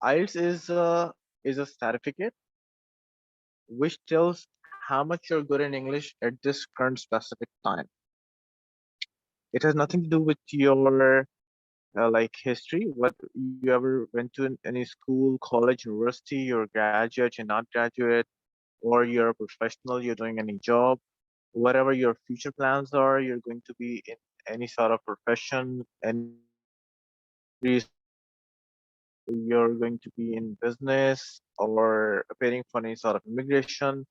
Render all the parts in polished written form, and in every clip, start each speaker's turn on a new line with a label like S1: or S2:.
S1: IELTS is a certificate which tells how much you're good in English at this current specific time. It has nothing to do with your like history, what you ever went to in any school, college, university, you're a graduate, you're not graduate, or you're a professional, you're doing any job, whatever your future plans are, you're going to be in any sort of profession, any sort of industries, you're going to be in business or appearing for any sort of immigration.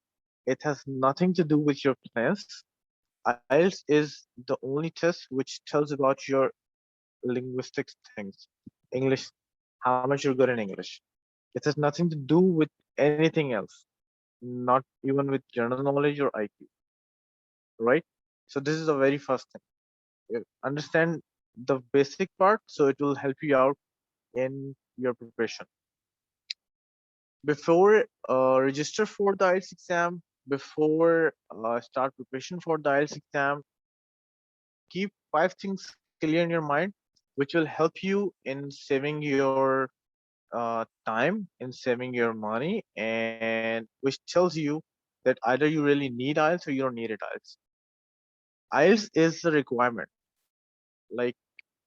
S1: It has nothing to do with your plans. IELTS is the only test which tells about your linguistics things, English, how much you're good in English. It has nothing to do with anything else, not even with general knowledge or IQ, right? So this is the very first thing. Understand the basic part, so it will help you out in your preparation. Before register for the IELTS exam, before start preparation for the IELTS exam, keep 5 things clear in your mind, which will help you in saving your time, in saving your money, and which tells you that either you really need IELTS or you don't need it IELTS. IELTS is a requirement. Like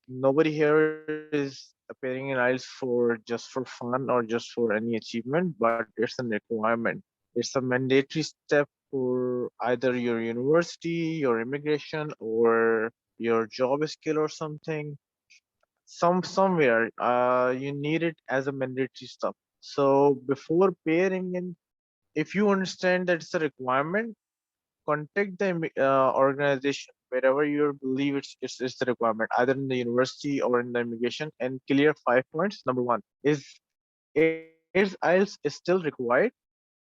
S1: nobody here is appearing in IELTS for just for fun or just for any achievement, but it's a requirement. It's a mandatory step for either your university, your immigration, or your job skill or something. Somewhere you need it as a mandatory stuff. So before pairing in, if you understand that it's a requirement, contact the organization wherever you believe it's the requirement, either in the university or in the immigration, and clear 5 points. Number one is IELTS is still required,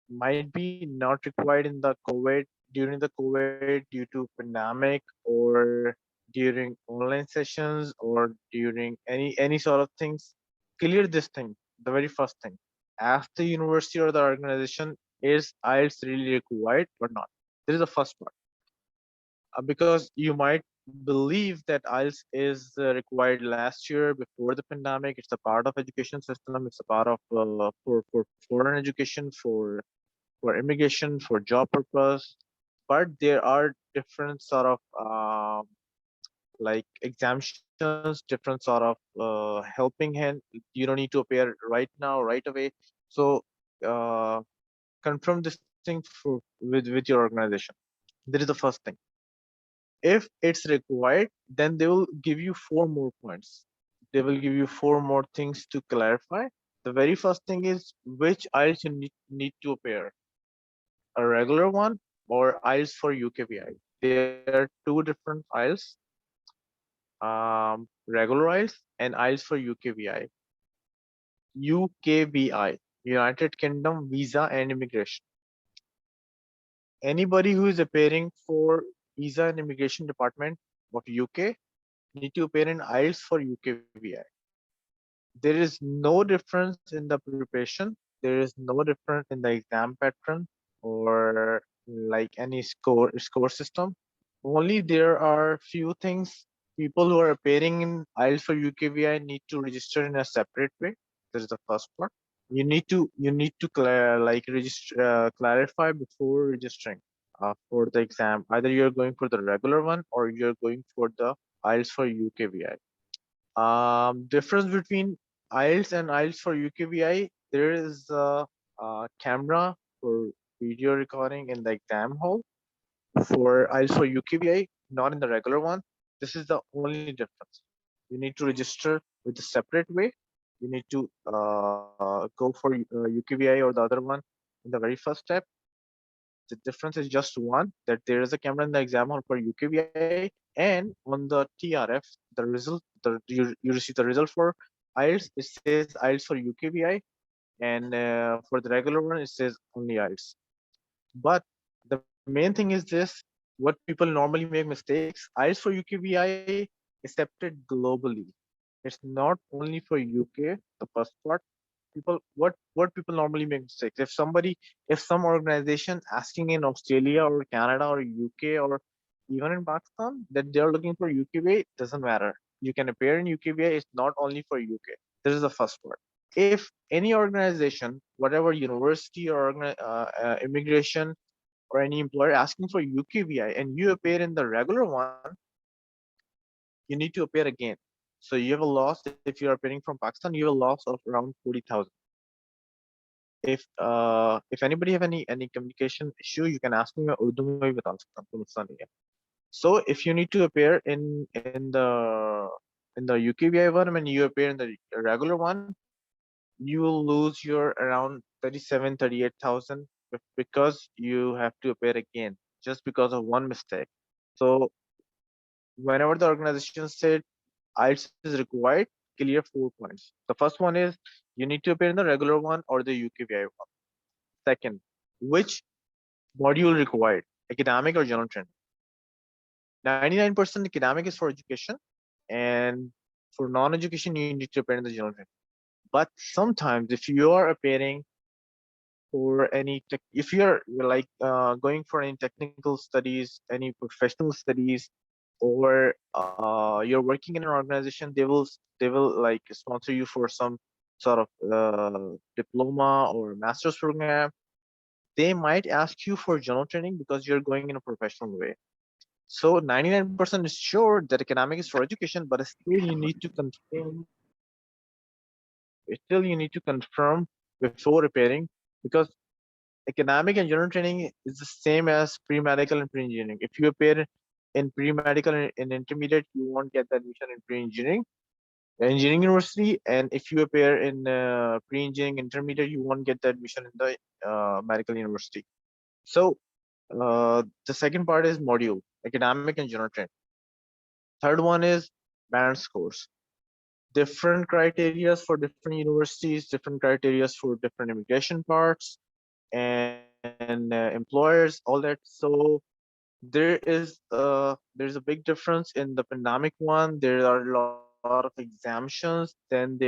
S1: might be not required in the COVID, during the COVID due to pandemic, or during online sessions, or during any sort of things. Clear this thing, the very first thing. Ask the university or the organization, is IELTS really required or not? This is the first part. Because you might believe that IELTS is required last year before the pandemic. It's a part of education system. It's a part of for foreign education, for immigration, for job purpose. But there are different sort of like exemptions, different sort of helping hand. You don't need to appear right now, right away. So uh, confirm this thing with your organization. That is the first thing. If it's required, then they will give you 4 more points. They will give you 4 more things to clarify. The very first thing is which IELTS you need to appear, a regular one or IELTS for UKVI. There are two different IELTS, regular IELTS and IELTS for UKVI. UKVI, United Kingdom Visa and Immigration. Anybody who is appearing for Visa and Immigration Department of UK need to appear in IELTS for UKVI. There is no difference in the preparation. There is no difference in the exam pattern or like any score system. Only there are few things. People who are appearing in IELTS for UKVI need to register in a separate way. This is the first part. You need to like register clarify before registering for the exam. Either you're going for the regular one or you're going for the IELTS for UKVI. Difference between IELTS and IELTS for UKVI, there is a camera for video recording in the exam hall. For IELTS for UKVI, not in the regular one. This is the only difference. You need to register with a separate way. You need to go for UKVI or the other one in the very first step. The difference is just one, that there is a camera in the exam hall for UKVI, and on the TRF, the result, you receive the result for IELTS. It says IELTS for UKVI, and for the regular one, it says only IELTS. But the main thing is this: what people normally make mistakes. IELTS for UKVI accepted globally. It's not only for UK. The first part, people, what people normally make mistakes. If some organization asking in Australia or Canada or UK or even in Pakistan that they are looking for UKVA, doesn't matter. You can appear in UKVA. It's not only for UK. This is the first part. if any organization, whatever university or immigration or any employer asking for UKVI and you appear in the regular one, you need to appear again. So you have a loss. If you are appearing from Pakistan, you have a loss of around 40,000. If anybody have any communication issue, you can ask me. मैं उर्दू में भी बता सकता हूँ, कोई नुकसान नहीं है. So if you need to appear in the UKVI one, when you appear in the regular one, you will lose your around 38,000 because you have to appear again just because of one mistake. So whenever the organization said IELTS is required, clear 4 points. The first one is you need to appear in the regular one or the UKVI one. Second, which module required, academic or general training? 99% academic is for education, and for non-education you need to appear in the general training. But sometimes if you are appearing for any if you're like going for any technical studies, any professional studies, or you're working in an organization, they will like sponsor you for some sort of diploma or master's program. They might ask you for general training because you're going in a professional way. So 99% is sure that academic is for education, but still you need to confirm. Still you need to confirm before appearing, because academic and general training is the same as pre-medical and pre-engineering. If you appear in pre-medical and intermediate, you won't get the admission in pre-engineering university, and if you appear in pre-engineering intermediate, you won't get the admission in the medical university. So the second part is module, academic and general training. Third one is band scores. Different criteria for different universities, different criteria for different immigration parts, and employers, all that. So there's a big difference in the pandemic one. There are a lot of exemptions. Then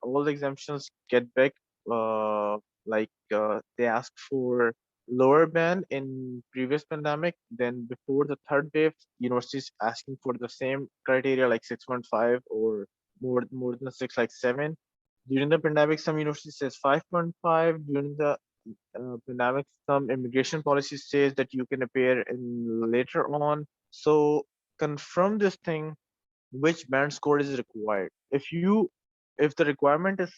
S1: all the exemptions get back. They ask for lower band in previous pandemic. Then before the third wave, universities asking for the same criteria like 6.5 or more than 6, like 7. During the pandemic, some universities says 5.5. During the pandemic, some immigration policy says that you can appear in later on. So confirm this thing, which band score is required. If the requirement is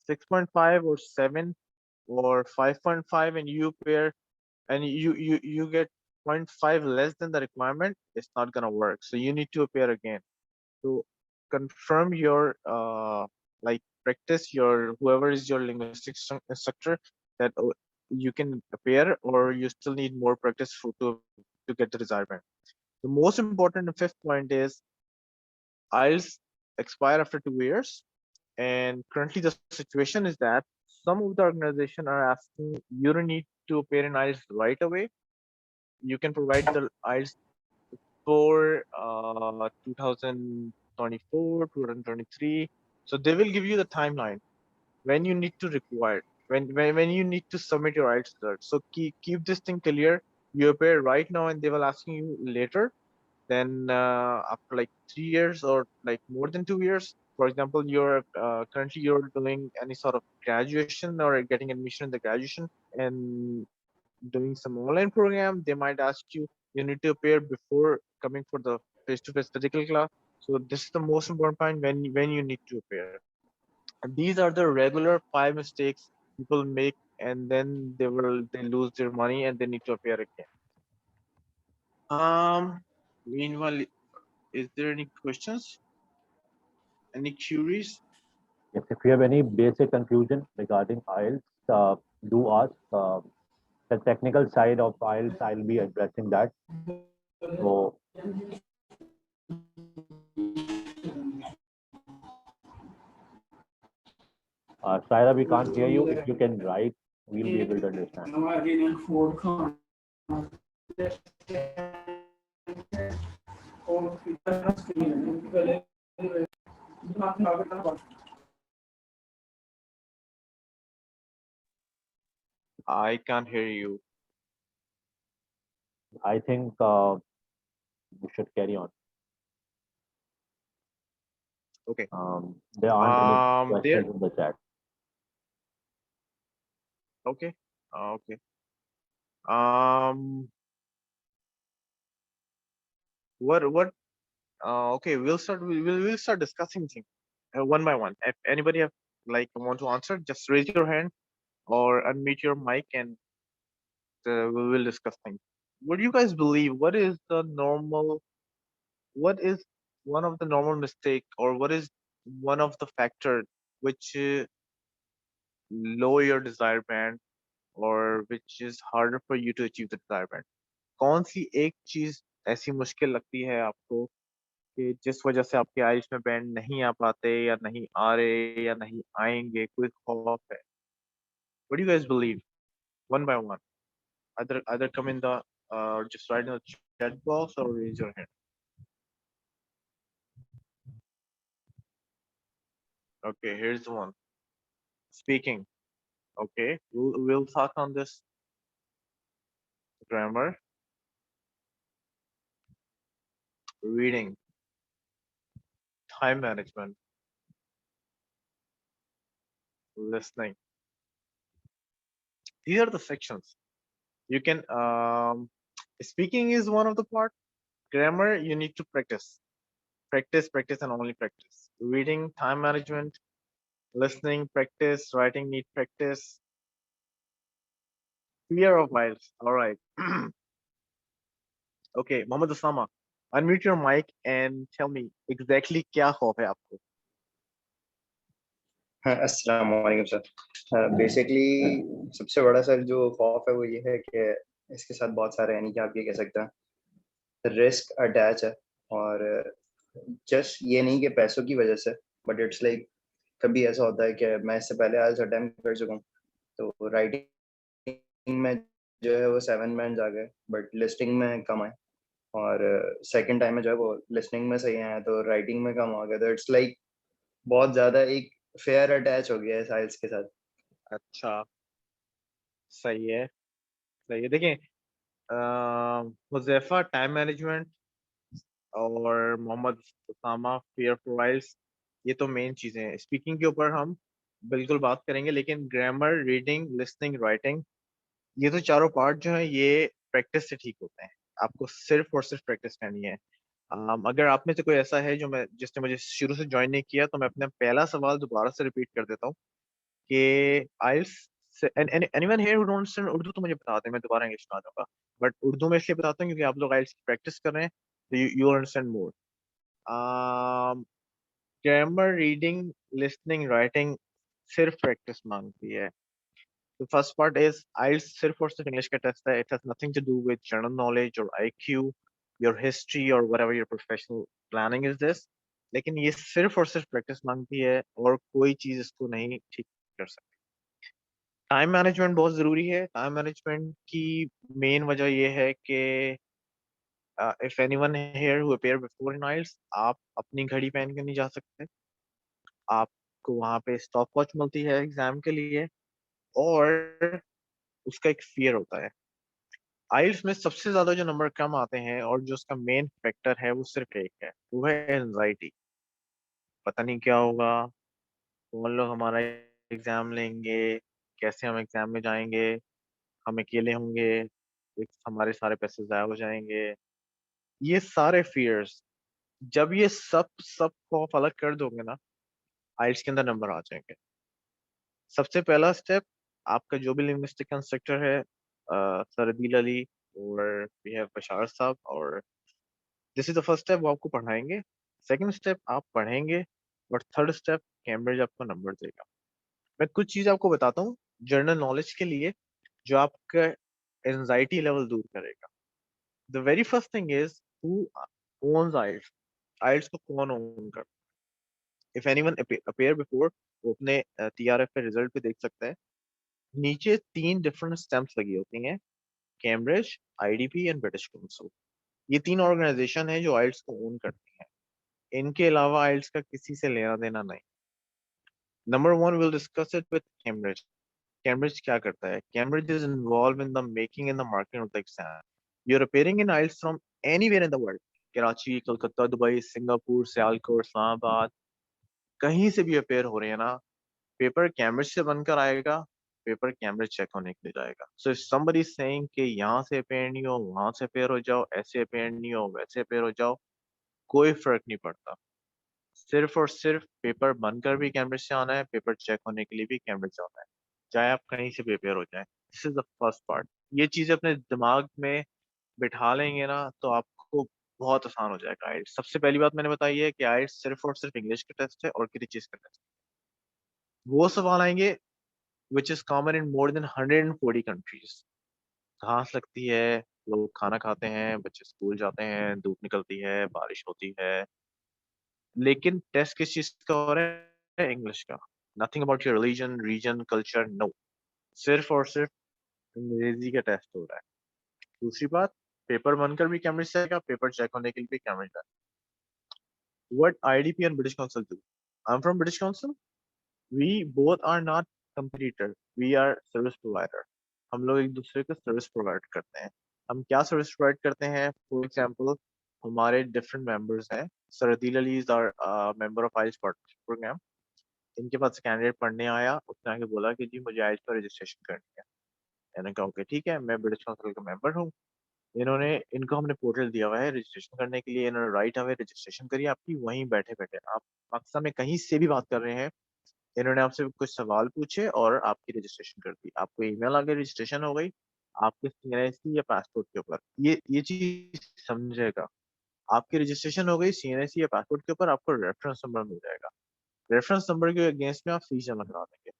S1: 6.5 or 7 or 5.5 and you appear and you get 0.5 less than the requirement, it's not gonna work. So you need to appear again. So confirm your like practice your whoever is your linguistics instructor that you can appear, or you still need more practice to get the desired band. The most important fifth point is IELTS expire after 2 years, and currently the situation is that some of the organization are asking you don't need to appear in IELTS right away. You can provide the IELTS for 2024, 2023. So they will give you the timeline when you need to require, when you need to submit your IELTS result. So keep this thing clear. You appear right now and they will asking you later. Then after like 3 years or like more than 2 years, for example, you're currently you're doing any sort of graduation or getting admission in the graduation and doing some online program, they might ask you, you need to appear before coming for the face-to-face physical class. So this is the most important point when you need to appear. And these are the regular 5 mistakes people make, and then they lose their money and they need to appear again. Meanwhile, is there any questions? Any queries?
S2: Yes, if you have any basic confusion regarding IELTS, do ask. The technical side of IELTS, I'll be addressing that. So, Saira, we can't hear you. If you can write, we'll be able to understand.
S1: I can't hear you.
S2: I think we should carry on.
S1: Okay.
S2: There aren't any
S1: There
S2: questions in the chat.
S1: Okay. Okay. Um. What? Okay. We'll start discussing things one by one. If anybody have like want to answer, just raise your hand or unmute your mic, and we will discuss things. What do you guys believe? What is one of the normal mistake, or what is one of the factor which lower your desired band, or which is harder for you to achieve the desired band? कौन सी एक चीज ऐसी मुश्किल लगती है आपको कि जिस वजह से आपके आइल्स में बैंड नहीं आ पाते, या नहीं आ रहे, या नहीं आएंगे, कोई खौफ है? What do you guys believe? One by one. Either come in the just write in the chat box or raise your hand. Okay, here's the one. Speaking. Okay, we'll talk on this. Grammar, reading, time management, listening. These are the sections. You can speaking is one of the part. Grammar, you need to practice. Practice, and only practice. Reading, time management, listening, practice, writing need practice. Fear of vowels. All right. Okay, Mohammed Osama, unmute your mic and tell me exactly क्या खौफ है आपको?
S3: हाँ, अस्सलाम वालेकुम sir. Basically सबसे बड़ा sir जो खौफ है वो ये है कि इसके साथ बहुत सारे यानी कि आप ये कह सकते हैं रिस्क अटैच है, और जस्ट ये नहीं कि पैसों की वजह से, बट इट्स लाइक कभी ऐसा होता है कि मैं इससे पहले आज अटेम्प्ट कर चुका हूँ, तो राइटिंग में जो है वो 7 बैंड्स आ गए, बट लिस्टिंग में कम आए, और सेकंड टाइम में जो है वो लिस्टिंग में सही आया तो राइटिंग में कम आ गया, तो इट्स लाइक बहुत ज्यादा एक फेयर अटैच हो गया है साइल्स के साथ।
S1: अच्छा, सही है, सही है। देखें, हुज़ैफा टाइम मैनेजमेंट और मोहम्मद उसामा फियर ऑफ वाइल्स, ये तो मेन चीजें हैं। स्पीकिंग के ऊपर हम बिल्कुल बात करेंगे, लेकिन ग्रामर, रीडिंग, लिसनिंग, राइटिंग, ये तो चारों पार्ट जो है ये प्रैक्टिस से ठीक होते हैं। आपको सिर्फ और सिर्फ प्रैक्टिस करनी है। अगर आप में से कोई ऐसा है जो मैं जिसने मुझे शुरू से ज्वाइन नहीं किया, तो मैं अपना पहला सवाल दोबारा से रिपीट कर देता हूँ कि आइल्स anyone here who don't understand Urdu, तो मुझे बता दें, मैं दोबारा इंग्लिश में आ जाऊंगा। बट उर्दू में इसलिए बताता हूँ क्योंकि आप लोग आइल्स की प्रैक्टिस कर रहे हैं, तो you understand more. Grammar, reading, listening, writing सिर्फ प्रैक्टिस मांगती है। The first part is IELTS सिर्फ और सिर्फ इंग्लिश का टेस्ट है. It has nothing to do with general knowledge or IQ, your history or whatever your professional planning is this. लेकिन ये सिर्फ और सिर्फ प्रैक्टिस मांगती है, और कोई चीज इसको नहीं ठीक कर सकती। टाइम मैनेजमेंट बहुत जरूरी है। टाइम मैनेजमेंट की मेन वजह ये है कि if anyone here who appear before in IELTS, आप अपनी घड़ी पहन के नहीं जा सकते। आपको वहां पे स्टॉप वॉच मिलती है एग्जाम के लिए, और उसका एक फियर होता है। आइल्स में सबसे ज्यादा जो नंबर कम आते हैं और जो उसका मेन फैक्टर है वो सिर्फ एक है, वो है एंजाइटी। पता नहीं क्या होगा, कौन लोग हमारा एग्जाम लेंगे, कैसे हम एग्जाम में जाएंगे, हम अकेले होंगे, हमारे सारे पैसे जाया हो जाएंगे। ये सारे फियर्स, जब ये सब सब खौफ अलग कर दोगे ना, आइल्स के अंदर नंबर आ जाएंगे। सबसे पहला स्टेप, आपका जो भी लिंग्विस्टिक इंस्ट्रक्टर है, सर अदील अली और वी हैव बशार साहब, और this is the first step, वो आपको पढ़ाएंगे। सेकंड स्टेप आप पढ़ेंगे, और थर्ड स्टेप कैम्ब्रिज आपको नंबर देगा। मैं कुछ चीज आपको बताता हूँ जनरल नॉलेज के लिए, जो आपका एंजाइटी लेवल दूर करेगा। The very first thing is who owns IELTS. IELTS को कौन ओन करता है? इफ एनीवन अपेयर बिफोर, वो अपने TRF पे रिजल्ट पे देख सकता है। नीचे 3 डिफरेंट स्टैम्प्स लगी होती हैं, Cambridge, IDP and British council. ये 3 ऑर्गेनाइजेशन है जो आइल्स को ओन करती हैं। इनके अलावा आइल्स का किसी से लेना देना नहीं। Number 1, will discuss it with Cambridge. Cambridge क्या करता है? Cambridge is involve in the making and the marking of the exam. You are appearing in IELTS from anywhere in the world, Karachi, Calcutta, Dubai, Singapore, Sialkot, Islamabad, कहीं से भी appear हो रहे हैं ना, पेपर कैम्ब्रिज से बनकर आएगा, पेपर कैमब्रिज चेक होने के लिए जाएगा। सो somebody is saying कि यहाँ से अपेयर नहीं हो, वहां से अपेयर हो जाओ, ऐसे अपेयर नहीं हो, वैसे अपेयर हो जाओ, कोई फर्क नहीं पड़ता। सिर्फ और सिर्फ पेपर बनकर भी कैमब्रिज से आना है, पेपर चेक होने के लिए भी कैमब्रिज से आना है, चाहे आप कहीं से भी अपेयर हो जाए। This is the first part. ये चीजें अपने दिमाग में बिठा लेंगे ना तो आपको बहुत आसान हो जाएगा आइल्स। सबसे पहली बात मैंने बताई है कि आइल्स सिर्फ और सिर्फ इंग्लिश का टेस्ट है और किसी चीज का टेस्ट। वो सवाल आएंगे which is common in more than 140 countries. घास लगती है, लोग खाना खाते हैं, बच्चे स्कूल जाते हैं, धूप निकलती है, बारिश होती है, लेकिन टेस्ट किस चीज का हो रहा है? इंग्लिश का। Nothing about your religion, region, culture, no. सिर्फ और सिर्फ अंग्रेजी का टेस्ट हो रहा है। दूसरी बात, पेपर बनकर भी कैमब्रिज से आएगा, पेपर चेक होने के लिए भी कैमब्रिज आएगा। What IDP and British Council do? I'm from British Council. We both are not competitor. We are service provider. हम लोग एक दूसरे को सर्विस प्रोवाइड करते हैं। हम क्या सर्विस प्रोवाइड करते हैं? फॉर एग्जाम्पल, हमारे डिफरेंट मेंबर्स हैं। Sir Adeel Ali is our member of IELTS programme. इनके पास कैंडिडेट पढ़ने आया, उसने आके बोला कि जी मुझे आइल्स पर रजिस्ट्रेशन करनी है। मैंने कहा ओके ठीक है, मैं ब्रिटिश काउंसिल का मेंबर हूँ। इन्होंने इनको हमने पोर्टल दिया हुआ है रजिस्ट्रेशन करने के लिए। इन्होंने राइट अवे रजिस्ट्रेशन करी आपकी, वहीं बैठे बैठे आप पाकिस्तान में कहीं से भी बात कर रहे हैं। इन्होंने आपसे कुछ सवाल पूछे और आपकी रजिस्ट्रेशन कर दी। आपको ईमेल आ गई, रजिस्ट्रेशन हो गई आपके सीएनआईसी या पासपोर्ट के ऊपर। ये चीज समझेगा। आपकी रजिस्ट्रेशन हो गई सीएनआईसी या पासपोर्ट के ऊपर, आपको रेफरेंस नंबर मिल जाएगा। रेफरेंस नंबर के अगेंस्ट में आप फीस जमा करा देंगे।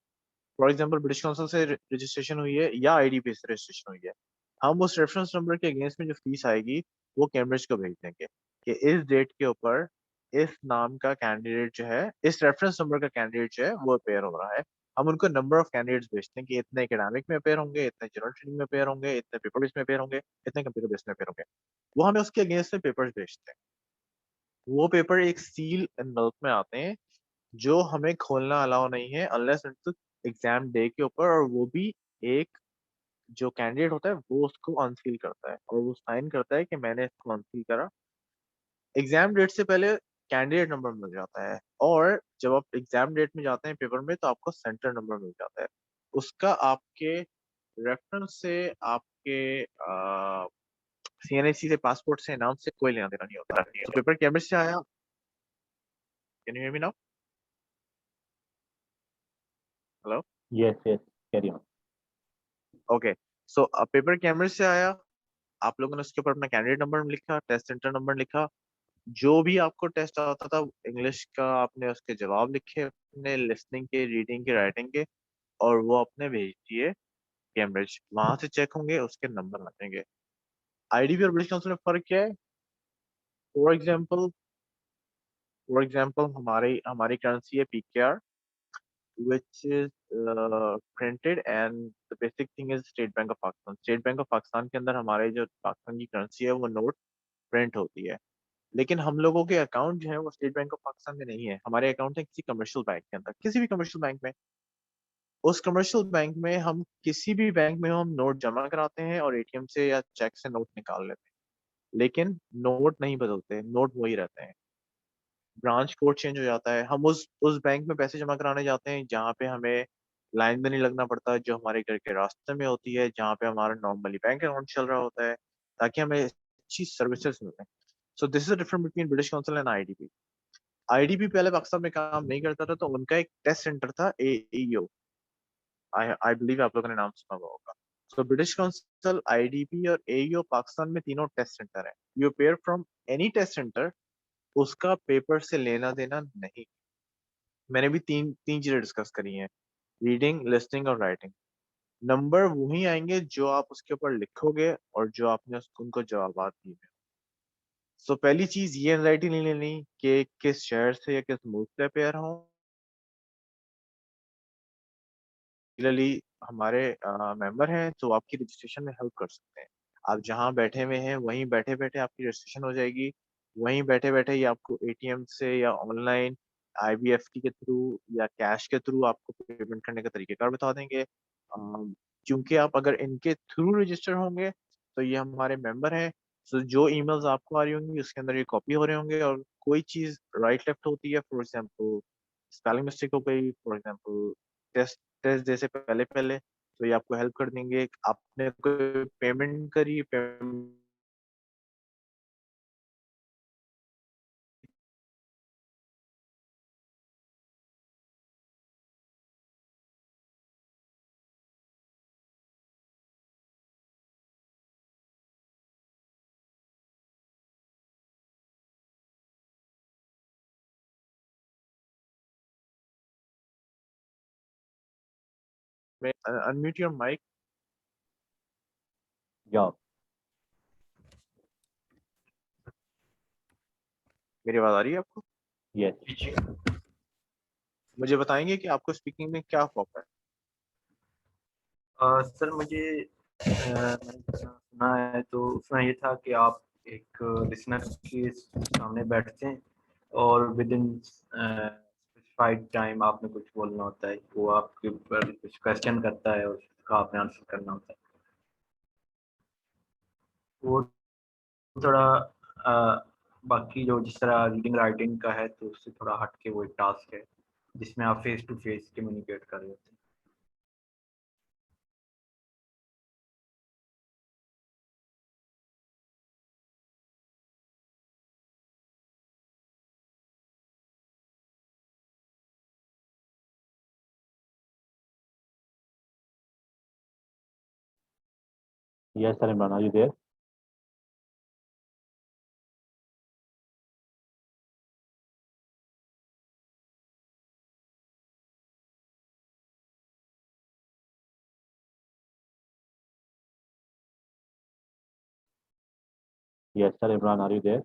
S1: फॉर एग्जाम्पल ब्रिटिश काउंसिल से रजिस्ट्रेशन हुई है या आईडीपी से रजिस्ट्रेशन हुई है, हम उस रेफरेंस नंबर के अगेंस्ट में जो फीस आएगी वो कैम्ब्रिज को भेज देंगे कि इस डेट के ऊपर इस नाम का कैंडिडेट जो है, इस रेफरेंस नंबर का कैंडिडेट जो है वो अपेयर हो रहा है। हम उनको नंबर ऑफ कैंडिडेट्स भेजते हैं कि इतने एकेडमिक में अपेयर होंगे, इतने जनरल ट्रेनिंग में अपेयर होंगे, इतने पेपर बेस में अपेयर होंगे, इतने कंप्यूटर बेस में अपेयर होंगे। वो हमें उसके अगेंस्ट में पेपर्स भेजते हैं। वो पेपर एक सील एनवलप में आते हैं जो हमें खोलना अलाउ नहीं है अनलेस एग्जाम डे के ऊपर, और वो भी एक जो कैंडिडेट होता है वो उसको अनसील करता है और वो साइन करता है कि मैंने इसको अनसील करा। एग्जाम डेट से पहले कैंडिडेट नंबर मिल जाता है, और जब आप एग्जाम डेट में जाते हैं पेपर में तो आपको सेंटर नंबर मिल जाता है। उसका आपके रेफरेंस से, आपके सीएनआईसी से, पासपोर्ट से, नाम से कोई लेना देना नहीं होता। तो पेपर कैम्ब्रिज से आया। Can you hear me now? Hello?
S2: Yes, yes, carry on.
S1: Okay. So paper Cambridge से आया, आप लोगों ने उसके ऊपर अपना कैंडिडेट नंबर लिखा, टेस्ट सेंटर नंबर लिखा। जो भी आपको टेस्ट आता था इंग्लिश का, आपने उसके जवाब लिखे अपने लिसनिंग के, रीडिंग के, राइटिंग के, और वो आपने भेज दिए कैम्ब्रिज। वहां से चेक होंगे, उसके नंबर आ जाएंगे। आईडीपी और ब्रिटिश काउंसिल में फर्क क्या है? फॉर एग्जाम्पल, हमारी हमारी करेंसी है PKR, which is printed, and the basic thing is state bank of Pakistan. State bank of Pakistan के अंदर हमारे जो पाकिस्तान की करेंसी है वो नोट प्रिंट होती है। लेकिन हम लोगों के अकाउंट जो है वो स्टेट बैंक ऑफ पाकिस्तान में नहीं है, हमारे अकाउंट है किसी कमर्शियल बैंक के अंदर, किसी भी कमर्शियल बैंक में। उस कमर्शियल बैंक में हम, किसी भी बैंक में हम नोट जमा कराते हैं और एटीएम से या चेक से नोट निकाल लेते हैं, लेकिन नोट नहीं बदलते, नोट वही रहते हैं। ब्रांच कोड चेंज हो जाता है। हम उस बैंक में पैसे जमा कराने जाते हैं जहाँ पे हमें लाइन में नहीं लगना पड़ता, जो हमारे घर के रास्ते में होती है, जहाँ पे हमारा नॉर्मली बैंक अकाउंट चल रहा होता है, ताकि हमें अच्छी सर्विसेज मिलें। So this is the difference between British council and IDP. IDP पहले पाकिस्तान में काम नहीं करता था, तो उनका एक टेस्ट सेंटर था एईओ। आई बिलीव आप लोगों ने नाम सुना हुआ होगा। सो ब्रिटिश काउंसिल, आईडीपी और एईओ पाकिस्तान में तीनों टेस्ट सेंटर है। You appear from any test centre, उसका पेपर से लेना देना नहीं। मैंने भी तीन तीन चीजें डिस्कस करी हैं, रीडिंग, लिसनिंग और राइटिंग। नंबर वही आएंगे जो आप उसके ऊपर लिखोगे और जो आपने उनको जवाब दिए। सो पहली चीज ये एंजाइटी नहीं लेनी कि किस शहर से या किस मुल्क से अपेयर हो। रेगुलरली हमारे मेंबर हैं तो आपकी रजिस्ट्रेशन में हेल्प कर सकते हैं। आप जहाँ बैठे हुए हैं वहीं बैठे बैठे आपकी रजिस्ट्रेशन हो जाएगी। वहीं बैठे बैठे ही आपको एटीएम से या ऑनलाइन आईबीएफटी के थ्रू या कैश के थ्रू आपको पेमेंट करने का तरीकेकार बता देंगे। क्योंकि आप अगर इनके थ्रू रजिस्टर होंगे तो ये हमारे मेंबर हैं, तो जो ईमेल्स आपको आ रही होंगी उसके अंदर ये कॉपी हो रहे होंगे, और कोई चीज राइट लेफ्ट होती है, फॉर एग्जाम्पल स्पेलिंग मिस्टेक हो गई, for example test test day से पहले पहले, तो ये आपको हेल्प कर देंगे। आपने कोई पेमेंट करी, पेमेंट में अनम्यूट योर माइक।
S2: या
S1: मेरी आवाज आ रही है आपको?
S2: यस।
S1: मुझे बताएंगे कि आपको स्पीकिंग में क्या खौफ है?
S4: सर मुझे मैंने जितना सुना है तो उसमें ये था कि आप एक लिसनर के सामने बैठते हैं और विद इन स्पेसिफाइड टाइम आपने कुछ बोलना होता है, वो आपके ऊपर कुछ क्वेश्चन करता है और उसका आपने आंसर करना होता है। वो थोड़ा बाकी जो जिस तरह रीडिंग राइटिंग का है तो उससे थोड़ा हट के वो एक टास्क है जिसमें आप फेस टू फेस कम्युनिकेट कर रहे होते हैं।
S2: Yes, sir, Imran, are you there? Yes, sir, Imran, are you there?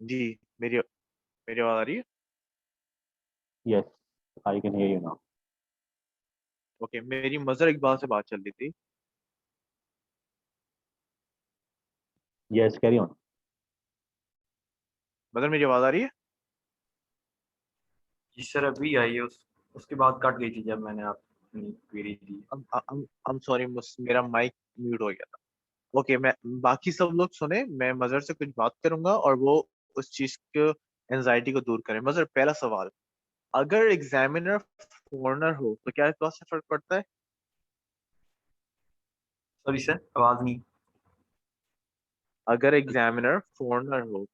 S1: जी, मेरी मेरी आवाज आ रही है?
S2: Yes, I can hear you now.
S1: Okay, मेरी मजर इकबाल से बात चल रही थी।
S2: Yes, carry on.
S1: मजर, मेरी आवाज आ रही है?
S4: जी सर अभी आई है, उसके बाद कट गई थी जब मैंने अपनी क्वेरी दी।
S1: I'm सॉरी, मेरा माइक म्यूट हो गया था। ओके, मैं बाकी सब लोग सुने, मैं मजर से कुछ बात करूंगा और वो उस चीज को, एंजाइटी को दूर करें। मजर, पहला सवाल, अगर एग्जामिनर फॉरेनर हो तो क्या क्लास से फर्क पड़ता है?
S4: सॉरी सर आवाज नहीं।
S1: अगर एग्जामिनर फॉरेनर हो,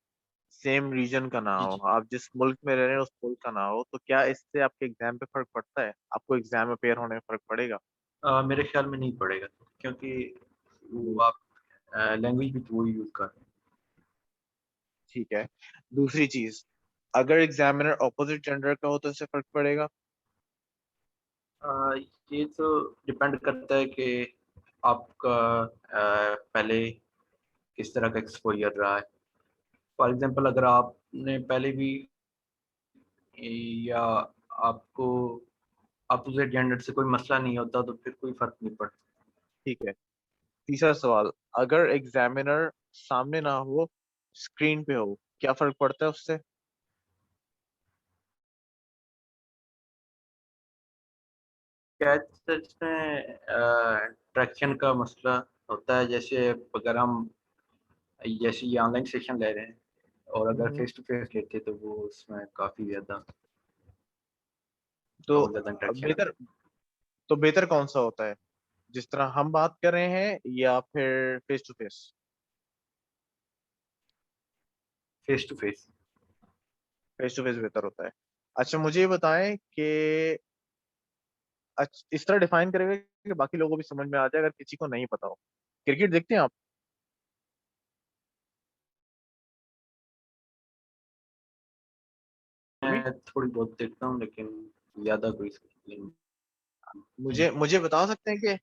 S1: सेम रीजन का ना
S4: जी
S1: हो,
S4: जी
S1: आप जिस मुल्क में रह रहे हैं उस मुल्क का ना हो, तो क्या इससे आपके एग्जाम पे फर्क पड़ता है? आपको एग्जाम अपेयर होने में फर्क पड़ेगा?
S4: मेरे ख्याल में नहीं पड़ेगा क्योंकि
S1: नहीं।
S4: वो आप लैंग्वेज भी तो वही यूज कर रहे
S1: ठीक है। दूसरी चीज, अगर एग्जामिनर ऑपोजिट जेंडर का हो तो इससे फर्क पड़ेगा?
S4: हैं। ये तो डिपेंड करता है कि आपका पहले किस तरह का एक्सपोजर रहा है। फॉर एग्जांपल अगर आपने पहले भी या आपको अपोजिट जेंडर से कोई मसला नहीं होता तो फिर कोई फर्क नहीं पड़ता।
S1: ठीक है। तीसरा सवाल, अगर एग्जामिनर सामने ना हो, स्क्रीन पे हो, क्या फर्क पड़ता है उससे?
S4: कैच में ट्रैक्शन का मसला होता है, जैसे अगर हम जैसे ये ऑनलाइन सेशन ले रहे हैं और अगर
S1: हम्म,
S4: फेस टू फेस लेते तो वो उसमें काफ़ी ज़्यादा
S1: तो
S4: बहुत ज़्यादा इंटरेक्शन
S1: बेहतर तो बेहतर कौन सा होता है, जिस तरह हम बात कर रहे हैं या फिर face to face?
S4: Face to face.
S1: Face to face बेहतर होता है। अच्छा, मुझे ये बताएं कि इस तरह डिफाइन करेंगे कि बाकी लोगों को भी समझ में आ जाए, अगर किसी को नहीं पता हो। क्रिकेट देखते हैं आप? अभी
S4: मैं थोड़ी बहुत देखता हूँ लेकिन ज़्यादा कोई नहीं।
S1: मुझे मुझे बता सकते हैं कि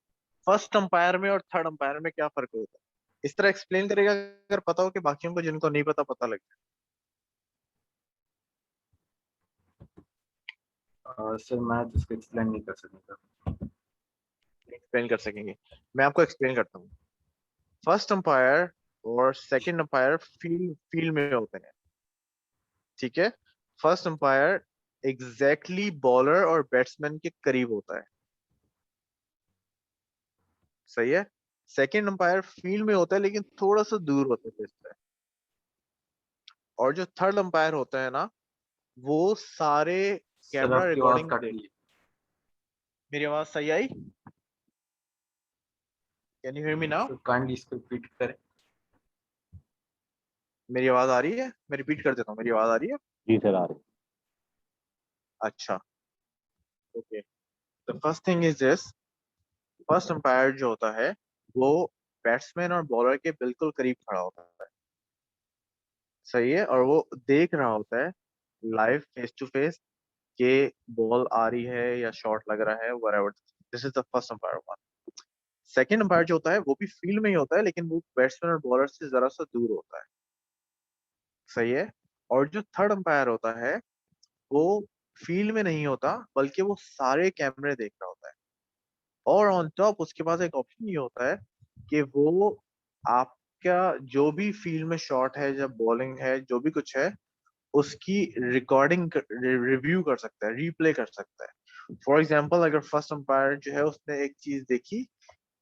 S1: फर्स्ट अंपायर में और थर्ड अंपायर में क्या फर्क होता है? इस तरह एक्सप्लेन करेगा अगर पता हो कि बाकियों को जिनको नहीं पता पता लगे।
S4: सर मैं तो इसको एक्सप्लेन नहीं कर सकता।
S1: एक्सप्लेन कर सकेंगे? मैं आपको एक्सप्लेन करता हूँ। फर्स्ट अंपायर और सेकंड अंपायर फील्ड फील्ड में होते हैं। ठीक है। फर्स्ट अंपायर एग्जैक्टली बॉलर और बैट्समैन के करीब होता है। सही है। सेकंड अंपायर फील्ड में होता है लेकिन थोड़ा सा दूर होता है पिच से। और जो थर्ड अंपायर होता है ना, वो सारे
S4: सर
S1: कैमरा
S4: आपकी आवाज
S1: रिकॉर्डिंग
S4: कट
S1: देख।
S4: रही है।
S1: मेरी आवाज सही आई? Can you hear me now?
S4: Sir kindly इसको रिपीट करें।
S1: मेरी आवाज आ रही है? मैं रिपीट कर देता हूँ, मेरी आवाज आ रही है?
S2: जी सर आ रही।
S1: अच्छा, okay. The first thing is this, first umpire जो होता है वो बैट्समैन और बॉलर के बिल्कुल करीब खड़ा होता है, सही है, और वो देख रहा होता है लाइव फेस टू फेस कि बॉल आ रही है या शॉट लग रहा है, whatever. This is the first umpire one. Second umpire जो होता है वो भी फील्ड में ही होता है, लेकिन वो बैट्समैन और बॉलर से जरा सा दूर होता है, सही है। और जो थर्ड अंपायर होता है वो फील्ड में नहीं होता, बल्कि वो सारे कैमरे देख रहा होता है। और ऑन टॉप उसके पास एक ऑप्शन ये होता है कि वो आपका जो भी फील्ड में शॉट है, जब बॉलिंग है, जो भी कुछ है, उसकी रिकॉर्डिंग रिव्यू कर सकता है, रीप्ले कर सकता है। फॉर एग्जाम्पल, अगर फर्स्ट अंपायर जो है उसने एक चीज देखी,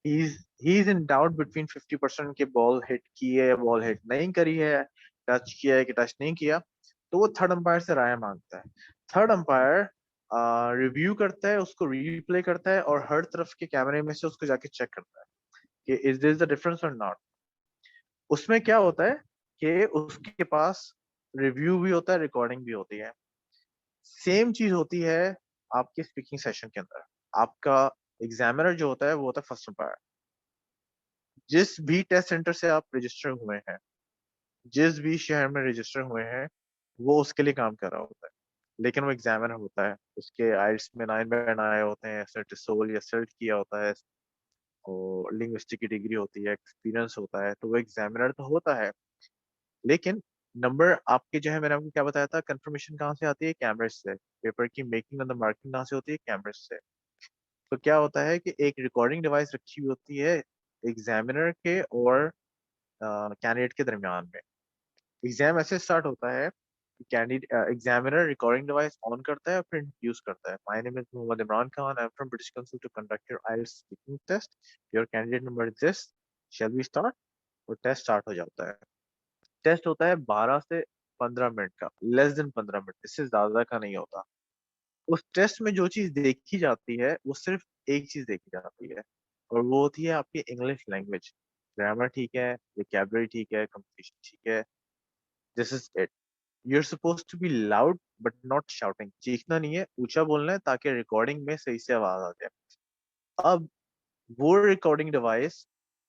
S1: he is in doubt between 50% के बॉल हिट की है या बॉल हिट नहीं करी है, टच किया है कि टच नहीं किया, तो वो थर्ड अंपायर से राय मांगता है। थर्ड अंपायर रिव्यू करता है, उसको रीप्ले करता है और हर तरफ के कैमरे में से उसको जाके चेक करता है कि इज दिस द डिफरेंस और नॉट। उसमें क्या होता है कि उसके पास रिव्यू भी होता है, रिकॉर्डिंग भी होती है। सेम चीज होती है आपके स्पीकिंग सेशन के अंदर। आपका एग्जामिनर जो होता है वो होता है फर्स्ट अंपायर। जिस भी टेस्ट सेंटर से आप रजिस्टर हुए हैं, जिस भी शहर में रजिस्टर हुए हैं, वो उसके लिए काम कर रहा होता है, लेकिन वो एग्जामिनर होता है। उसके आइल्स में 9 बैंड आए होते हैं, सेट सोल या सेट किया होता है, और लिंग्विस्टिक की डिग्री होती है, एक्सपीरियंस होता है, तो वो एग्जामिनर तो होता है। लेकिन नंबर आपके जो है, मैंने आपको क्या बताया था, कंफर्मेशन कहाँ से आती है? कैमरे से। पेपर की मेकिंग और द मार्किंग कहाँ से होती है? कैमरे से। तो क्या होता है कि एक रिकॉर्डिंग डिवाइस रखी हुई होती है एग्जामिनर के और कैंडिडेट के दरमियान में। एग्जाम ऐसे स्टार्ट होता है, candidate examiner recording device on करता है और फिर इंट्रोड्यूस करता है। My name is Mohammad Imran Khan, I am from British Council to conduct your IELTS speaking test, your candidate number is this, shall we start. और टेस्ट स्टार्ट हो जाता है। टेस्ट होता है 12 से 15 मिनट का, लेस देन 15 मिनट, इससे ज्यादा का नहीं होता। उस टेस्ट में जो चीज देखी जाती है वो सिर्फ एक चीज देखी जाती है, और वो होती है आपकी इंग्लिश लैंग्वेज। ग्रामर ठीक है, वोकैबुलरी ठीक है, कंप्लीशन ठीक है, this is it. You're supposed to be loud but not shouting. चीखना नहीं है, ऊंचा बोलना है ताकि रिकॉर्डिंग में सही से आवाज आ जाए। अब वो रिकॉर्डिंग डिवाइस,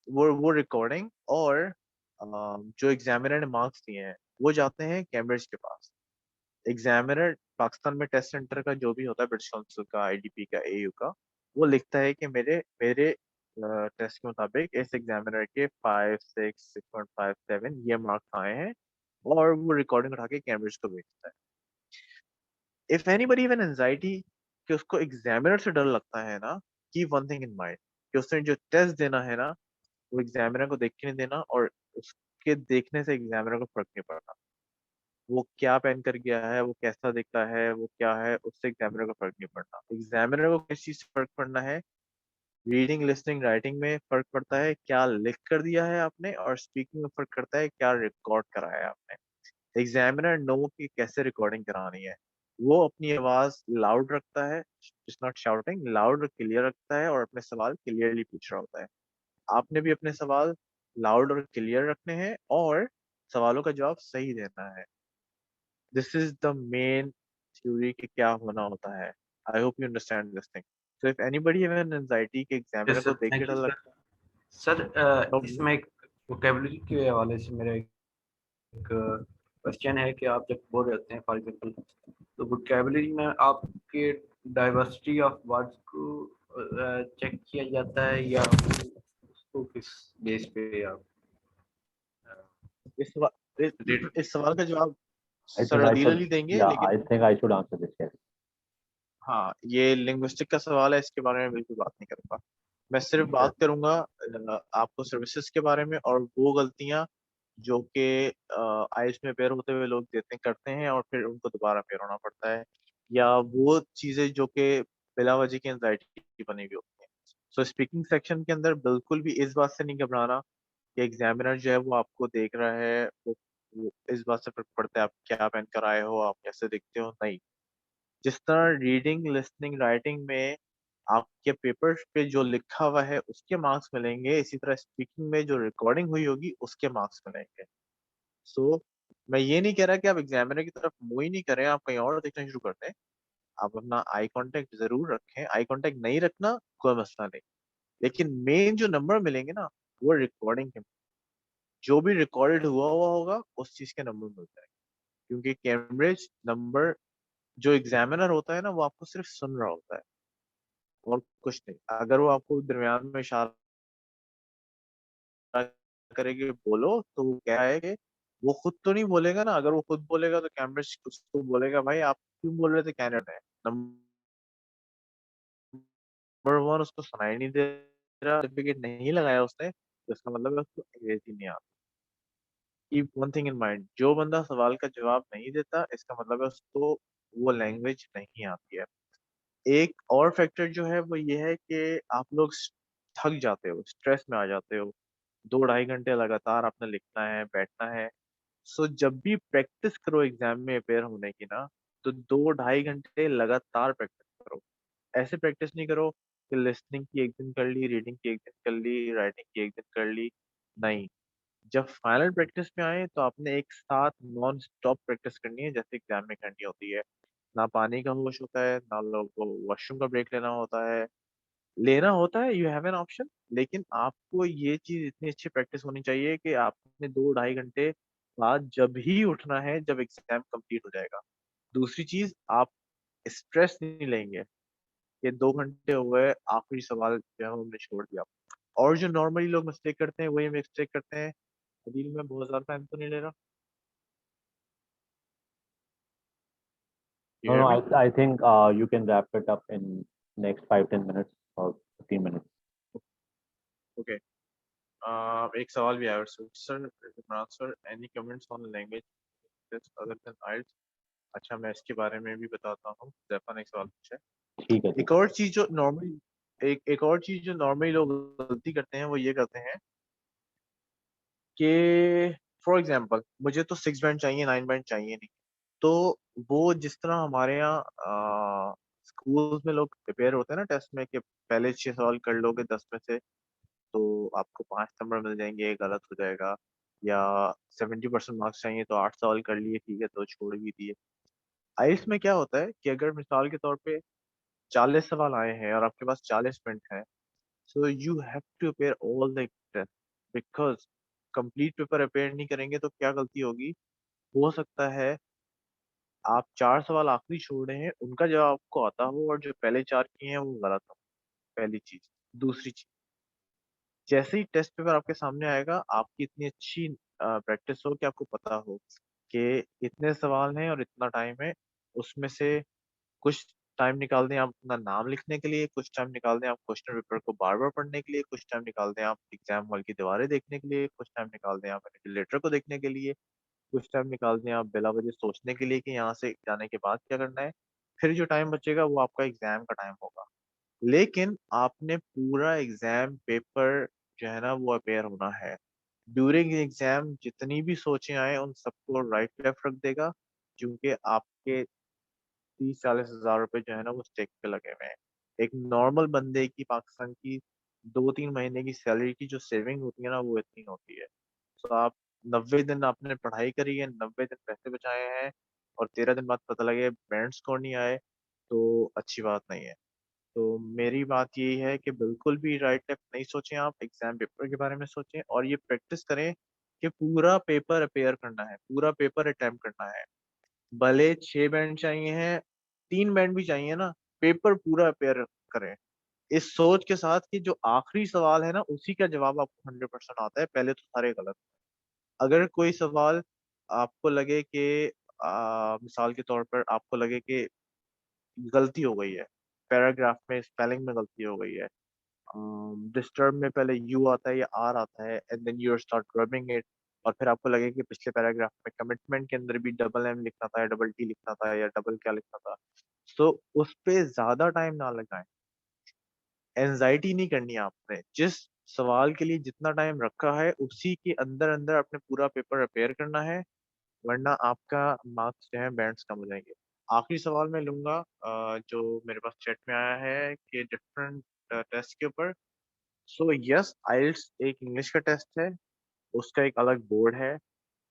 S1: वो रिकॉर्डिंग और जो एग्जामिनर ने मार्क्स दिए हैं वो जाते हैं कैम्ब्रिज के पास। एग्जामिनर पाकिस्तान में टेस्ट सेंटर का जो भी होता है, ब्रिटिश काउंसिल का, आईडीपी का, एयू का, वो लिखता है कि मेरे मेरे टेस्ट के मुताबिक इस एग्जामिनर के 5, 6, 6.57 ये मार्क्स आए हैं, और वो रिकॉर्डिंग उठा के कैम्ब्रिज को भेजता है। If anybody have an anxiety कि उसको एग्जामिनर से डर लगता है ना, keep one thing in mind कि उसने जो टेस्ट देना है ना, वो एग्जामिनर को देख के नहीं देना, और उसके देखने से एग्जामिनर को फर्क नहीं पड़ता। वो क्या पहन कर गया है, वो कैसा दिखता है, वो क्या है, उससे एग्जामिनर को फर्क नहीं पड़ता। एग्जामिनर को किस चीज से फर्क पड़ना है? रीडिंग, लिसनिंग, राइटिंग में फर्क पड़ता है, क्या लिख कर दिया है आपने, और स्पीकिंग में फर्क करता है, क्या रिकॉर्ड कराया है आपने। एग्जामिनर नो कि कैसे रिकॉर्डिंग करानी है। वो अपनी आवाज लाउड रखता है, इट्स नॉट शाउटिंग, लाउड और क्लियर रखता है, और अपने सवाल क्लियरली पूछ रहा होता है। आपने भी अपने सवाल लाउड और क्लियर रखने हैं, और सवालों का जवाब सही देना है। This is the main theory कि क्या होना होता है। I hope you understand this thing. So if anybody have an anxiety कि एग्जामिनर
S4: यस
S1: को
S4: सर,
S1: देख के
S4: थैंक
S1: डर
S4: यू सर।
S1: लगता
S4: सर
S1: है।
S4: इसमें एक वोकेबलरी के हवाले से मेरा एक क्वेश्चन है कि आप जब बोल रहे होते हैं फॉर एग्जांपल, तो वोकेबलरी में आपके डाइवर्सिटी ऑफ वर्ड्स को चेक किया जाता है, या उसको किस बेस पे आप
S1: इस सवाल
S4: रेट?
S1: इस सवाल का जवाब
S2: I
S1: sir
S2: think I
S1: Adeel
S2: should,
S1: Ali देंगे,
S2: yeah, I
S1: लेकिन
S2: think I should answer this question.
S1: हाँ, ये लिंग्विस्टिक का सवाल है, इसके बारे में बिल्कुल बात नहीं करूंगा। मैं सिर्फ
S2: Sure.
S1: बात करूंगा आपको सर्विसेज के बारे में, और वो गलतियां जो कि आइल्स में पेयर होते हुए लोग देते करते हैं और फिर उनको दोबारा पेयर होना पड़ता है, या वो चीजें जो कि बिला वजह की एंजाइटी बनी हुई होती है। सो स्पीकिंग सेक्शन के अंदर बिल्कुल भी इस बात से नहीं घबराना कि एग्जामिनर जो है वो आपको देख रहा है, वो वो इस बात से फर्क पड़ता है आप क्या पहन कर आए हो, आप कैसे दिखते हो, नहीं। जिस तरह रीडिंग, लिसनिंग, राइटिंग में आपके पेपर पे जो लिखा हुआ है उसके मार्क्स मिलेंगे, इसी तरह स्पीकिंग में जो रिकॉर्डिंग हुई होगी उसके मार्क्स मिलेंगे। सो मैं ये नहीं कह रहा कि आप एग्जामिनर की तरफ मुंह ही नहीं करें, आप कहीं और देखना शुरू कर दें। आप अपना आई कांटेक्ट जरूर रखें, आई कांटेक्ट नहीं रखना कोई मसला नहीं, लेकिन मेन जो नंबर मिलेंगे ना वो रिकॉर्डिंग के, जो भी रिकॉर्डेड हुआ होगा उस चीज के नंबर मिलते हैं। क्योंकि कैम्ब्रिज नंबर, जो एग्जामिनर होता है ना वो आपको सिर्फ सुन रहा होता है और कुछ नहीं। अगर वो आपको दरमियान में इशारा करेगी बोलो, तो वो क्या है कि वो खुद तो नहीं बोलेगा ना, अगर वो खुद बोलेगा तो कैम्ब्रिज उसको बोलेगा भाई आप क्यों बोल रहे थे कैनेडा है। नंबर वन उसको सुनाई नहीं दे रहा, सर्टिफिकेट नहीं लगाया उसने, तो इसका मतलब है उसको अंग्रेजी नहीं आती। Keep one thing in mind, जो बंदा सवाल का जवाब नहीं देता इसका मतलब है उसको वो लैंग्वेज नहीं आती है। एक और फैक्टर जो है वो ये है कि आप लोग थक जाते हो, स्ट्रेस में आ जाते हो। 2 ढाई घंटे लगातार आपने लिखना है, बैठना है। सो जब भी प्रैक्टिस करो एग्जाम में अपेयर होने की ना, तो 2 ढाई घंटे लगातार प्रैक्टिस करो। ऐसे प्रैक्टिस नहीं करो कि लिसनिंग की एक दिन कर ली, रीडिंग की एक दिन कर ली, राइटिंग की एक दिन कर ली। नहीं, जब फाइनल प्रैक्टिस में आए तो आपने एक साथ नॉन स्टॉप प्रैक्टिस करनी है जैसे एग्जाम में करनी होती है। ना पानी का होश होता है, ना लोगों को वॉशरूम का ब्रेक लेना होता है। लेना होता है, यू हैव एन ऑप्शन, लेकिन आपको ये चीज इतनी अच्छी प्रैक्टिस होनी चाहिए कि आपने 2 ढाई घंटे बाद जब ही उठना है जब एग्जाम कंप्लीट हो जाएगा। दूसरी चीज, आप स्ट्रेस नहीं लेंगे कि 2 घंटे हो गए आखिरी सवाल जो है वो हमने छोड़ दिया। और जो नॉर्मली लोग मिस्टेक करते हैं वही मिस्टेक करते हैं। अदील, मैं बहुत ज्यादा टाइम तो नहीं ले रहा। You
S2: No,
S1: hear
S2: no,
S1: me?
S2: I think you can wrap it up in next 5-10 minutes or 15 minutes.
S1: Okay. एक सवाल भी आया sir, sir any comments on language other than IELTS. अच्छा, मैं इसके बारे में भी बताता हूँ। जैफा ने एक सवाल पूछा है।
S2: ठीक है, ठीक
S1: एक और चीज जो नॉर्मली एक और चीज जो नॉर्मली लोग गलती करते हैं वो ये करते हैं कि फॉर एग्जांपल मुझे तो 6 बैंड चाहिए, 9 बैंड चाहिए नहीं। तो वो जिस तरह हमारे यहाँ स्कूल में लोग प्रिपेयर होते हैं ना टेस्ट में कि पहले 6 सवाल कर लोगे 10 में से तो आपको 5 नंबर मिल जाएंगे, गलत हो जाएगा। या 70% मार्क्स चाहिए तो 8 सवाल कर लिए, ठीक है तो छोड़ भी दिए। आइल्स में क्या होता है कि अगर मिसाल के तौर पे 40 सवाल आए हैं और आपके पास 40 मिनट है, so you have to appear all the test, because complete paper appear नहीं करेंगे तो क्या गलती होगी। हो सकता है आप 4 सवाल आखिरी छोड़ रहे हैं, उनका जवाब आपको आता हो और जो पहले 4 किए हैं वो गलत हो। पहली चीज। दूसरी चीज, जैसे ही टेस्ट पेपर आपके सामने आएगा आपकी इतनी अच्छी प्रैक्टिस हो कि आपको पता हो कि इतने सवाल हैं और इतना टाइम है। उसमें से कुछ टाइम निकाल दें आप अपना नाम लिखने के लिए, कुछ टाइम निकाल दें आप क्वेश्चन पेपर को बार बार पढ़ने के लिए, कुछ टाइम निकाल दें आप एग्जाम हॉल की दीवारें देखने के लिए, कुछ टाइम निकाल दें आप लेटर को देखने के लिए, कुछ टाइम निकाल दें आप बिला वजह सोचने के लिए कि यहाँ से जाने के बाद क्या करना है। फिर जो टाइम बचेगा वो आपका एग्जाम का टाइम होगा। लेकिन आपने पूरा एग्जाम पेपर जो है ना वो अपेयर होना है। ड्यूरिंग एग्जाम जितनी भी सोचें आए उन सबको राइट लेफ्ट रख देगा, क्योंकि आपके 30-40 हज़ार रुपए जो है ना वो स्टेक पे लगे हुए हैं। एक नॉर्मल बंदे की पाकिस्तान की 2-3 महीने की सैलरी की जो सेविंग होती है ना वो इतनी होती है। तो आप 90 दिन आपने पढ़ाई करी है, 90 दिन पैसे बचाए हैं, और 13 दिन बाद पता लगे बैंड स्कोर नहीं आए, तो अच्छी बात नहीं है। तो मेरी बात यही है कि बिल्कुल भी राइट लेफ्ट नहीं सोचें, आप एग्जाम पेपर के बारे में सोचें और ये प्रैक्टिस करें कि पूरा पेपर अपेयर करना है, पूरा पेपर अटेम्प्ट करना है। भले 6 बैंड चाहिए हैं, 3 बैंड भी चाहिए ना, पेपर पूरा अपेयर करें, इस सोच के साथ कि जो आखिरी सवाल है ना उसी का जवाब आपको 100% आता है, पहले तो सारे गलत। अगर कोई सवाल आपको लगे कि मिसाल के तौर पर आपको लगे कि गलती हो गई है, पैराग्राफ में स्पेलिंग में गलती हो गई है, डिस्टर्ब में पहले यू आता है या आर आता है and then you start rubbing it, और फिर आपको लगे कि पिछले पैराग्राफ में कमिटमेंट के अंदर भी डबल एम लिखना था या डबल टी लिखना था या डबल क्या लिखना था, सो उस पे ज्यादा टाइम ना लगाएं। एंजाइटी नहीं करनी है आपने, जिस सवाल के लिए जितना टाइम रखा है उसी के अंदर अंदर अपने पूरा पेपर अपेयर करना है। वरना आपका मार्क्स जो है बैंड्स कम हो जाएंगे। आखिरी सवाल मैं लूंगा जो मेरे पास चैट में आया है कि डिफरेंट टेस्ट के ऊपर। सो यस, आइल्स एक इंग्लिश का टेस्ट है, उसका एक अलग बोर्ड है।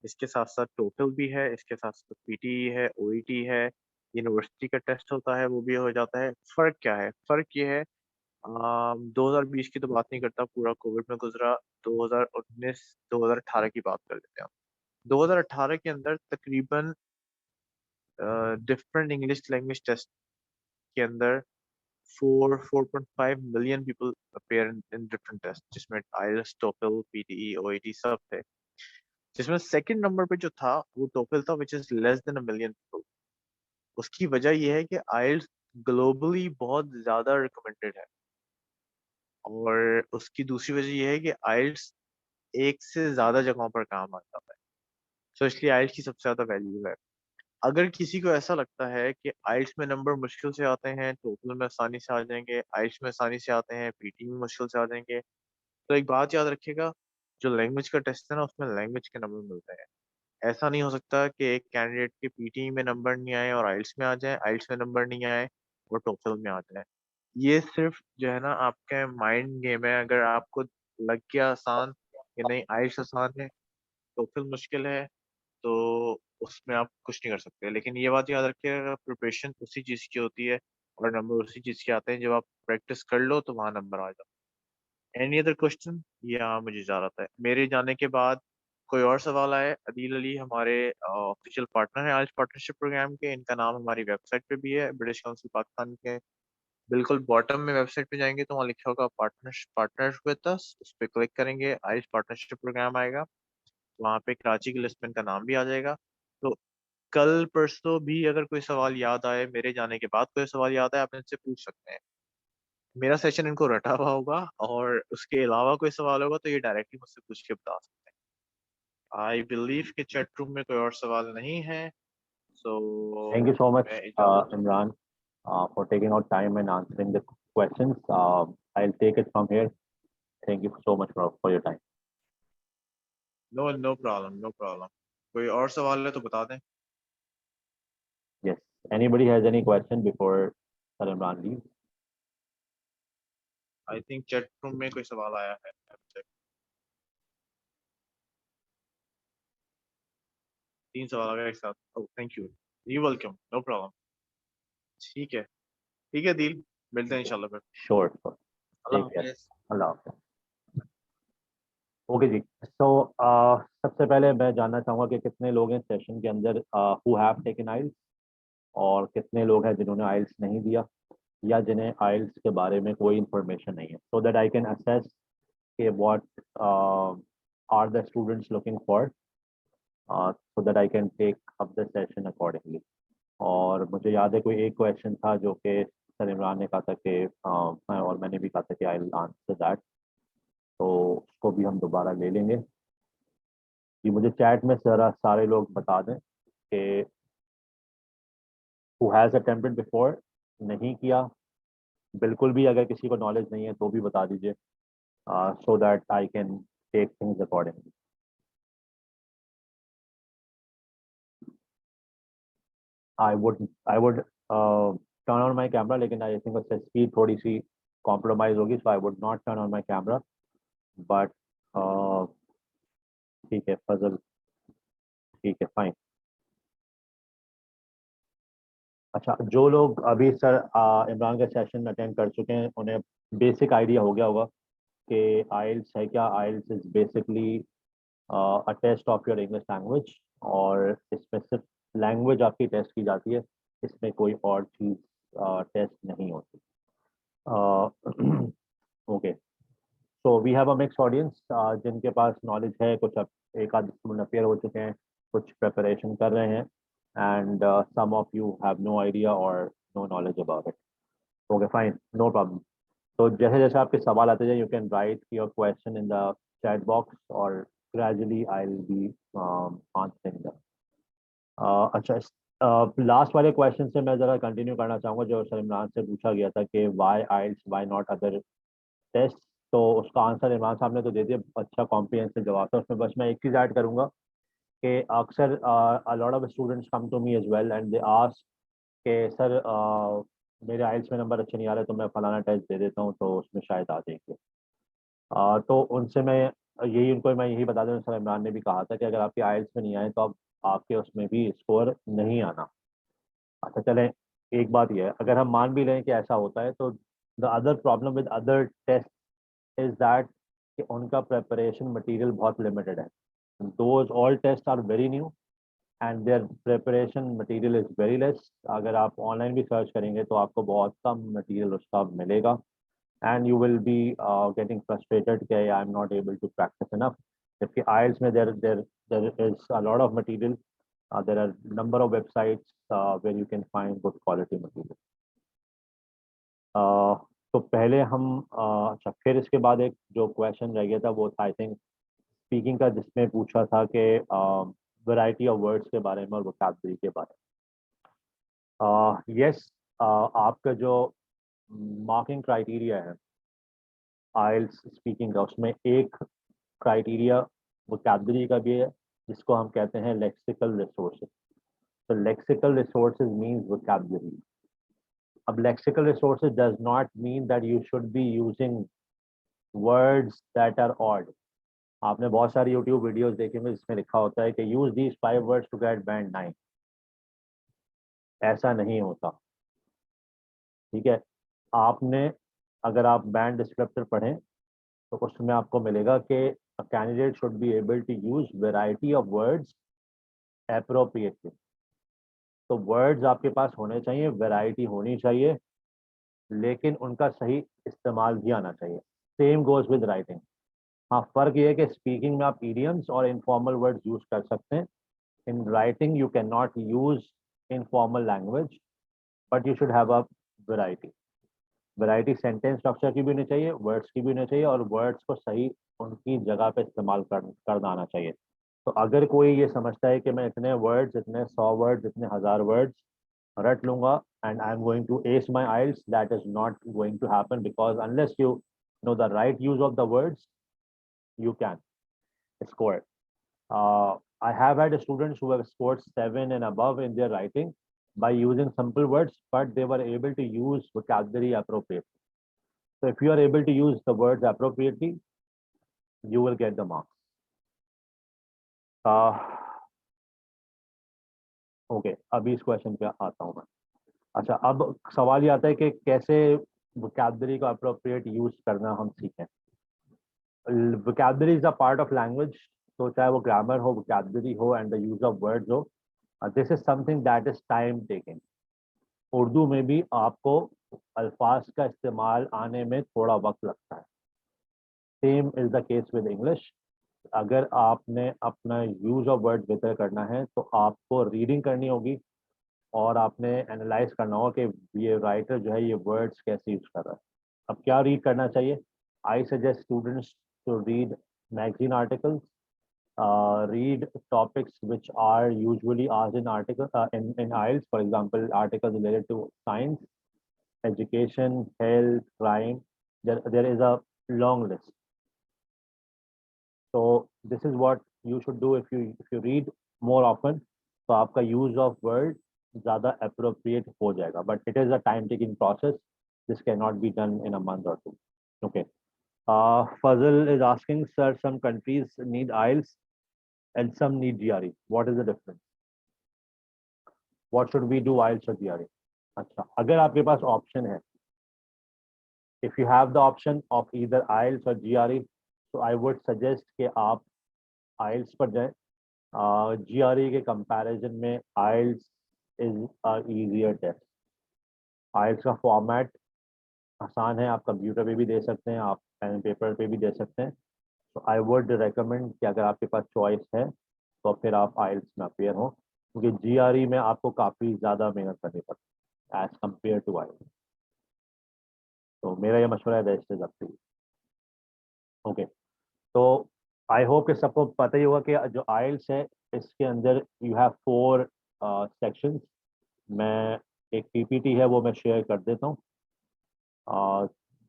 S1: इसके साथ साथ टोटल भी है, इसके साथ साथ पीटीई है, ओईटी है, यूनिवर्सिटी का टेस्ट होता है, वो भी हो जाता है। फर्क क्या है? फर्क ये है 2020 की तो बात नहीं करता, पूरा कोविड में गुजरा। 2019 2018 की बात कर लेते हैं। 2018 के अंदर तकरीबन डिफरेंट इंग्लिश लैंग्वेज टेस्ट के अंदर 4.5 million people appear in different test, जिसमें आईएलटीएस, टोफल, पीटीई, ओईटी सब थे। जिसमें सेकंड नंबर पे जो था वो टोफल था, which is less than a million people. उसकी वजह ये है कि आईएलटीएस ग्लोबली बहुत ज्यादा रिकमेंडेड है, और उसकी दूसरी वजह ये है कि आईएलटीएस एक से ज्यादा जगहों पर काम आता है। सो इसलिए आईएलटीएस की सबसे ज्यादा वैल्यू है। अगर किसी को ऐसा लगता है कि आइल्स में नंबर मुश्किल से आते हैं, टोटल में आसानी से आ जाएंगे, आइल्स में आसानी से आते हैं, पीटी में मुश्किल से आ जाएंगे, तो एक बात याद रखिएगा, जो लैंग्वेज का टेस्ट है ना, उसमें लैंग्वेज के नंबर मिलते हैं। ऐसा नहीं हो सकता कि एक कैंडिडेट के पीटी में नंबर नहीं आए और आइल्स में आ जाए, आइल्स में नंबर नहीं आए और टोफल में आ जाए। ये सिर्फ जो है ना आपके माइंड गेम है। अगर आपको लग गया आसान कि नहीं आइल्स आसान है, टोफल मुश्किल है, तो उसमें आप कुछ नहीं कर सकते। लेकिन ये बात याद रखिएगा, प्रिपरेशन उसी चीज़ की होती है और नंबर उसी चीज़ के आते हैं। जब आप प्रैक्टिस कर लो तो वहाँ नंबर आ जाता है। Any other question? या मुझे जा रहा था मेरे जाने के बाद कोई और सवाल आए? अदील अली हमारे ऑफिशियल पार्टनर हैं आइल्स पार्टनरशिप प्रोग्राम के। इनका नाम हमारी वेबसाइट पे भी है, ब्रिटिश काउंसिल पाकिस्तान के बिल्कुल बॉटम में वेबसाइट पे जाएंगे तो वहाँ लिखा होगा पार्टनर विद अस, उस पर क्लिक करेंगे, आइल्स पार्टनरशिप प्रोग्राम आएगा। वहाँ पे कराची की लिस्ट में इनका नाम भी आ जाएगा। तो कल परसों भी अगर कोई सवाल याद आए, मेरे जाने के बाद कोई सवाल याद आए, आप इनसे पूछ सकते हैं। मेरा सेशन इनको रटा हुआ होगा, और उसके अलावा कोई सवाल होगा तो ये डायरेक्टली मुझसे पूछ के बता सकते हैं। आई बिलीव कि चैट रूम में कोई और सवाल नहीं है, सो
S2: Thank you so much,
S1: मैं इजाजत चाहूँ।
S2: Imran, for taking out time and answering the questions. I'll take it from here. Thank you so much for your time.
S1: No problem, no problem. कोई और सवाल है तो बता दें।
S2: Yes. Anybody has any question before Sir Imran leaves?
S1: I think chat room में कोई सवाल आया है। तीन सवाल आ गए एक साथ। Oh thank you, you welcome, no problem. ठीक है, ठीक है दिल, मिलते हैं इंशाल्लाह फिर।
S2: Sure. Sure.
S1: अल्लाह
S2: Take care.
S1: हाफिज़।
S2: Allah Hafiz. ओके जी। तो सबसे पहले मैं जानना चाहूँगा कि कितने लोग हैं सेशन के अंदर हु हैव टेकन आइल्स, और कितने लोग हैं जिन्होंने आइल्स नहीं दिया या जिन्हें आइल्स के बारे में कोई इंफॉर्मेशन नहीं है, so that I can assess कि what are the students looking for, so that I can take up the session accordingly. और मुझे याद है कोई एक क्वेश्चन था जो कि सर इमरान ने कहा था कि और मैंने भी कहा था कि आई विल आंसर दैट, तो उसको भी हम दोबारा ले लेंगे। कि मुझे चैट में जरा सारे लोग बता दें कि हु हैज़ अटेम्प्टेड बिफोर, नहीं किया बिल्कुल भी, अगर किसी को नॉलेज नहीं है तो भी बता दीजिए, so that I can take things accordingly. I would turn on my camera, लेकिन आई थिंक उससे स्पीड थोड़ी सी कॉम्प्रोमाइज होगी, so I would not turn on my camera. But ठीक है फजल, ठीक है फाइन। अच्छा, जो लोग अभी सर इमरान का सेशन अटेंड कर चुके हैं उन्हें बेसिक आइडिया हो गया होगा कि आइल्स है क्या। IELTS is basically a test of your English language, और इसमें सिर्फ लैंग्वेज आपकी टेस्ट की जाती है, इसमें कोई और चीज़ टेस्ट नहीं होती। Okay, so we have a mix audience, जिनके पास नॉलेज है, कुछ अब एक आध स्टूडेंट अपेयर हो चुके हैं, कुछ प्रिपरेशन कर रहे हैं, and some of you have no idea और no knowledge about it. Okay fine, no problem. तो जैसे जैसे आपके सवाल आते जाए, you can write your question in the chat box, और gradually I will be answering them. अच्छा, लास्ट वाले क्वेश्चन से मैं ज़रा कंटिन्यू करना चाहूँगा जो सर इमरान से पूछा गया था कि why IELTS, why not other test. तो उसका आंसर इमरान साहब ने तो दे दिया, अच्छा कॉम्प्रिहेंसिव जवाब था उसमें। बस मैं एक चीज़ ऐड करूँगा कि अक्सर a lot of students come to me as well and they ask कि सर मेरे आइल्स में नंबर अच्छे नहीं आ रहे तो मैं फलाना टेस्ट दे देता हूँ तो उसमें शायद आ जाएंगे। तो उनसे मैं यही बता दूँ, सर इमरान ने भी कहा था कि अगर आपके आइल्स में नहीं आए तो आपके उसमें भी स्कोर नहीं आना। अच्छा चलें, एक बात यह है, अगर हम मान भी लें कि ऐसा होता है तो the other problem with other test is that कि उनका प्रिपरेशन मटेरियल बहुत लिमिटेड है। Those all test are very new and their preparation material is very less. अगर आप ऑनलाइन भी सर्च करेंगे तो आपको बहुत कम मटेरियल उसका मिलेगा and you will be getting frustrated कि I am not able to practice enough. जबकि IELTS में there is a lot of material. There are number of websites where you can find good quality material. तो पहले हम अच्छा, फिर इसके बाद एक जो क्वेश्चन रह गया था वो था आई थिंक स्पीकिंग का, जिसमें पूछा था कि वैरायटी ऑफ वर्ड्स के बारे में और वोकैबुलरी के बारे में। यस, आपका जो मार्किंग क्राइटेरिया है आइल्स स्पीकिंग का, उसमें एक क्राइटेरिया वोकैबुलरी का भी है जिसको हम कहते हैं लेक्सिकल रिसोर्सेज। तो लेक्सिकल रिसोर्सेज मीन्स वोकैबुलरी। अब lexical resources does not mean that you should be using words that are odd. आपने बहुत सारी यूट्यूब वीडियोस देखे होंगे जिसमें लिखा होता है कि use these 5 words to get band 9। ऐसा नहीं होता, ठीक है। आपने अगर आप बैंड डिस्क्रिप्टर पढ़ें तो उसमें आपको मिलेगा कि a candidate should be able to use variety of words appropriately। तो वर्ड्स आपके पास होने चाहिए, वैरायटी होनी चाहिए, लेकिन उनका सही इस्तेमाल भी आना चाहिए। Same goes with writing. हाँ, फर्क ये है कि स्पीकिंग में आप इडियम्स और इनफॉर्मल वर्ड्स यूज कर सकते हैं। In writing you can not use informal language, but you should have a variety. Variety sentence structure की भी होनी चाहिए, वर्ड्स की भी होनी चाहिए, और वर्ड्स को सही उनकी जगह पे इस्तेमाल करना आना चाहिए। तो अगर कोई ये समझता है कि मैं इतने वर्ड्स, इतने 100 वर्ड्स, इतने 1000 वर्ड्स रट लूंगा and I am going to ace my IELTS, that is not going to happen, because unless you know the right use of the words you can score it. I have had students who have scored 7 and above in their writing by using simple words, but they were able to use vocabulary appropriately. So if you are able to use the words appropriately, you will get the marks. Okay, अभी इस question पे आता हूँ मैं। अच्छा, अब सवाल ये आता है कि कैसे vocabulary को appropriate use करना हम सीखें। Vocabulary is a part of language, तो चाहे वो ग्रामर हो, vocabulary हो, and the use of words हो, this is something that is time taking. Urdu में भी आपको अल्फाज का इस्तेमाल आने में थोड़ा वक्त लगता है। Same is the case with English. अगर आपने अपना यूज ऑफ वर्ड बेहतर करना है तो आपको रीडिंग करनी होगी और आपने एनालाइज करना होगा कि ये राइटर जो है ये वर्ड्स कैसे यूज कर रहा है। अब क्या रीड करना चाहिए? I suggest students to read magazine articles, read topics which are usually asked in in IELTS. For example, articles related to science, education, health, crime. There is a long list. So this is what you should do if you read more often. तो आपका use of word ज़्यादा appropriate हो जाएगा. But it is a time-taking process. This cannot be done in a month or two. Okay. Fazil is asking, sir, some countries need IELTS and some need GRE. What is the difference? What should we do, IELTS or GRE? अच्छा, अगर आपके पास option है, if you have the option of either IELTS or GRE, so I would suggest कि आप IELTS पर जाएं। GRE के comparison में IELTS is a easier test. IELTS का फॉर्मेट आसान है, आप कंप्यूटर पे भी दे सकते हैं, आप पेन पेपर पे भी दे सकते हैं। तो आई वुड रिकमेंड कि अगर आपके पास चॉइस है तो फिर आप आइल्स में अपेयर हो, क्योंकि जीआरई में आपको काफ़ी ज़्यादा मेहनत करनी पड़ती है एज कम्पेयर टू आइल्स। तो मेरा ये मशवरा है, best is up to you. Okay, तो आई होप कि सबको पता ही होगा कि जो आइल्स है इसके अंदर यू हैव 4 सेक्शंस। मैं एक पीपीटी है वो मैं शेयर कर देता हूँ,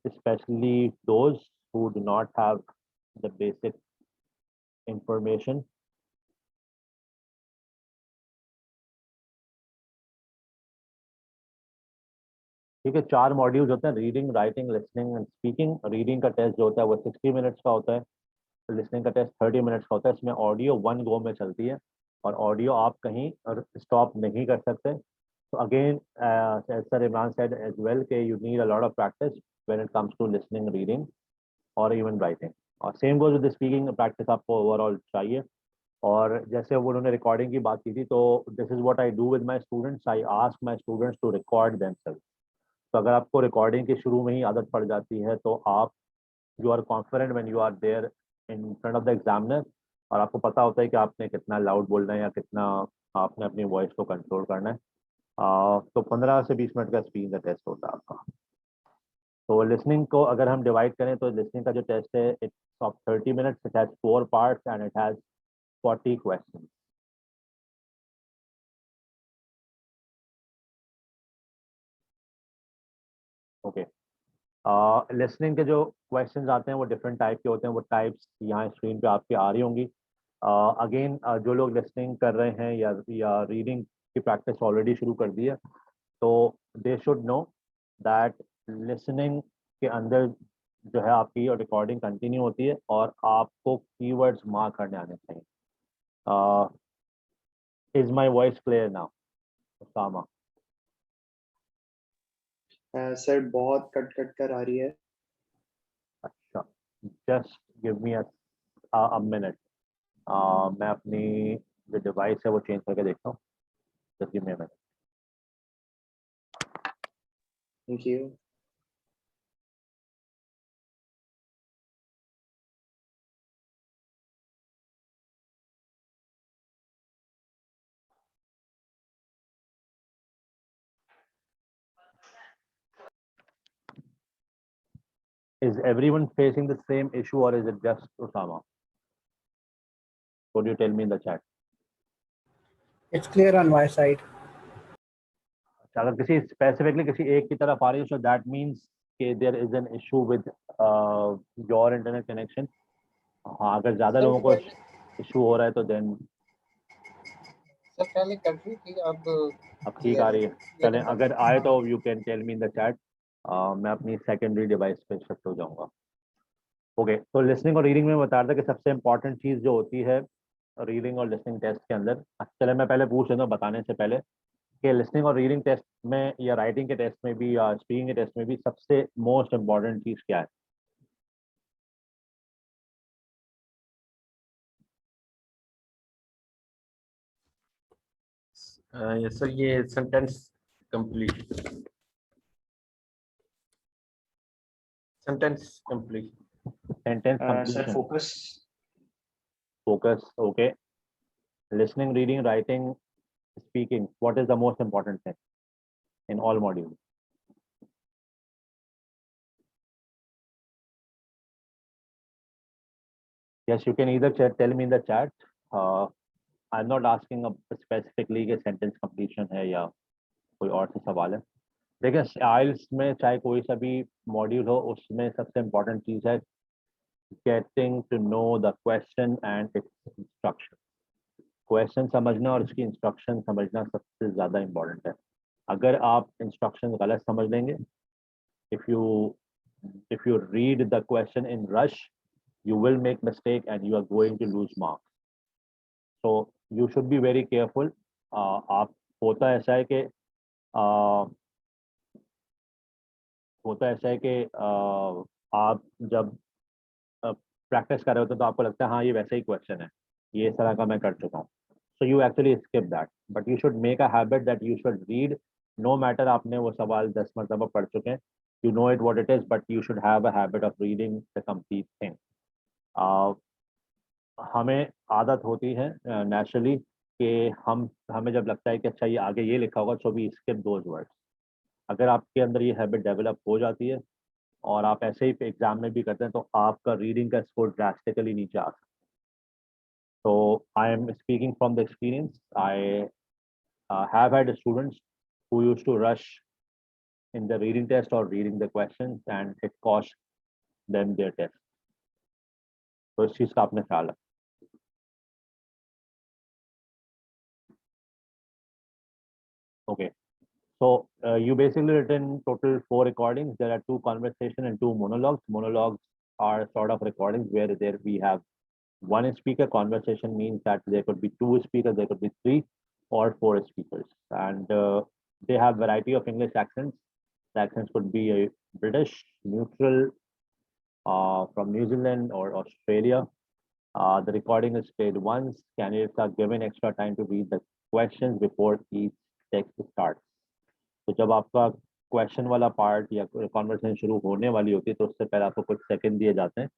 S2: especially those who do not have the basic information ठीक है, 4 मॉड्यूल्स होते हैं, reading, writing, listening and speaking. Reading का टेस्ट जो होता है वो 60 मिनट्स का होता है, लिसनिंग का टेस्ट 30 मिनट्स का होता है। इसमें ऑडियो 1 गो में चलती है और ऑडियो आप कहीं स्टॉप नहीं कर सकते। तो again sir Imran said as well कि you need a lot of practice when it comes to listening, reading और इवन राइटिंग। और same goes with speaking, practice आपको ओवरऑल चाहिए। और जैसे वो उन्होंने रिकॉर्डिंग की बात की थी, तो this is what I do with my students, I ask my students to record themselves. तो अगर आपको रिकॉर्डिंग के शुरू में ही आदत पड़ जाती है तो आप, you are confident when you are there in front of the examiner, और आपको पता होता है कि आपने कितना लाउड बोलना है या कितना आपने अपनी वॉइस को कंट्रोल करना है। तो 15 से 20 मिनट का स्पीकिंग का टेस्ट होता है आपका। तो लिसनिंग को अगर हम डिवाइड करें तो लिसनिंग का जो टेस्ट है, it's of 30 minutes, it has 4 parts and it has 40 question. Okay, listening के जो क्वेश्चंस आते हैं वो डिफरेंट टाइप के होते हैं, वो टाइप्स यहाँ स्क्रीन पे आपकी आ रही होंगी। अगेन जो लोग लिसनिंग कर रहे हैं या रीडिंग की प्रैक्टिस ऑलरेडी शुरू कर दी है, तो they should know that listening के अंदर जो है आपकी रिकॉर्डिंग कंटिन्यू होती है और आपको कीवर्ड्स मार्क करने आने चाहिए। Is my voice clear now Usama?
S3: Sir बहुत कट कट कर आ रही है।
S2: अच्छा, just give me a minute. मैं अपनी जो डिवाइस है वो चेंज करके देखता हूँ, just give me a minute.
S3: Thank you.
S2: Is everyone facing the same issue or is it just Osama? Could you tell me in the chat?
S5: It's clear on my side.
S2: अगर किसी specifically किसी एक की तरफ आ रही है, so that means कि there is an issue with your internet connection. हाँ, अगर ज़्यादा लोगों को इशू हो रहा है तो देन
S5: सर पहले कर रही थी,
S2: अब ठीक आ रही है। चलें, अगर आए तो you can tell me in the chat. मैं अपनी सेकेंडरी डिवाइस पे शिफ्ट हो जाऊंगा। ओके, तो लिसनिंग और रीडिंग में बता रहा था कि सबसे इंपॉर्टेंट चीज़ जो होती है रीडिंग और लिसनिंग टेस्ट के अंदर, चले मैं पहले पूछ लेता हूँ बताने से पहले कि लिसनिंग और रीडिंग टेस्ट में या राइटिंग के टेस्ट में भी या स्पीकिंग के टेस्ट में भी सबसे मोस्ट इम्पॉर्टेंट चीज़ क्या है?
S4: यस सर, ये sentence complete, sentence complete,
S2: sentence
S3: sir
S2: completion,
S3: focus.
S2: Focus. Okay, listening, reading, writing, speaking, what is the most important thing in all modules? Yes, you can either tell me in the chat. I'm not asking specifically कि sentence completion है या कोई और सा सवाल है। देखिए, IELTS में चाहे कोई सा भी मॉड्यूल हो, उसमें सबसे इम्पोर्टेंट चीज़ है getting to know the question and its instruction. Question समझना और उसकी इंस्ट्रक्शन समझना सबसे ज़्यादा इम्पोर्टेंट है। अगर आप इंस्ट्रक्शन गलत समझ लेंगे, if you read the question in rush, you will make mistake and you are going to lose marks. So you should be very careful. आप होता ऐसा है कि आप जब प्रैक्टिस कर रहे होते तो आपको लगता है हाँ ये वैसा ही क्वेश्चन है, ये इस तरह का मैं कर चुका हूँ, so you actually skip that, but you should make a habit that you should read, no matter आपने वो सवाल 10 मरतबा पढ़ चुके हैं, you know it what it is, but you should have a habit of reading the complete thing. हमें आदत होती है नेचुरली कि हमें जब लगता है कि अच्छा ये आगे ये लिखा होगा, so we skip those words. अगर आपके अंदर ये हैबिट डेवलप हो जाती है और आप ऐसे ही एग्जाम में भी करते हैं तो आपका रीडिंग का स्कोर ड्रास्टिकली नीचे आ सकता है। So I am speaking from the experience. I have had students who used to rush in the reading test or reading the questions and it cost them their test. तो इस चीज़ का आपने ख्याल रखना। Okay, So you basically written total 4 recordings. There are 2 conversation and 2 monologues. Monologues are sort of recordings where there we have 1 speaker. Conversation means that there could be 2 speakers, there could be 3 or 4 speakers, and they have variety of English accents. The accents could be a British, neutral, from New Zealand or Australia. The recording is played once. Candidates are given extra time to read the questions before each text starts. तो जब आपका question वाला part या conversation शुरू होने वाली होती है तो उससे पहले आपको कुछ सेकंड दिए जाते हैं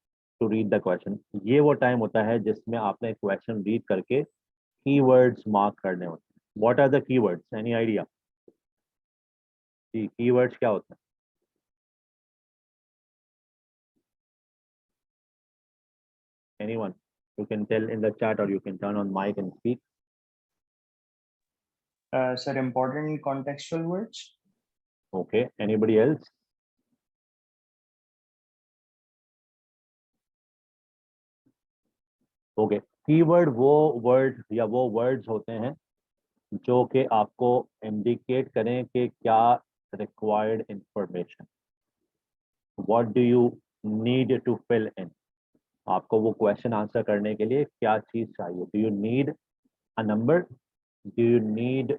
S2: टू रीड द क्वेश्चन. ये वो टाइम होता है जिसमें आपने क्वेश्चन रीड करके कीवर्ड्स मार्क करने होते हैं. What are the keywords? Any idea? जी, कीवर्ड्स क्या होते हैं? Anyone? You can tell in the chat or you can turn on mic and speak.
S3: Sir, important contextual words.
S2: Okay. Anybody else? Okay. Keyword वो word या वो words होते हैं जो कि आपको इंडिकेट करें कि क्या required information, what do you need to fill in. आपको वो क्वेश्चन आंसर करने के लिए क्या चीज चाहिए. Do you need a number? Do you need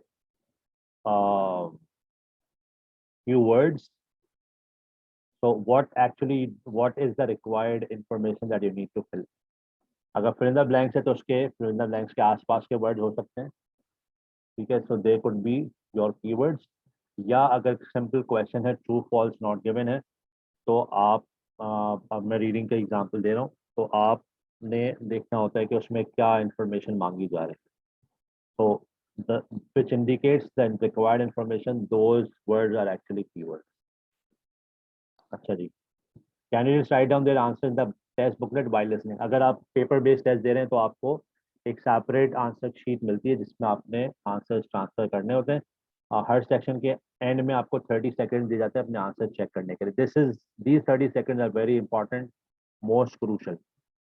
S2: few words? So what is the required information that you need to fill? अगर fill in the blanks है तो उसके fill in the blanks के आसपास के वर्ड हो सकते हैं, ठीक है. So they could be your keywords. या अगर सिंपल क्वेश्चन है ट्रू फॉल्स नॉट गिवन है तो आप अब मैं रीडिंग का एग्जांपल दे रहा हूँ तो आपने देखना होता है कि उसमें क्या इंफॉर्मेशन मांगी जा रही है. तो the which indicates the required information, those words are actually keywords. अच्छा जी. Candidates write down their answer in the test booklet while listening. अगर आप पेपर बेस्ड टेस्ट दे रहे हैं तो आपको एक सेपरेट आंसर शीट मिलती है जिसमें आपने आंसर्स ट्रांसफर करने होते हैं. हर सेक्शन के एंड में आपको 30 सेकंड दिए जाते हैं अपने आंसर चेक करने के लिए. these 30 seconds are very important, most crucial.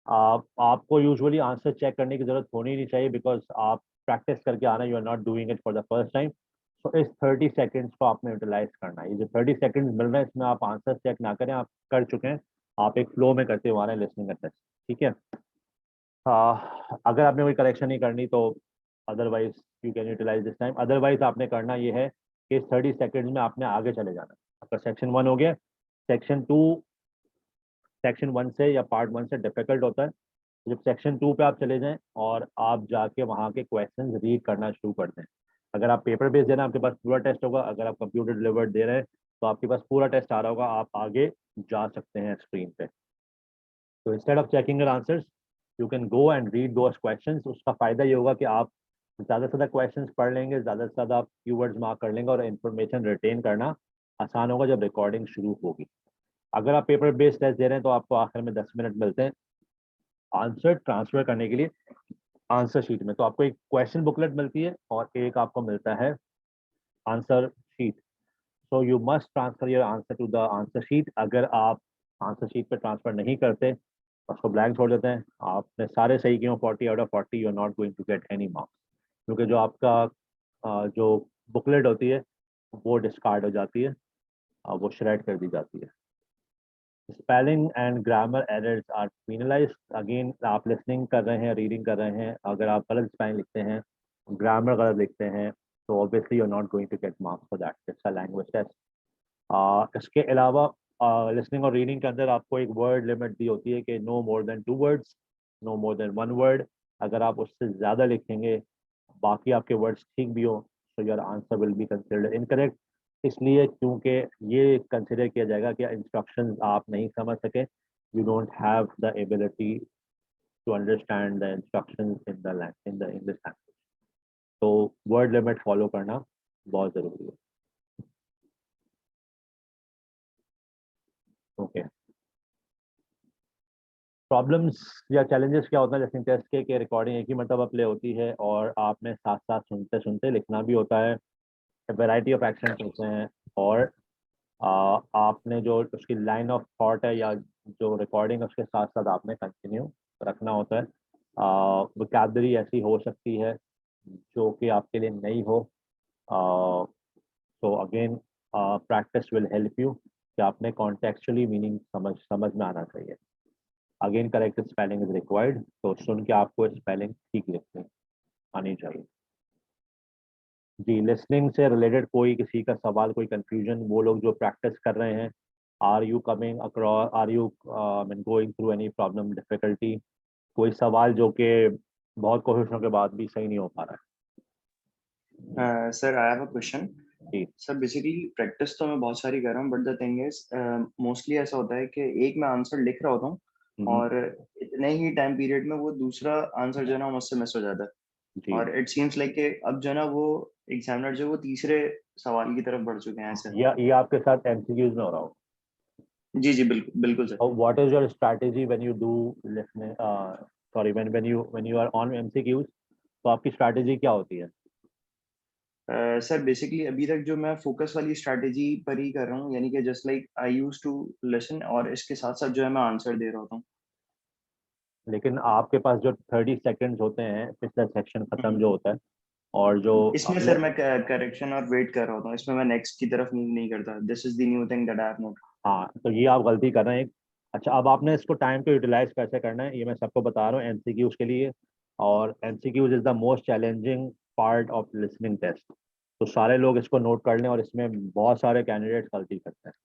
S2: आपको यूजुअली आंसर चेक करने की जरूरत होनी नहीं चाहिए बिकॉज आप प्रैक्टिस करके आना, you are not doing it for the first time. So इस 30 सेकंड्स को आपने यूटिलाइज करना है. ये जो 30 सेकंड्स मिल रहे हैं इसमें आप आंसर चेक ना करें, आप कर चुके हैं, आप एक फ्लो में करते हुए आ रहे हैं लिसनिंग का टेस्ट, ठीक है. अगर आपने कोई करेक्शन नहीं करनी तो otherwise you can utilise this time. Otherwise आपने करना ये है कि 30 सेकंड्स में आपने आगे चले जाना. आपका सेक्शन 1 हो गया, सेक्शन 2 सेक्शन 1 से या पार्ट 1 से डिफिकल्ट होता है. जब सेक्शन 2 पे आप चले जाएं और आप जाके वहाँ के क्वेश्चंस रीड करना शुरू कर दें. अगर आप पेपर बेस्ड दे रहे हैं आपके पास पूरा टेस्ट होगा, अगर आप कंप्यूटर डिलीवर्ड दे रहे हैं तो आपके पास पूरा टेस्ट आ रहा होगा, आप आगे जा सकते हैं स्क्रीन पे. तो instead of checking your answers you can go and read those questions. उसका फ़ायदा ये होगा कि आप ज़्यादा से ज़्यादा क्वेश्चंस पढ़ लेंगे, ज़्यादा से ज़्यादा आप कीवर्ड्स मार्क कर लेंगे और इन्फॉर्मेशन रिटेन करना आसान होगा जब रिकॉर्डिंग शुरू होगी. अगर आप पेपर बेस्ड टेस्ट दे रहे हैं तो आपको आखिर में 10 मिनट मिलते हैं आंसर ट्रांसफर करने के लिए आंसर शीट में. तो आपको एक क्वेश्चन बुकलेट मिलती है और एक आपको मिलता है answer sheet. So you must transfer your answer to the answer sheet. अगर आप आंसर शीट पे ट्रांसफर नहीं करते, उसको ब्लैंक छोड़ देते हैं, आपने सारे सही किए 40 out of 40, you are not going to get any marks. क्योंकि जो आपका जो बुकलेट होती है वो डिस्कार्ड हो जाती है, वो श्रेड कर दी जाती है. Spelling and grammar errors are penalised. Again आप लिसनिंग कर रहे हैं, रीडिंग कर रहे हैं, अगर आप गलत स्पेलिंग लिखते हैं, ग्रामर गलत लिखते हैं तो obviously you are not going to get marks for that. It's a language test. इसके अलावा लिसनिंग और रीडिंग के अंदर आपको एक वर्ड लिमिट दी होती है कि no more than 2 words, no more than 1 word. अगर आप उससे ज़्यादा लिखेंगे, बाकी आपके वर्ड्स ठीक भी हो, तो your answer will be considered incorrect. इसलिए क्योंकि ये कंसिडर किया जाएगा कि इंस्ट्रक्शंस आप नहीं समझ सके, you don't have the ability to understand the instructions in the English language. तो वर्ड लिमिट फॉलो करना बहुत ज़रूरी है. ओके. प्रॉब्लम्स या चैलेंजेस क्या होता है लिसनिंग टेस्ट के कि रिकॉर्डिंग एक ही मरतबा प्ले होती है और आपने साथ साथ सुनते सुनते लिखना भी होता है. वैरायटी ऑफ एक्शंस होते हैं और आपने जो उसकी लाइन ऑफ थॉट है या जो रिकॉर्डिंग है उसके साथ साथ आपने कंटिन्यू रखना होता है. वोकैबुलरी ऐसी हो सकती है जो कि आपके लिए नई हो. So again, practice will help you कि आपने contextually meaning समझ में आना चाहिए. Again, correct spelling is required. तो सुन के आपको spelling ठीक लिखनी आनी चाहिए. जी, लिसनिंग से रिलेटेड कोई किसी का सवाल, कोई कंफ्यूजन, वो लोग जो प्रैक्टिस कर रहे हैं, are you coming across, are you mean going through any problem, difficulty, कोई सवाल जो कि बहुत कोशिशों के बाद भी सही नहीं हो पा रहा
S3: sir I have a question.
S2: जी.
S3: सर बेसिकली प्रैक्टिस तो मैं बहुत सारी कर रहा हूँ, but the thing is mostly ऐसा होता है कि एक मैं आंसर लिख रहा होता हूँ
S2: है?
S3: और इतने ही टाइम पीरियड में वो दूसरा आंसर जो है ना मुझसे मिस हो जाता है.
S2: जी,
S3: और इट सीम्स लाइक कि अब जो है ना वो एग्जामिनर जो है वो तीसरे सवाल की तरफ बढ़ चुके हैं ऐसे.
S2: या ये आपके साथ एमसीक्यूज में हो रहा हो.
S3: जी जी बिल्कुल बिल्कुल सर.
S2: और what is your strategy when you do listening, sorry, when you are on MCQs, तो आपकी स्ट्रैटेजी क्या होती है?
S3: सर बेसिकली अभी तक जो मैं फोकस वाली स्ट्रैटेजी पर ही कर रहा हूँ, यानी कि just like I use to listen और इसके साथ साथ जो है मैं आंसर दे रहा होता हूँ.
S2: लेकिन आपके पास जो 30 सेकंड्स होते हैं पिछला सेक्शन खत्म जो होता है, और जो
S3: इसमें
S2: अगले,
S3: सर मैं करेक्शन और वेट कर रहा होता हूँ, इसमें मैं नेक्स्ट की तरफ मूव नहीं करता. This is the new thing that I have note.
S2: हाँ, तो ये आप गलती कर रहे हैं. अच्छा, अब आपने इसको टाइम को यूटिलाइज कैसे करना है ये मैं सबको बता रहा हूँ एमसीक्यूज के लिए. और MCQs is the most challenging part of listening test. तो सारे लोग इसको नोट कर लें, और इसमें बहुत सारे कैंडिडेट्स गलती करते हैं.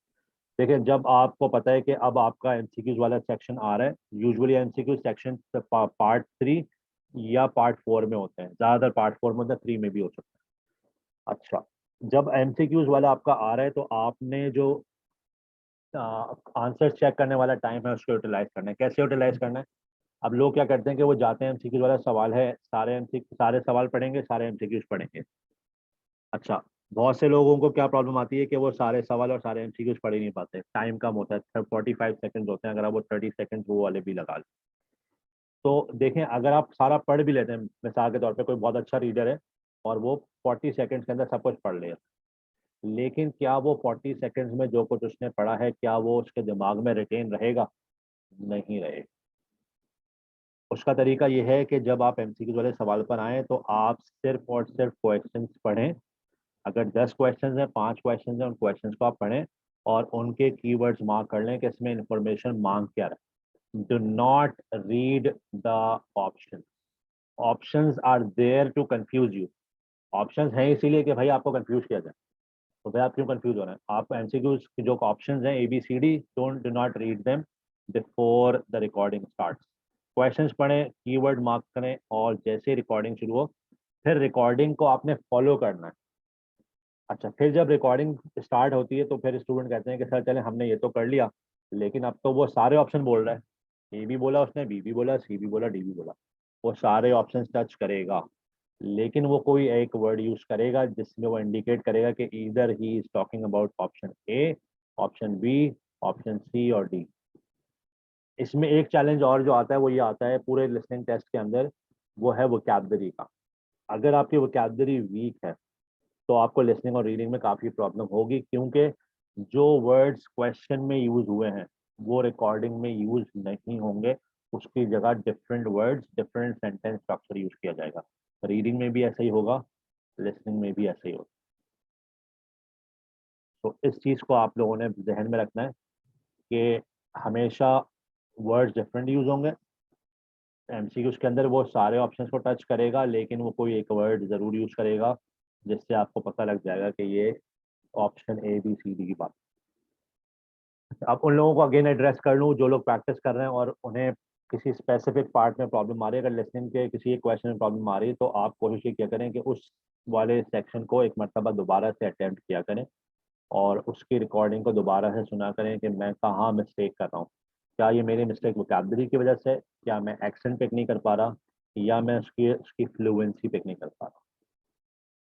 S2: देखिए, जब आपको पता है कि अब आपका एमसीक्यूज वाला सेक्शन आ रहा है, यूजुअली एमसीक्यूज सेक्शन पार्ट 3 या पार्ट 4 में होते हैं, ज़्यादातर पार्ट 4 में होता है, 3 में भी हो सकता है. अच्छा, जब एमसीक्यूज वाला आपका आ रहा है तो आपने जो आंसर चेक करने वाला टाइम है उसको यूटिलाइज करना है. कैसे यूटिलाइज करना है? अब लोग क्या करते हैं कि वो जाते हैं, एमसीक्यूज वाला सवाल है, सारे सवाल पढ़ेंगे, सारे एमसीक्यूज पढ़ेंगे. अच्छा, बहुत से लोगों को क्या प्रॉब्लम आती है कि वो सारे सवाल और सारे एमसीक्यूज पढ़ ही नहीं पाते, टाइम कम होता है, 45 सेकंड होते हैं, अगर आप वो 30 सेकंड वो वाले भी लगा लें. तो देखें, अगर आप सारा पढ़ भी लेते हैं, मिसाल के तौर पे कोई बहुत अच्छा रीडर है और वो 40 सेकंड्स के अंदर सब कुछ पढ़ लेगा, लेकिन क्या वो 40 सेकंड्स में जो कुछ उसने पढ़ा है, क्या वो उसके दिमाग में रिटेन रहेगा? नहीं रहेगा. उसका तरीका ये है कि जब आप एमसीक्यूज वाले सवाल पर आएँ तो आप सिर्फ और सिर्फ क्वेश्चंस पढ़ें. अगर 10 क्वेश्चंस हैं, 5 क्वेश्चंस हैं, उन क्वेश्चंस को आप पढ़ें और उनके कीवर्ड्स मार्क कर लें कि इसमें इंफॉर्मेशन मांग क्या रहा है. Do not read the option. Options are there to confuse you. Options हैं इसीलिए कि भाई आपको कंफ्यूज किया जाए. तो भाई आप क्यों कंफ्यूज हो रहे हैं? आप एमसीक्यूज की जो ऑप्शंस हैं ABCD, do not read them before the recording starts. Questions पढ़ें, कीवर्ड मार्क करें, और जैसे रिकॉर्डिंग शुरू हो फिर रिकॉर्डिंग को आपने फॉलो करना है. अच्छा, फिर जब रिकॉर्डिंग स्टार्ट होती है तो फिर स्टूडेंट कहते हैं कि सर चलें, हमने ये तो कर लिया, लेकिन अब तो वो सारे ऑप्शन बोल रहा है. ए भी बोला उसने, बी भी बोला, सी भी बोला, डी भी बोला. वो सारे ऑप्शन टच करेगा, लेकिन वो कोई एक वर्ड यूज करेगा जिसमें वो इंडिकेट करेगा कि either he is talking about option A, option B, option C और डी. इसमें एक चैलेंज और जो आता है वो ये आता है पूरे लिसनिंग टेस्ट के अंदर, वो है वोकैबलरी का. अगर आपकी वोकैबलरी वीक है तो आपको लिसनिंग और रीडिंग में काफ़ी प्रॉब्लम होगी, क्योंकि जो वर्ड्स क्वेश्चन में यूज़ हुए हैं वो रिकॉर्डिंग में यूज़ नहीं होंगे. उसकी जगह different words, different sentence structure use किया जाएगा. रीडिंग में भी ऐसा ही होगा, लिसनिंग में भी ऐसा ही होगा. तो इस चीज़ को आप लोगों ने जहन में रखना है कि हमेशा वर्ड्स डिफरेंट यूज़ होंगे. एमसीक्यूज के अंदर वो सारे ऑप्शंस को टच करेगा, लेकिन वो कोई एक वर्ड ज़रूर यूज़ करेगा जिससे आपको पता लग जाएगा कि ये ऑप्शन ABCD की बात. अब उन लोगों को अगेन एड्रेस कर लूँ जो लोग प्रैक्टिस कर रहे हैं और उन्हें किसी स्पेसिफिक पार्ट में प्रॉब्लम आ रही है. अगर लिसनिंग के किसी एक क्वेश्चन में प्रॉब्लम आ रही है तो आप कोशिश ये किया करें कि उस वाले सेक्शन को एक मरतबा दोबारा से अटेम्प्ट किया करें और उसकी रिकॉर्डिंग को दोबारा से सुना करें कि मैं कहाँ मिस्टेक कर रहा हूँ. क्या ये मेरी मिस्टेक वोकैबलरी की वजह से, क्या मैं एक्सेंट पिक नहीं कर पा रहा, या मैं उसकी उसकी फ्लुएंसी पिक नहीं कर पा रहा.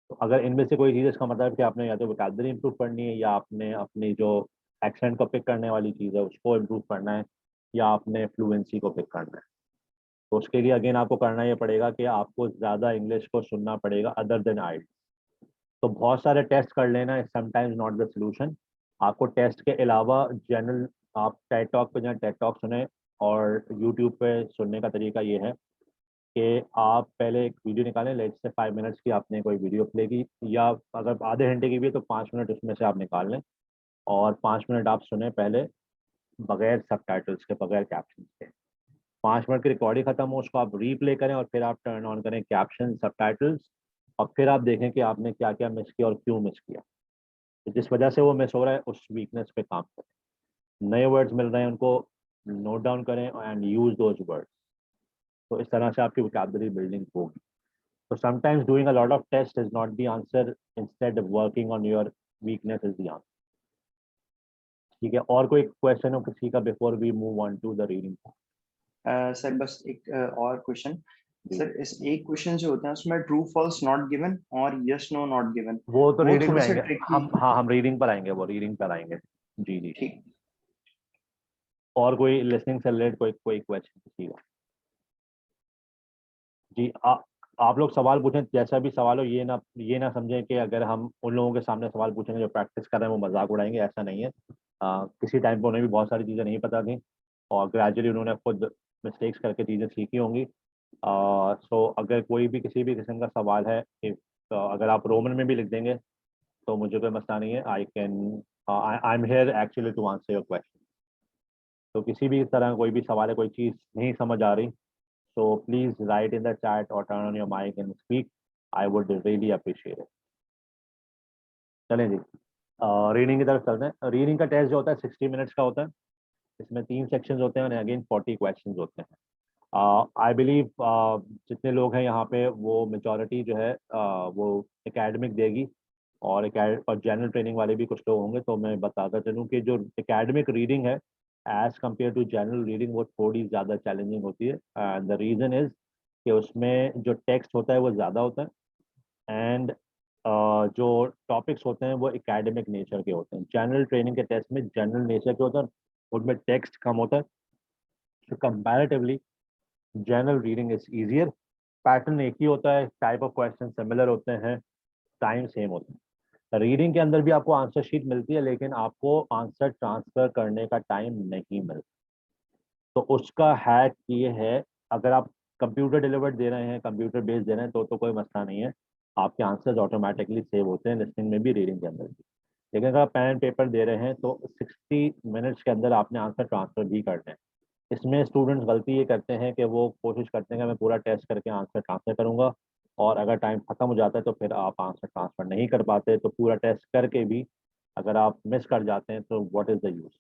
S2: तो अगर इनमें से कोई चीज़, इसका मतलब है कि आपने या तो वोकैबलरी इंप्रूव करनी है, या आपने अपनी जो एक्सेंट को पिक करने वाली चीज़ है उसको इम्प्रूव करना है, या आपने फ्लुएंसी को पिक करना है. तो उसके लिए अगेन आपको करना ये पड़ेगा कि आपको ज़्यादा इंग्लिश को सुनना पड़ेगा अदर देन आइल्स. तो बहुत सारे टेस्ट कर लेना is sometimes not the solution. आपको टेस्ट के अलावा जनरल, आप टेड टॉक पे जाएं, टेड टॉक सुने, और यूट्यूब पे सुनने का तरीका ये है कि आप पहले एक वीडियो निकालें, लेट से 5 मिनट्स की आपने कोई वीडियो प्ले की, या अगर आधे घंटे की भी है तो 5 मिनट उसमें से आप निकाल लें और 5 मिनट आप सुने पहले बगैर सबटाइटल्स के, बगैर कैप्शन के। 5 मिनट की रिकॉर्डिंग खत्म हो, उसको आप रीप्ले करें और फिर आप टर्न ऑन करें कैप्शन, सबटाइटल्स, और फिर आप देखें कि आपने क्या क्या मिस किया और क्यों मिस किया, तो जिस वजह से वो मिस हो रहा है उस वीकनेस पे काम करें। नए वर्ड्स मिल रहे हैं उनको नोट डाउन करें एंड यूज दोज वर्ड्स। तो इस तरह से आपकी वोकैबुलरी बिल्डिंग होगी। तो sometimes doing a lot of test is not the answer, instead working on your weakness is the answer. ठीक है, और कोई क्वेश्चन हो किसी का before we move on to the reading?
S3: Sir बस एक और क्वेश्चन सर, इस एक क्वेश्चन जो होता है उसमें ट्रू फॉल्स नॉट गिवन और यस नो नॉट गिवन,
S2: वो तो रीडिंग
S3: थोड़े
S2: में
S3: से
S2: आएंगे
S3: ट्रिकी।
S2: हम, हाँ हम रीडिंग पर आएंगे, वो रीडिंग पर आएंगे। जी जी।
S3: ठीक।
S2: और कोई लिसनिंग से रिलेटेड कोई कोई क्वेश्चन किसी का? जी आप लोग सवाल पूछें, जैसा भी सवाल हो, ये ना समझें कि अगर हम उन लोगों के सामने सवाल पूछेंगे जो प्रैक्टिस कर रहे हैं वो मजाक उड़ाएंगे, ऐसा नहीं है। किसी टाइम पे उन्हें भी बहुत सारी चीज़ें नहीं पता थी और ग्रेजुअली उन्होंने खुद मिस्टेक्स करके चीज़ें सीखी होंगी। सो अगर कोई भी किसी भी किस्म का सवाल है, अगर आप रोमन में भी लिख देंगे तो मुझे कोई मसला नहीं है। I am here actually to answer your question. तो किसी भी तरह कोई भी सवाल है, कोई चीज़ नहीं समझ आ रही, so please write in the chat or turn on your mic and speak. I would really appreciate it. चलें जी, रीडिंग की तरफ चलते हैं। रीडिंग का टेस्ट जो होता है 60 मिनट्स का होता है। इसमें 3 सेक्शंस होते हैं और अगेन 40 क्वेश्चंस होते हैं। आई बिलीव जितने लोग हैं यहाँ पे वो मेजॉरिटी जो है वो एकेडमिक देगी और जनरल ट्रेनिंग वाले भी कुछ लोग होंगे। तो मैं बताता चलूँ कि जो एकेडमिक रीडिंग है as compare to general reading वो थोड़ी ज़्यादा चैलेंजिंग होती है। एंड द रीज़न इज़ कि उसमें जो टेक्स्ट होता है वो ज़्यादा होता है एंड जो टॉपिक्स होते हैं वो एकेडमिक नेचर के होते हैं। जनरल ट्रेनिंग के टेस्ट में जनरल नेचर के होते हैं, उनमें टेक्स्ट कम होता है। तो comparatively general reading is easier. Pattern एक ही होता है, टाइप ऑफ क्वेश्चन सिमिलर होते हैं, टाइम सेम होता है। रीडिंग के अंदर भी आपको आंसर शीट मिलती है लेकिन आपको आंसर ट्रांसफर करने का टाइम नहीं मिलता। तो उसका हैक ये है, अगर आप कंप्यूटर डिलीवर्ड दे रहे हैं, कंप्यूटर बेस्ड दे रहे हैं तो कोई मसला नहीं है, आपके आंसर्स ऑटोमेटिकली सेव होते हैं लिसनिंग में भी, रीडिंग के अंदर भी। लेकिन अगर आप पेन एंड पेपर दे रहे हैं तो 60 मिनट्स के अंदर आपने आंसर ट्रांसफर भी करने हैं। इसमें स्टूडेंट्स गलती ये करते हैं कि वो कोशिश करते हैं कि मैं पूरा टेस्ट करके आंसर ट्रांसफर करूंगा, और अगर टाइम खत्म हो जाता है तो फिर आप आंसर ट्रांसफर नहीं कर पाते। तो पूरा टेस्ट करके भी अगर आप मिस कर जाते हैं तो व्हाट इज़ द यूज़।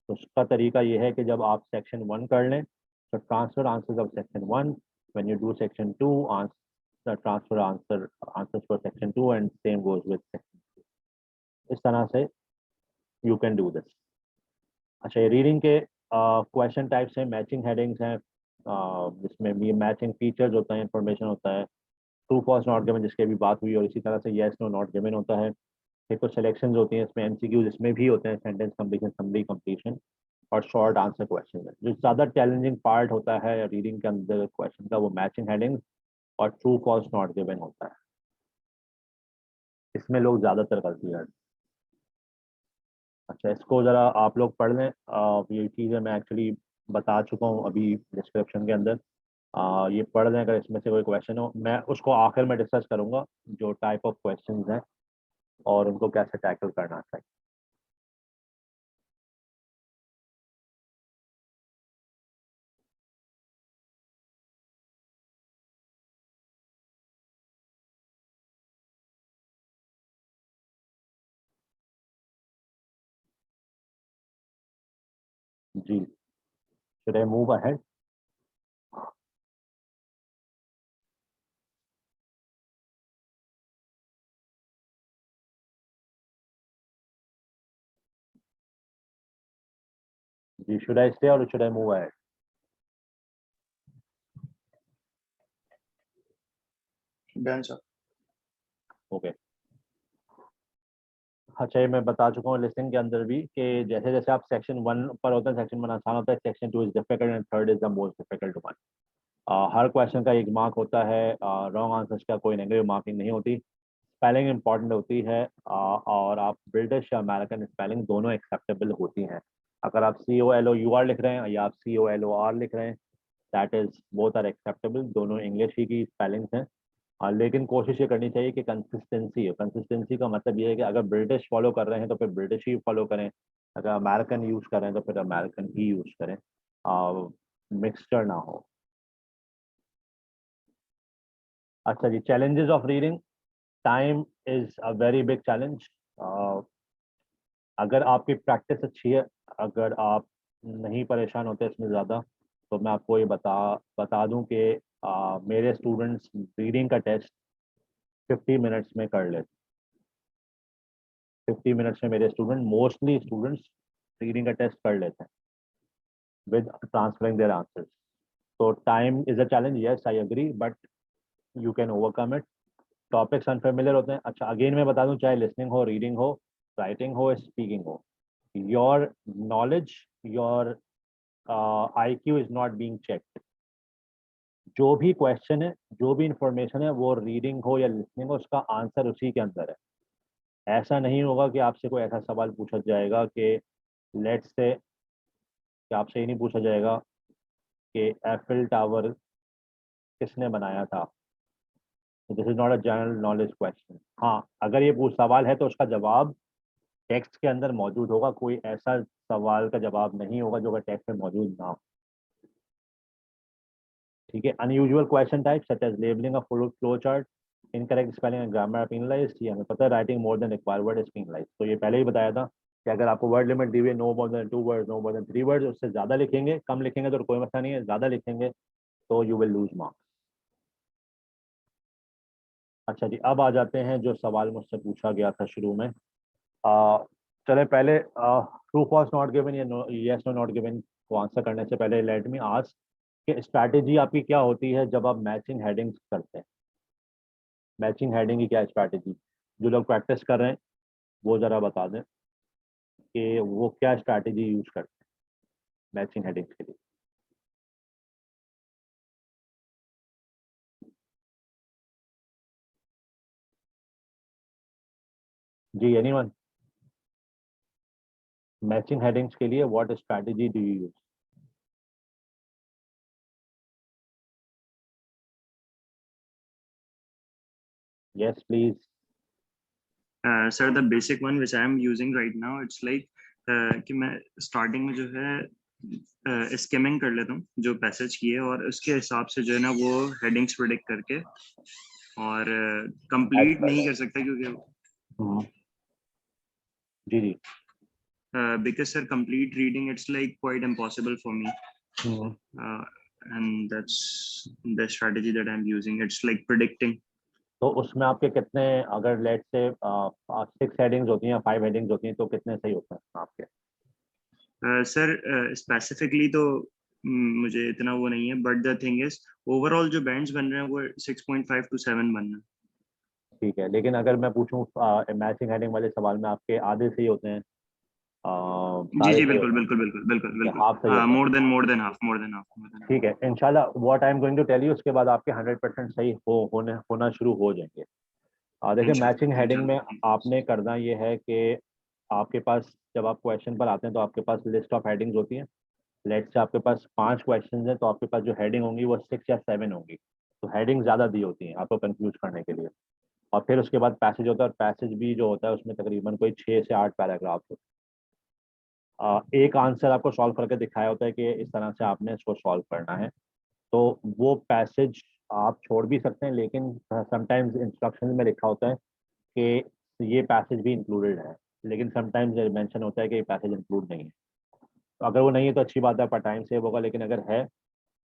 S2: तो उसका तरीका ये है कि जब आप सेक्शन 1 कर लें तो transfer answers of section 1, when you do section 2 answer transfer answers for section 2 and same goes with section 2। इस तरह से यू कैन डू दिस। अच्छा, ये रीडिंग के क्वेश्चन टाइप्स हैं, मैचिंग हेडिंग्स हैं, जिसमें भी मैचिंग फीचर्स होता है, इंफॉर्मेशन होता है, ट्रू फॉल्स नॉट गिवन जिसकी अभी बात हुई, और इसी तरह से येस नो नॉट गिवन होता है। फिर कुछ सिलेक्शंस होती हैं इसमें, एमसीक्यूज इसमें भी होते हैं, सेंटेंस कंप्लीशन, समरी कंप्लीशन और शॉर्ट आंसर क्वेश्चन है। जो ज़्यादा चैलेंजिंग पार्ट होता है रीडिंग के अंदर क्वेश्चन का वो मैचिंग हेडिंग्स और ट्रू फॉल्स नॉट गिवन होता है। इसमें लोग ज़्यादातर गलती करते हैं। अच्छा, इसको ज़रा आप लोग पढ़ लें। ये चीज़ें मैं एक्चुअली बता चुका हूँ अभी डिस्क्रिप्शन के अंदर। ये पढ़ लें, अगर इसमें से कोई क्वेश्चन हो मैं उसको आखिर में डिस्कस करूँगा, जो टाइप ऑफ क्वेश्चन हैं और उनको कैसे टैकल करना चाहिए। जी, should I move ahead? जी, should I stay or should I move ahead?
S3: Done sir.
S2: Okay. अच्छा, ये मैं बता चुका हूँ लिसनिंग के अंदर भी कि जैसे जैसे आप सेक्शन 1 पर होते हैं, सेक्शन 1 आसान होता है, section 2 is difficult and third is the most difficult one. Her question का 1 मार्क होता है, रॉन्ग आंसर्स का कोई नेगेटिव मार्किंग नहीं होती। स्पेलिंग इंपॉर्टेंट होती है, और आप ब्रिटिश या अमेरिकन स्पेलिंग दोनों एक्सेप्टेबल होती हैं। अगर आप COLOUR लिख रहे हैं या आप COLOR लिख रहे हैं that is both are acceptable, दोनों इंग्लिश ही की स्पेलिंग्स हैं। लेकिन कोशिश ये करनी चाहिए कि कंसिस्टेंसी है। कंसिस्टेंसी का मतलब ये है कि अगर ब्रिटिश फॉलो कर रहे हैं तो फिर ब्रिटिश ही फॉलो करें, अगर अमेरिकन यूज़ कर रहे हैं तो फिर अमेरिकन ही यूज़ करें, मिक्सचर ना हो। अच्छा जी, challenges of reading. Time is a very big challenge. अगर आपकी प्रैक्टिस अच्छी है, अगर आप नहीं परेशान होते इसमें ज़्यादा, तो मैं आपको ये बता दूं कि मेरे स्टूडेंट्स रीडिंग का टेस्ट 50 मिनट्स में कर लेते। 50 मिनट्स में मेरे मोस्टली स्टूडेंट्स रीडिंग का टेस्ट कर लेते हैं विद ट्रांसफरिंग देयर आंसर्स। तो time is a challenge, yes I agree, but you can overcome it. Topics unfamiliar होते हैं। अच्छा, अगेन मैं बता दूं, चाहे लिसनिंग हो, रीडिंग हो, राइटिंग हो, स्पीकिंग हो, your knowledge, your IQ is not being checked. जो भी क्वेश्चन है, जो भी इंफॉर्मेशन है, वो रीडिंग हो या लिसनिंग हो, उसका आंसर उसी के अंदर है। ऐसा नहीं होगा कि आपसे कोई ऐसा सवाल पूछा जाएगा कि लेट्स से, कि आपसे ये नहीं पूछा जाएगा कि एफिल टावर किसने बनाया था। This is not a general knowledge question. हाँ, अगर ये पूछ सवाल है तो उसका जवाब टेक्स्ट के अंदर मौजूद होगा। कोई ऐसा सवाल का जवाब नहीं होगा जो अगर टेक्स्ट में मौजूद ना हो। ठीक है। Unusual question type such as labelling a flow chart, incorrect spelling and grammar are penalised. ये हमें पता है, writing more than required word is penalised. तो ये पहले ही बताया था कि अगर आपको वर्ड लिमिट दी हुई है no more than 2 words, no more than 3 words, उससे ज़्यादा लिखेंगे, कम लिखेंगे तो कोई मसला नहीं है, ज़्यादा लिखेंगे तो यू विल लूज मार्क्स। अच्छा जी, अब आ जाते हैं जो सवाल मुझसे पूछा गया था शुरू में। चले पहले ट्रू फॉल्स नॉट गिवन या यस नो नॉट गिवन को आंसर करने से पहले लेट मी आस्क कि स्ट्रैटेजी आपकी क्या होती है जब आप मैचिंग हेडिंग्स करते हैं। मैचिंग हेडिंग की क्या स्ट्रैटेजी, जो लोग प्रैक्टिस कर रहे हैं वो ज़रा बता दें कि वो क्या स्ट्रैटेजी यूज करते हैं मैचिंग हेडिंग्स के लिए। जी, एनीवन? मैचिंग हेडिंग्स के लिए what strategy do you use? Yes please.
S3: Sir, the basic one which I am using right now, it's like कि मैं starting में जो है skimming कर लेता हूँ जो passage की है, और उसके हिसाब से जो है ना वो headings predict करके, और complete नहीं कर सकता क्योंकि
S2: जी जी।
S3: because sir complete reading it's like quite impossible for me, and that's the strategy that I'm using. It's like predicting.
S2: तो उसमें आपके कितने, अगर लेट से 6 हेडिंग्स होती हैं, 5 हेडिंग्स होती हैं, तो कितने सही होते हैं आपके?
S3: सर स्पेसिफिकली तो मुझे इतना वो नहीं है, but the thing is overall जो बैंड्स बन रहे हैं वो 6.5 to 7 बन रहे हैं।
S2: ठीक है, लेकिन अगर मैं पूछूं मैचिंग हेडिंग वाले सवाल में आपके आधे सही होते हैं,
S3: जी
S2: सारे
S3: जी,
S2: सही
S3: बिल्कुल
S2: होते हैं,
S3: बिल्कुल बिल्कुल बिल्कुल बिल्कुल,
S2: हाफ सही होता है।
S3: More than half.
S2: ठीक है, इंशाल्लाह what I am going to tell you, उसके बाद आपके 100% सही होना शुरू हो जाएंगे। देखिए, मैचिंग हेडिंग में आपने करना ये है कि आपके पास जब आप क्वेश्चन पर आते हैं तो आपके पास लिस्ट ऑफ हेडिंग्स होती हैं। लेट से आपके पास 5 क्वेश्चन हैं, तो आपके पास जो हेडिंग होंगी वो 6 या 7 होंगी। तो हेडिंग ज़्यादा दी होती हैं आपको कंफ्यूज करने के लिए। और फिर उसके बाद पैसेज होता है, और पैसेज भी जो होता है उसमें तकरीबन कोई 6 से 8 पैराग्राफ होते हैं। एक आंसर आपको सॉल्व करके दिखाया होता है कि इस तरह से आपने इसको सॉल्व करना है। तो वो पैसेज आप छोड़ भी सकते हैं, लेकिन समटाइम्स इंस्ट्रक्शन में लिखा होता है कि ये पैसेज भी इंक्लूडेड है, लेकिन समटाइम्स मेंशन होता है कि ये पैसेज इंक्लूड नहीं है। तो अगर वो नहीं है तो अच्छी बात है, आपका टाइम सेव होगा, लेकिन अगर है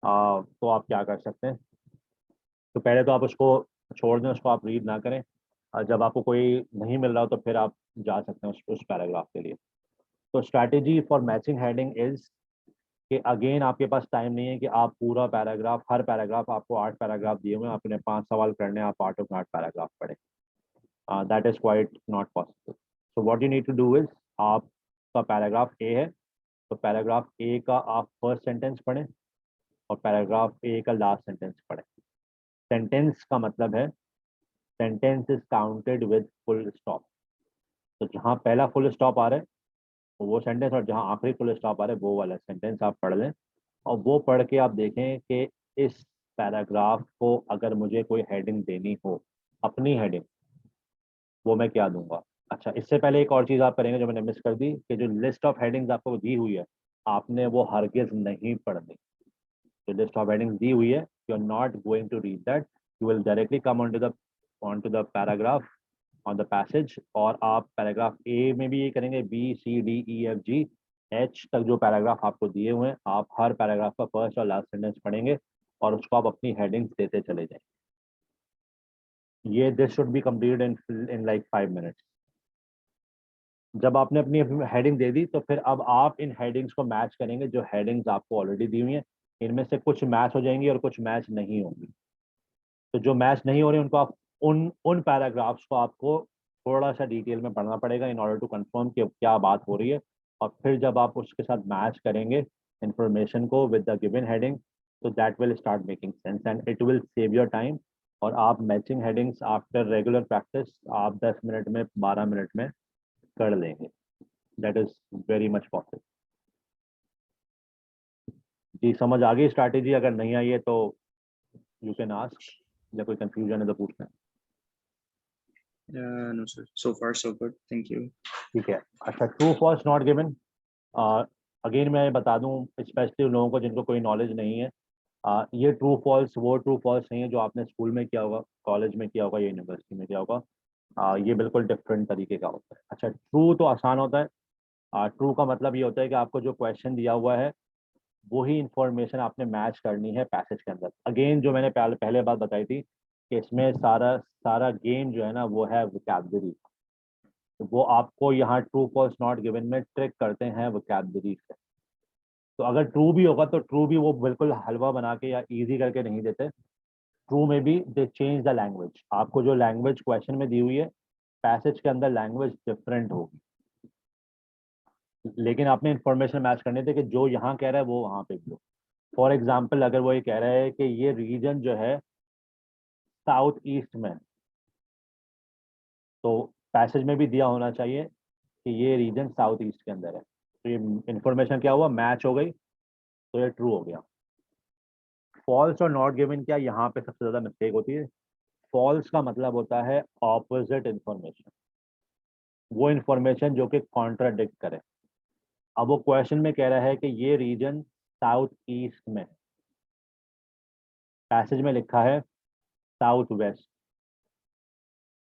S2: तो आप क्या कर सकते हैं, तो पहले तो आप उसको छोड़ दें, उसको आप रीड ना करें। जब आपको कोई नहीं मिल रहा हो तो फिर आप जा सकते हैं उस पैराग्राफ के लिए। तो strategy for matching heading is कि अगेन आपके पास टाइम नहीं है कि आप पूरा पैराग्राफ, हर पैराग्राफ, आपको 8 पैराग्राफ दिए हुए हैं, आपने 5 सवाल करने हैं, आप 8 पैराग्राफ पढ़ें। That is quite not possible. So what you need to do is, आपका पैराग्राफ ए है तो पैराग्राफ ए का आप फर्स्ट सेंटेंस पढ़ें और पैराग्राफ ए का लास्ट सेंटेंस पढ़ें। सेंटेंस का मतलब है sentence is counted with full stop. तो जहाँ पहला फुल स्टॉप आ रहा है वो सेंटेंस, और जहाँ आखिरी फुल स्टॉप आ रहा है वो वाला सेंटेंस आप पढ़ लें। और वो पढ़ के आप देखें कि इस पैराग्राफ को अगर मुझे कोई हेडिंग देनी हो, अपनी हेडिंग, वो मैं क्या दूंगा। अच्छा, इससे पहले एक और चीज़ आप करेंगे जो मैंने मिस कर दी, कि जो लिस्ट ऑफ हेडिंग्स आपको दी हुई है, आपने वो हरगिज नहीं पढ़नी। जो लिस्ट ऑफ हेडिंग्स दी हुई है, you are not going to read that, you will directly come on to the paragraph on the passage, और आप पैराग्राफ ए में भी ये करेंगे, B C D E F G H तक जो पैराग्राफ आपको दिए हुए हैं, आप हर पैराग्राफ का फर्स्ट और लास्ट सेंटेंस पढ़ेंगे और उसको आप अपनी हेडिंग्स देते चले जाएंगे। ये this should be completed in like 5 minutes. जब आपने अपनी हेडिंग दे दी, तो फिर अब आप इन हेडिंग्स को मैच करेंगे। जो हेडिंग्स आपको ऑलरेडी दी हुई हैं, इनमें से कुछ मैच हो जाएंगी और कुछ मैच नहीं होंगी। तो जो मैच नहीं हो रही उनको आप उन पैराग्राफ्स को आपको थोड़ा सा डिटेल में पढ़ना पड़ेगा इन ऑर्डर टू कंफर्म कि क्या बात हो रही है। और फिर जब आप उसके साथ मैच करेंगे इंफॉर्मेशन को विद द गिवन हेडिंग, तो that will start making sense and it will save your time. और आप matching headings after regular practice आप 10 मिनट में, 12 मिनट में कर लेंगे। That is very much possible. जी, समझ आ गई स्ट्रैटेजी? अगर नहीं आई है तो यू कैन आस्क, या कोई कंफ्यूजन है तो पूछना।
S3: No sir, so far so good, thank you.
S2: ठीक है। अच्छा, true false not given, again मैं बता दूं स्पेशली उन लोगों को जिनको कोई नॉलेज नहीं है, ये ट्रू फॉल्स वो ट्रू फॉल्स नहीं है जो आपने स्कूल में किया होगा, कॉलेज में किया होगा या यूनिवर्सिटी में किया होगा। ये बिल्कुल डिफरेंट तरीके का होता है। अच्छा, ट्रू तो आसान होता है। ट्रू का मतलब ये होता है कि आपको जो क्वेश्चन दिया हुआ है वही इंफॉर्मेशन आपने मैच करनी है पैसेज के अंदर। अगेन जो मैंने पहले बात बताई थी कि इसमें सारा सारा गेम जो है ना वो है वोकैबुलरी। तो वो आपको यहाँ ट्रू फॉल्स नॉट गिवन में ट्रिक करते हैं वोकैबुलरी से। तो अगर ट्रू भी होगा तो ट्रू भी वो बिल्कुल हलवा बना के या इजी करके नहीं देते। ट्रू में भी दे चेंज द लैंग्वेज। आपको जो लैंग्वेज क्वेश्चन में दी हुई है, पैसेज के अंदर लैंग्वेज डिफरेंट होगी, लेकिन आपने इंफॉर्मेशन मैच करनी थी कि जो यहाँ कह रहा है वो वहाँ पे भी हो। फॉर एग्जाम्पल, अगर वो ये कह रहा है कि ये रीजन जो है साउथ ईस्ट में, तो पैसेज में भी दिया होना चाहिए कि ये रीजन साउथ ईस्ट के अंदर है। तो ये इंफॉर्मेशन क्या हुआ, मैच हो गई, तो ये ट्रू हो गया। फॉल्स और नॉट गिवन क्या यहाँ पे सबसे ज्यादा मिस्टेक होती है। फॉल्स का मतलब होता है ऑपोजिट इंफॉर्मेशन, वो इंफॉर्मेशन जो कि कॉन्ट्राडिक्ट करे। अब वो क्वेश्चन में कह रहा है कि ये रीजन साउथ ईस्ट में, पैसेज में लिखा है साउथ वेस्ट,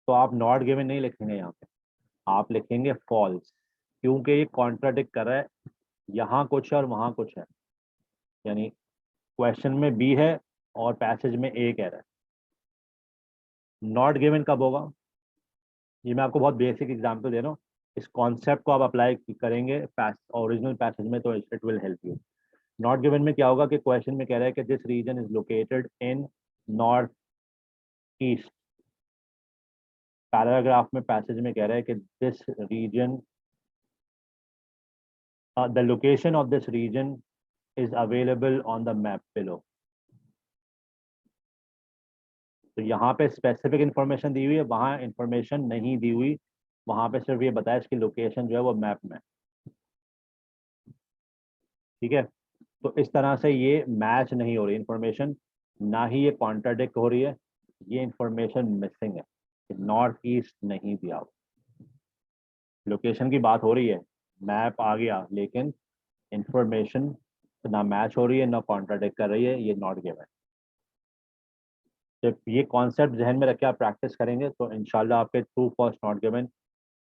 S2: तो आप नॉट गिवन नहीं लिखेंगे यहाँ पे, आप लिखेंगे फॉल्स, क्योंकि ये कॉन्ट्राडिक्ट कर रहा है। यहाँ कुछ है और वहाँ कुछ है, यानी क्वेश्चन में बी है और पैसेज में ए कह रहा है। नॉट गिवन कब होगा, ये मैं आपको बहुत बेसिक एग्जांपल दे रहा हूँ। इस कॉन्सेप्ट को आप अप्लाई करेंगे ओरिजिनल पैसेज में तो it will help you. Not given में क्या होगा कि क्वेश्चन में कह रहा है कि this region is located in north east, paragraph में पैसेज में कह रहा है कि this region, the location of this region is available on the map below. तो यहाँ पे स्पेसिफिक इंफॉर्मेशन दी हुई है, वहाँ इंफॉर्मेशन नहीं दी हुई, वहाँ पे सिर्फ ये बताया इसकी लोकेशन जो है वो मैप में। ठीक है, तो इस तरह से ये मैच नहीं हो रही इंफॉर्मेशन, ना ही ये कॉन्ट्राडिक्ट हो रही है, ये इंफॉर्मेशन मिसिंग है। नॉर्थ ईस्ट नहीं दिया हो, लोकेशन की बात हो रही है, मैप आ गया, लेकिन इंफॉर्मेशन ना मैच हो रही है ना कॉन्ट्राडिक्ट कर रही है, ये नॉट गिवन। जब ये कॉन्सेप्ट जहन में रख के आप प्रैक्टिस करेंगे तो इंशाल्लाह आपके ट्रू फॉल्स नॉट गिवन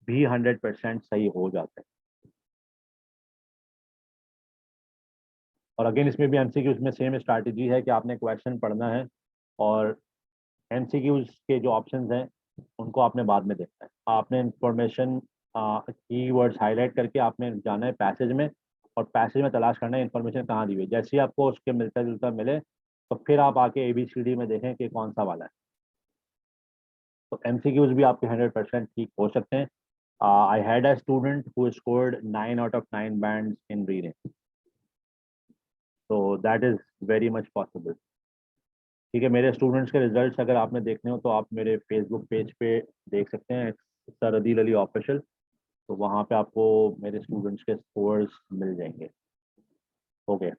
S2: भी 100% सही हो जाते हैं। और अगेन इसमें भी एमसीक्यूज में सेम स्ट्रैटेजी है कि आपने क्वेश्चन पढ़ना है और एमसीक्यूज के जो ऑप्शंस हैं उनको आपने बाद में देखना है। आपने इंफॉर्मेशन कीवर्ड्स हाईलाइट करके आपने जाना है पैसेज में, और पैसेज में तलाश करना है इंफॉर्मेशन कहाँ दी हुई है। जैसे ही आपको उसके मिलता जुलता मिले तो फिर आप आके ABCD में देखें कि कौन सा वाला है। तो एमसीक्यूज भी आपके 100% ठीक हो सकते हैं। I had a student who scored 9 out of 9 bands in reading, so that is very much possible। ठीक है, मेरे स्टूडेंट्स के रिजल्ट्स अगर आपने देखने हो तो आप मेरे फेसबुक पेज पे देख सकते हैं, सर अदील अली ऑफिशियल, तो वहाँ पे आपको मेरे स्टूडेंट्स के स्कोर्स मिल जाएंगे। ओके।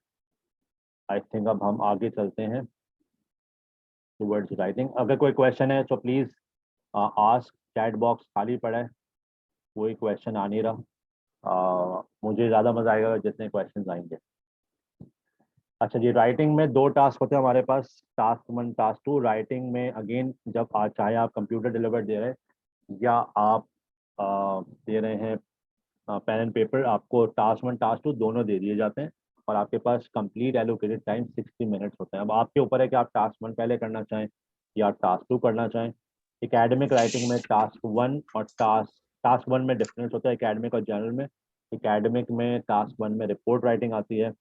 S2: आई थिंक अब हम आगे चलते हैं टुवर्ड्स राइटिंग। अगर कोई क्वेश्चन है तो प्लीज़ आस्क, चैट बॉक्स खाली पड़ा है, कोई क्वेश्चन आ नहीं रहा। मुझे ज़्यादा मज़ा आएगा जितने क्वेश्चन आएंगे। अच्छा जी, राइटिंग में 2 टास्क होते हैं हमारे पास, टास्क 1 टास्क 2। राइटिंग में अगेन जब आज चाहे आप कंप्यूटर डिलीवर दे रहे हैं या आप दे रहे हैं पेन एंड पेपर, आपको टास्क 1 टास्क 2 दोनों दे दिए जाते हैं और आपके पास कंप्लीट एलोकेटेड टाइम 60 मिनट्स होते हैं। अब आपके ऊपर है कि आप टास्क 1 पहले करना चाहें या टास्क 2 करना चाहें। एकेडमिक राइटिंग में टास्क 1 और टास्क 1 में डिफरेंस होता है एकेडमिक और जनरल में। एकेडमिक में टास्क 1 में रिपोर्ट राइटिंग आती है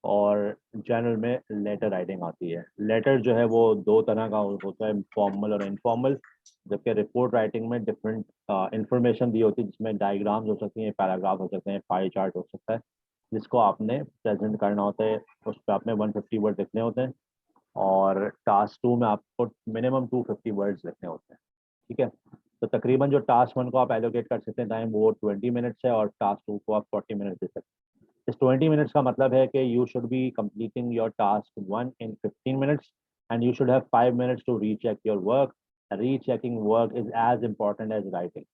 S2: और जनरल में लेटर राइटिंग आती है। लेटर जो है वो 2 तरह का होता है, फॉर्मल और इनफॉर्मल, जबकि रिपोर्ट राइटिंग में डिफरेंट इंफॉर्मेशन दी होती है, जिसमें डायग्राम्स हो सकती हैं, पैराग्राफ हो सकते हैं, पाई चार्ट हो सकता है, जिसको आपने प्रेजेंट करना होता है। उस पर आपने 150 वर्ड लिखने होते हैं और टास्क 2 में आपको मिनिमम 250 वर्ड्स लिखने होते हैं। ठीक है, तो तकरीबन जो टास्क 1 को आप एलोकेट कर सकते हैं टाइम वो 20 मिनट्स है और टास्क 2 को आप 40 मिनट्स दे सकते हैं। इस 20 मिनट्स का मतलब है कि you should be completing your task 1 in 15 minutes and you should have 5 minutes to recheck your work. Rechecking work is as important as writing.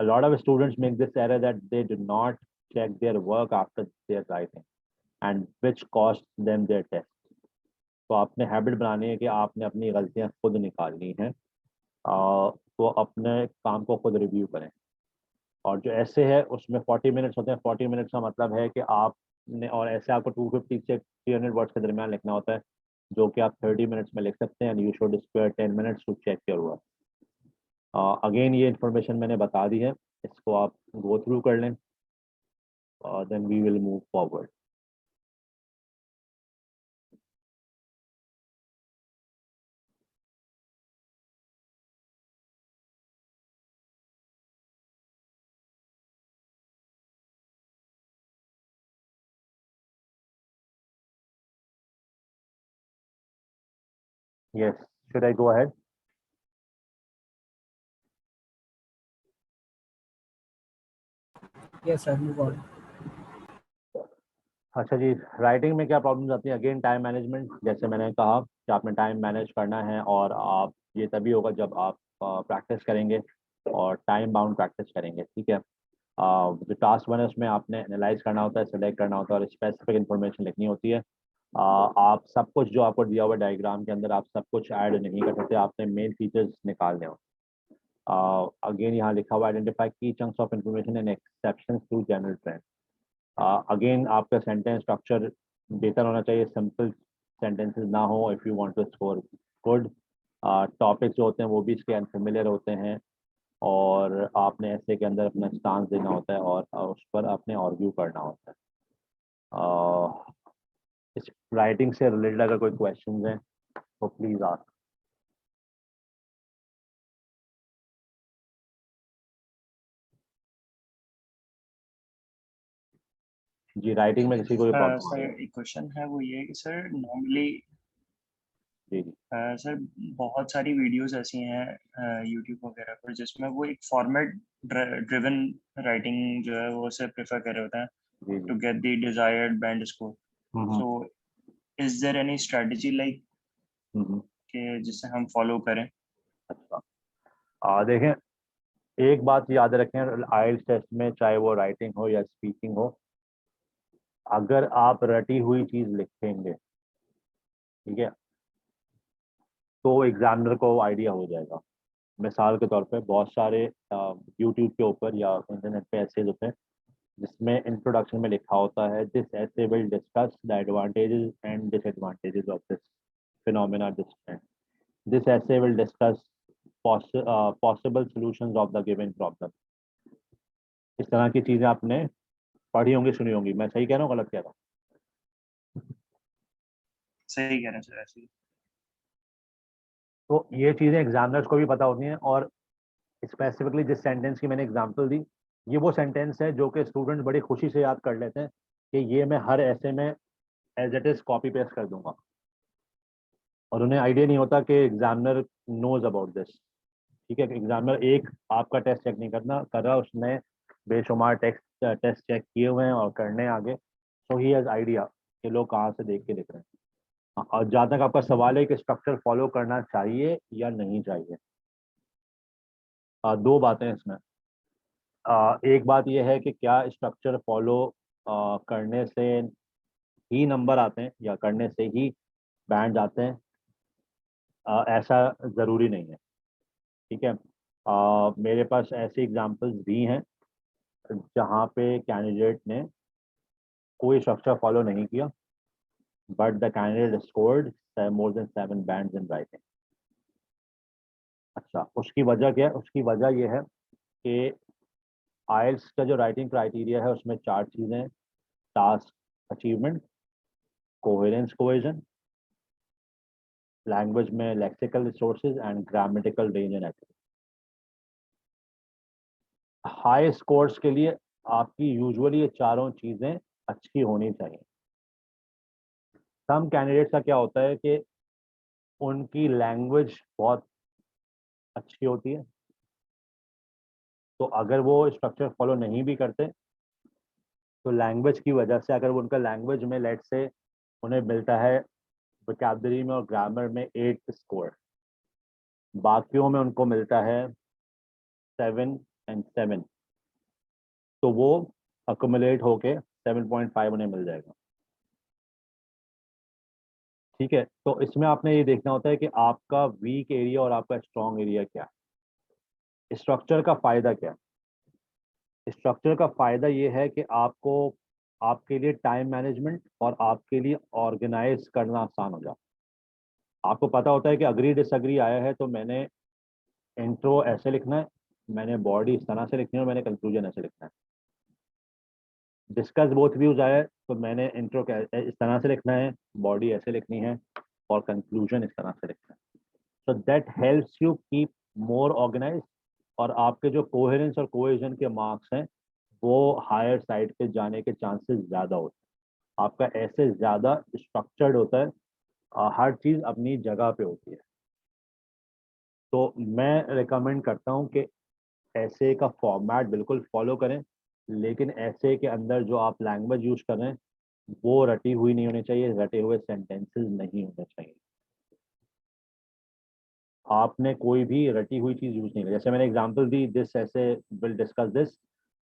S2: A lot of students make this error that they do not check their work after their writing and which costs them their test. तो आपने habit बनानी है कि आपने अपनी गलतियां खुद निकालनी हैं, तो अपने काम को खुद रिव्यू करें। और जो ऐसे है उसमें 40 मिनट्स होते हैं। 40 मिनट्स का मतलब है कि आपने, और ऐसे आपको 250 से 300 वर्ड्स के दरमियान लिखना होता है, जो कि आप 30 मिनट्स में लिख सकते हैं। And you should spare 10 minutes to check your work. Again ये इन्फॉर्मेशन मैंने बता दी है, इसको आप गो थ्रू कर लें, then we will move forward. Yes, should I go ahead?
S5: Yes, sir. Move on.
S2: अच्छा जी, राइटिंग में क्या प्रॉब्लम्स आती हैं? अगेन टाइम मैनेजमेंट, जैसे मैंने कहा कि आपने टाइम मैनेज करना है और आप ये तभी होगा जब आप प्रैक्टिस करेंगे और टाइम बाउंड प्रैक्टिस करेंगे। ठीक है, जो टास्क 1 है उसमें आपने एनालाइज करना होता है, सेलेक्ट करना होता है और स्पेसिफिक इन्फॉर्मेशन लिखनी होती है। आप सब कुछ जो आपको दिया हुआ डायग्राम के अंदर आप सब कुछ ऐड नहीं कर सकते, आपने मेन फीचर्स निकालने हो। अगेन यहाँ लिखा हुआ आइडेंटिफाई की chunks of information and exceptions to general trend. Again आपका सेंटेंस स्ट्रक्चर बेहतर होना चाहिए, सिंपल सेंटेंसेस ना हो if you want to score good. Topics जो होते हैं वो भी इसके अनफेमिलियर होते हैं और आपने ऐसे के अंदर अपना स्टांस देना होता है और उस पर आपने आर्ग्यू करना होता है। इस राइटिंग से रिलेटेड अगर कोई क्वेश्चन हैं तो प्लीज़ आस्क। जी, राइटिंग में किसी को भी प्रॉब्लम
S6: सर एक क्वेश्चन है, वो ये है कि सर नॉर्मली
S2: जी जी
S6: सर बहुत सारी वीडियोस ऐसी हैं यूट्यूब वगैरह पर जिसमें वो एक फॉर्मेट ड्रिवन राइटिंग जो है वो से प्रेफर कर रहे होते हैं
S2: जी जी
S6: to get the desired band score.
S2: Hmm
S6: so is there any strategy like
S2: hmm.
S6: कि जिसे हम फॉलो करें?
S2: अच्छा, देखें, एक बात याद रखें, आइल्स टेस्ट में चाहे वो राइटिंग हो या स्पीकिंग हो, अगर आप रटी हुई चीज़ लिखेंगे, ठीक है, तो एग्जामिनर को आइडिया हो जाएगा। मिसाल के तौर पे बहुत सारे यूट्यूब के ऊपर या इंटरनेट पे ऐसे होते हैं जिसमें इंट्रोडक्शन में लिखा होता है this essay will discuss the advantages and disadvantages of this phenomena this trend. This essay will discuss possible solutions of the given problem. इस तरह की चीज़ें आपने पढ़ी होंगी, सुनी होंगी। मैं सही कह रहा हूँ, गलत कह रहा हूँ?
S6: सही कह रहे हैं सर, ऐसे ही।
S2: तो ये चीज़ें एग्जामिनर्स को भी पता होती हैं और स्पेसिफिकली जिस सेंटेंस की मैंने एग्जांपल दी, ये वो सेंटेंस है जो कि स्टूडेंट्स बड़ी खुशी से याद कर लेते हैं कि ये मैं हर ऐसे में as it is copy paste कर दूंगा और उन्हें आइडिया नहीं होता कि एग्जामिनर नोज अबाउट दिस। ठीक है, एग्जामिनर एक आपका टेस्ट चेक नहीं कर रहा, उसने बेशुमार टेस्ट चेक किए हुए हैं और करने आगे, सो ही हैज़ आइडिया ये लोग कहाँ से देख के लिख रहे हैं। और जहाँ तक आपका सवाल है कि स्ट्रक्चर फॉलो करना चाहिए या नहीं चाहिए, दो बातें हैं इसमें। एक बात यह है कि क्या स्ट्रक्चर फॉलो करने से ही नंबर आते हैं या करने से ही बैंड आते हैं, ऐसा ज़रूरी नहीं है। ठीक है, मेरे पास ऐसे एग्जांपल्स भी हैं जहाँ पे कैंडिडेट ने कोई स्ट्रक्चर फॉलो नहीं किया but the candidate scored more than 7 bands in writing. अच्छा, उसकी वजह क्या है? उसकी वजह यह है कि आइल्स का जो राइटिंग क्राइटेरिया है उसमें 4 चीज़ें हैं: task achievement, coherence cohesion, language में lexical resources and grammatical range and accuracy. High scores के लिए आपकी यूजुअली ये चारों चीज़ें अच्छी होनी चाहिए। सम कैंडिडेट्स का क्या होता है कि उनकी लैंग्वेज बहुत अच्छी होती है, तो अगर वो स्ट्रक्चर फॉलो नहीं भी करते तो लैंग्वेज की वजह से, अगर उनका लैंग्वेज में लेट से उन्हें मिलता है वोकैबुलरी में और ग्रामर में 8 स्कोर, बाकियों में उनको मिलता है 7 एंड 7, तो वो अकोमुलेट होके 7.5 उन्हें मिल जाएगा। ठीक है, तो इसमें आपने ये देखना होता है कि आपका वीक एरिया और आपका स्ट्रॉन्ग एरिया क्या है। स्ट्रक्चर का फायदा क्या है? स्ट्रक्चर का फायदा ये है कि आपको, आपके लिए टाइम मैनेजमेंट और आपके लिए ऑर्गेनाइज करना आसान हो जाता है। आपको पता होता है कि अग्री डिसअग्री आया है तो मैंने इंट्रो ऐसे लिखना है, मैंने बॉडी इस तरह से लिखनी है और मैंने कंक्लूजन ऐसे लिखना है। डिस्कस बोथ व्यूज आया है तो मैंने इंट्रो इस तरह से लिखना है, बॉडी ऐसे लिखनी है और कंक्लूजन इस तरह से लिखना है। So that helps you keep more organise, और आपके जो कोहेरेंस और कोहेजन के मार्क्स हैं वो हायर साइड पे जाने के चांसेस ज़्यादा होते हैं। आपका ऐसे ज़्यादा स्ट्रक्चर्ड होता है, हर चीज़ अपनी जगह पे होती है। तो मैं रिकमेंड करता हूँ कि ऐसे का फॉर्मेट बिल्कुल फॉलो करें, लेकिन ऐसे के अंदर जो आप लैंग्वेज यूज कर रहे हैं वो रटी हुई नहीं होनी चाहिए, रटे हुए सेंटेंसेस नहीं होने चाहिए। आपने कोई भी रटी हुई चीज़ यूज नहीं की। जैसे मैंने example the, this essay will discuss this,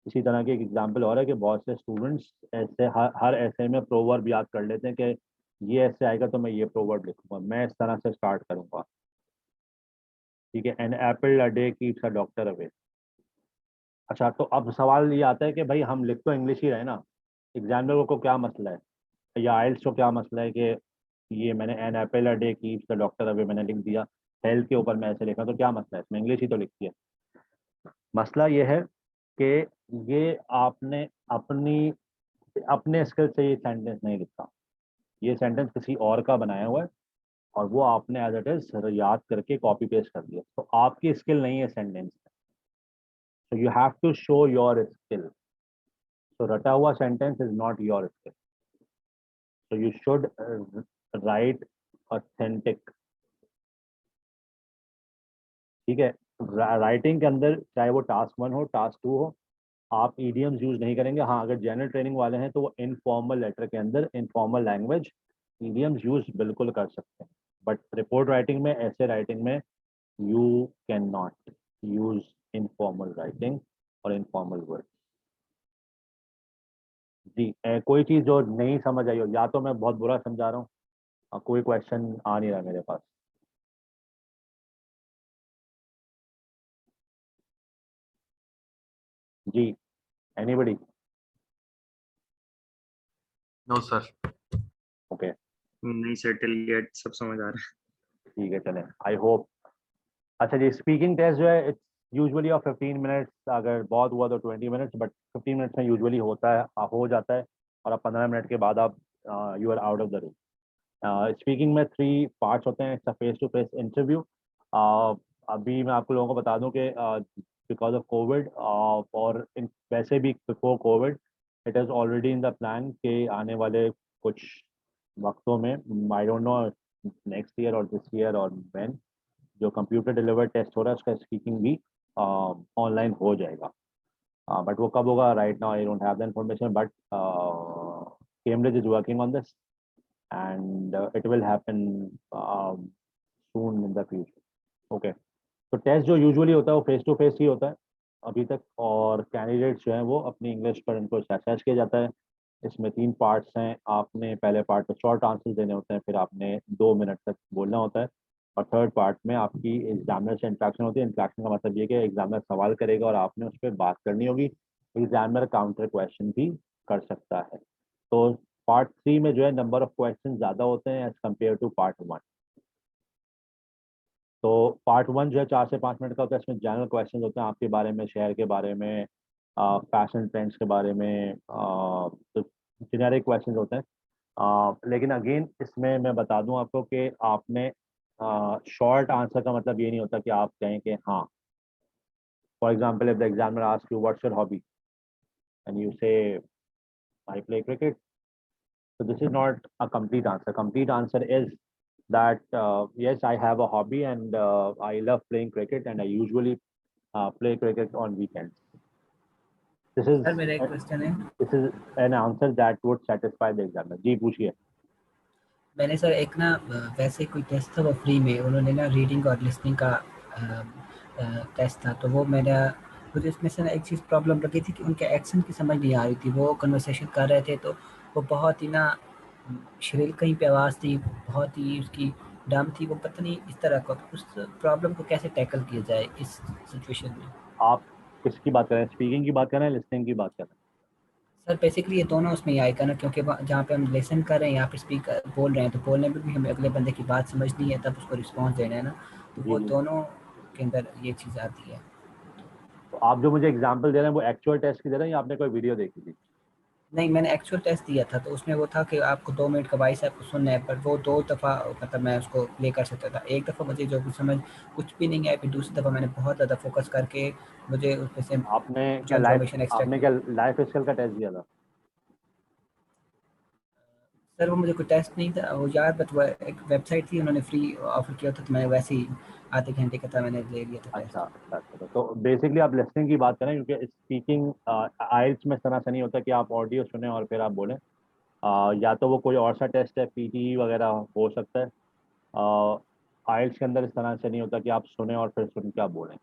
S2: इसी तरह के एक एग्जांपल और है कि बहुत से स्टूडेंट्स ऐसे हर ऐसे में प्रोवर्ब याद कर लेते हैं कि ये ऐसे आएगा तो मैं ये प्रोवर्ब लिखूंगा, मैं इस तरह से स्टार्ट करूंगा। ठीक है, an apple a day keeps a doctor away. अच्छा, तो अब सवाल ये आता है कि भाई हम लिख तो इंग्लिश ही रहे ना, एग्जामिनर को क्या मसला है या आइल्स को क्या मसला है कि ये मैंने an apple a day keeps the doctor away मैंने लिख दिया, हेल्थ के ऊपर मैं ऐसे लिखा, तो क्या मसला है इसमें? इंग्लिश ही तो लिखती है। मसला ये है कि ये आपने अपनी अपने स्किल से ये सेंटेंस नहीं लिखा, ये सेंटेंस किसी और का बनाया हुआ है और वो आपने एज इट इज याद करके कॉपी पेस्ट कर दिया, तो आपकी स्किल नहीं है sentence. So you have to show your skill. So रटा हुआ sentence is not your skill. So you should write authentic. ठीक है, राइटिंग के अंदर चाहे वो टास्क 1 हो टास्क 2 हो, आप ईडियम्स यूज नहीं करेंगे। हाँ, अगर जनरल ट्रेनिंग वाले हैं तो वो इनफॉर्मल लेटर के अंदर इनफॉर्मल लैंग्वेज ईडियम्स यूज बिल्कुल कर सकते हैं, बट रिपोर्ट राइटिंग में, ऐसे राइटिंग में you can not use informal writing और इनफॉर्मल वर्ड। जी, कोई चीज़ जो नहीं समझ आई हो, या तो मैं बहुत बुरा समझा रहा हूँ, कोई क्वेश्चन आ नहीं रहा मेरे पास। जी, एनीबडी?
S4: No sir.
S2: ओके,
S6: नहीं सेटल गेट सब समझ आ रहा
S2: ठीक है, चलें, आई होप। अच्छा जी, स्पीकिंग टेस्ट जो है इट्स यूजुअली ऑफ 15 मिनट्स, अगर बहुत हुआ तो 20 मिनट्स, बट 15 मिनट्स में यूजुअली होता है, हो जाता है, और अब 15 मिनट के बाद आप you are out of the room. Speaking में 3 पार्ट्स होते हैं। It's face to face interview. अभी मैं आपको लोगों को बता दूं कि बिकॉज ऑफ कोविड और वैसे भी before Covid it is already in the plan कि आने वाले कुछ वक्तों में, I don't know next year और दिस ईयर और व्हेन, जो कंप्यूटर डिलीवर टेस्ट हो रहा है उसका स्पीकिंग भी ऑनलाइन हो जाएगा। बट वो कब होगा, right now I don't have the information, but Cambridge is working on this. and it will happen soon in the future. Okay, तो टेस्ट जो यूजुअली होता है वो फेस टू फेस ही होता है अभी तक, और कैंडिडेट्स जो हैं वो अपनी इंग्लिश पर इनको असेस किया जाता है। इसमें 3 पार्ट्स हैं। आपने पहले पार्ट में शॉर्ट आंसर्स देने होते हैं, फिर आपने 2 मिनट तक बोलना होता है, और थर्ड पार्ट में आपकी एग्जामिनर से इंटरेक्शन होती है। इंटरेक्शन का मतलब ये कि एग्जामिनर सवाल करेगा और आपने उस पर बात करनी होगी। एग्जामिनर काउंटर क्वेश्चन भी कर सकता है। तो पार्ट 3 में जो है नंबर ऑफ क्वेश्चन ज़्यादा होते हैं एज कम्पेयर टू पार्ट 1। तो पार्ट 1 जो है 4 से 5 मिनट का होता है। इसमें जनरल क्वेश्चन होते हैं आपके बारे में, शहर के बारे में, फैशन ट्रेंड्स के बारे में, तो जेनेरिक क्वेश्चन होते हैं। लेकिन अगेन इसमें मैं बता दूं आपको कि आपने शॉर्ट आंसर का मतलब ये नहीं होता कि आप कहें कि हाँ, for example if the examiner ask you what's your hobby and you say I play cricket, so this is not a complete answer. Complete answer is that yes, I have a hobby and I love playing cricket and I usually play cricket on weekends. This is
S5: sir मेरा एक question है।
S2: this is an answer that would satisfy the examiner. जी पूछिए।
S5: मैंने sir एक ना वैसे कोई test था वो फ्री में, उन्होंने ना रीडिंग और लिसनिंग का टेस्ट था, तो वो मेरा मुझे इसमें से ना एक चीज़ प्रॉब्लम लगी थी कि उनके एक्सेंट की समझ नहीं आ रही थी। वो कन्वर्सेशन कर रहे थे तो वो बहुत ही ना शरीर कहीं पे आवाज़ थी, बहुत ही उसकी डम थी, वो पता नहीं इस तरह का। उस प्रॉब्लम को कैसे टैकल किया जाए इस सिचुएशन में?
S2: आप किसकी बात कर रहे हैं? स्पीकिंग की बात कर रहे हैं, लिसनिंग की बात कर रहे हैं?
S5: सर बेसिकली ये दोनों उसमें ही आएगा ना, क्योंकि जहाँ पे हम लिसन कर रहे हैं, यहाँ पे स्पीक बोल रहे हैं, तो बोलने में भी हमें अगले बंदे की बात समझनी है, तब उसको रिस्पॉन्स देना है ना, तो
S2: जी
S5: वो
S2: जी।
S5: दोनों के अंदर ये चीज़ आती है।
S2: तो आप जो मुझे एग्जाम्पल दे रहे हैं वो एक्चुअल टेस्ट की दे रहे हैं या आपने कोई वीडियो देखी थी?
S5: नहीं, मैंने एक्चुअल टेस्ट दिया था, तो उसमें वो था कि आपको 2 मिनट का वॉइस आपको सुनना है, पर वो 2 दफ़ा मतलब मैं उसको प्ले कर सकता था। एक दफ़ा मुझे जो भी समझ कुछ भी नहीं आया, फिर दूसरी दफ़ा मैंने बहुत ज़्यादा फोकस करके मुझे उसमें से
S2: आपने
S5: कुछ
S2: क्या लाइफ
S5: इन्फॉर्मेशन एक्सट्रैक्ट
S2: आपने
S5: की।
S2: क्या लाइफ स्किल का टेस्ट दिया था?
S5: सर वो मुझे कोई टेस्ट नहीं था वो यार, बट वो एक वेबसाइट थी, उन्होंने फ्री ऑफर किया था, तो मैंने वैसे ही आधे घंटे का था, मैंने ले लिया था
S2: अच्छा
S5: टेस्ट।
S2: अच्छा अच्छा। तो बेसिकली आप लिसनिंग की बात करें, क्योंकि स्पीकिंग आइल्स में इस तरह से नहीं होता कि आप ऑडियो सुने और फिर आप बोलें। या तो वो कोई और सा टेस्ट है, पीटी वगैरह हो सकता है। आइल्स के अंदर इस तरह से नहीं होता कि आप सुने और फिर सुन के आप बोलें।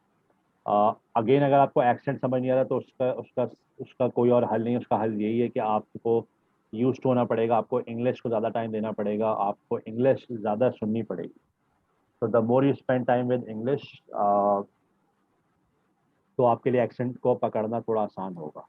S2: अगेन अगर आपको एक्सेंट समझ नहीं आ रहा तो उसका उसका उसका कोई और हल नहीं है। उसका हल यही है कि आपको यूज टू होना पड़ेगा, आपको इंग्लिश को ज़्यादा टाइम देना पड़ेगा, आपको इंग्लिश ज़्यादा सुननी पड़ेगी। तो the more you spend time with English, तो आपके लिए एक्सेंट को पकड़ना थोड़ा आसान होगा।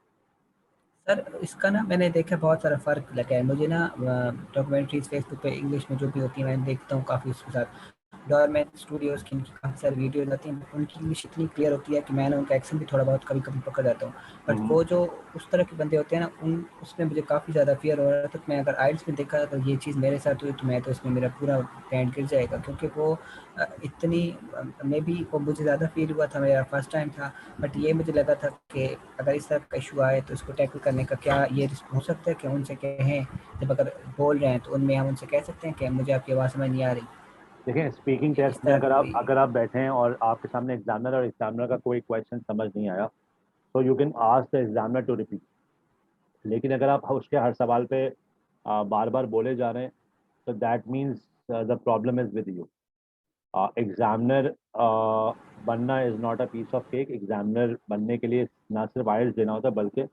S5: सर इसका ना मैंने देखा बहुत सारा फ़र्क लगा है मुझे ना, डॉक्यूमेंट्रीज फेसबुक पे इंग्लिश में जो भी होती है मैंने देखता हूँ काफ़ी उसके साथ। गवर्नमेंट स्टूडियोज़ की इनकी काफ़ी सारी वीडियोज़ आती हैं, उनकी इंग्लिश इतनी क्लियर होती है कि मैं ना उनका एक्सेंट भी थोड़ा बहुत कभी-कभी पकड़ जाता हूँ। बट
S2: हम्म।
S5: वो जो उस तरह के बंदे होते हैं ना, उन उसमें मुझे काफ़ी ज़्यादा फ़ियर हो रहा था कि मैं अगर आइल्स में देखा तो ये चीज़ मेरे साथ हुई तो मैं तो इसमें मेरा पूरा बैंड गिर जाएगा, क्योंकि वो इतनी मे बी वो मुझे ज़्यादा फ़ील हुआ था, मेरा फर्स्ट टाइम था। बट ये मुझे लगा था कि अगर इस तरह का इशू आए तो इसको टैकल करने का क्या ये हो सकता है कि उनसे कहें, जब अगर बोल रहे हैं तो उनमें हम उनसे कह सकते हैं कि मुझे आपकी आवाज़ समझ नहीं आ रही,
S2: देखिए स्पीकिंग टेस्ट
S5: इस
S2: में
S5: तरह का कोई।
S2: अगर आप बैठे हैं और आपके सामने एग्जामिनर और एग्जामिनर का कोई क्वेश्चन समझ नहीं आया, तो you can ask the examiner to repeat. लेकिन अगर आप उसके हर सवाल पे बार बार बोले जा रहे हैं, तो that means the problem is with you. Examiner बनना is not a piece of cake. Examiner बनने के लिए ना सिर्फ आइल्स देना होता है, बल्कि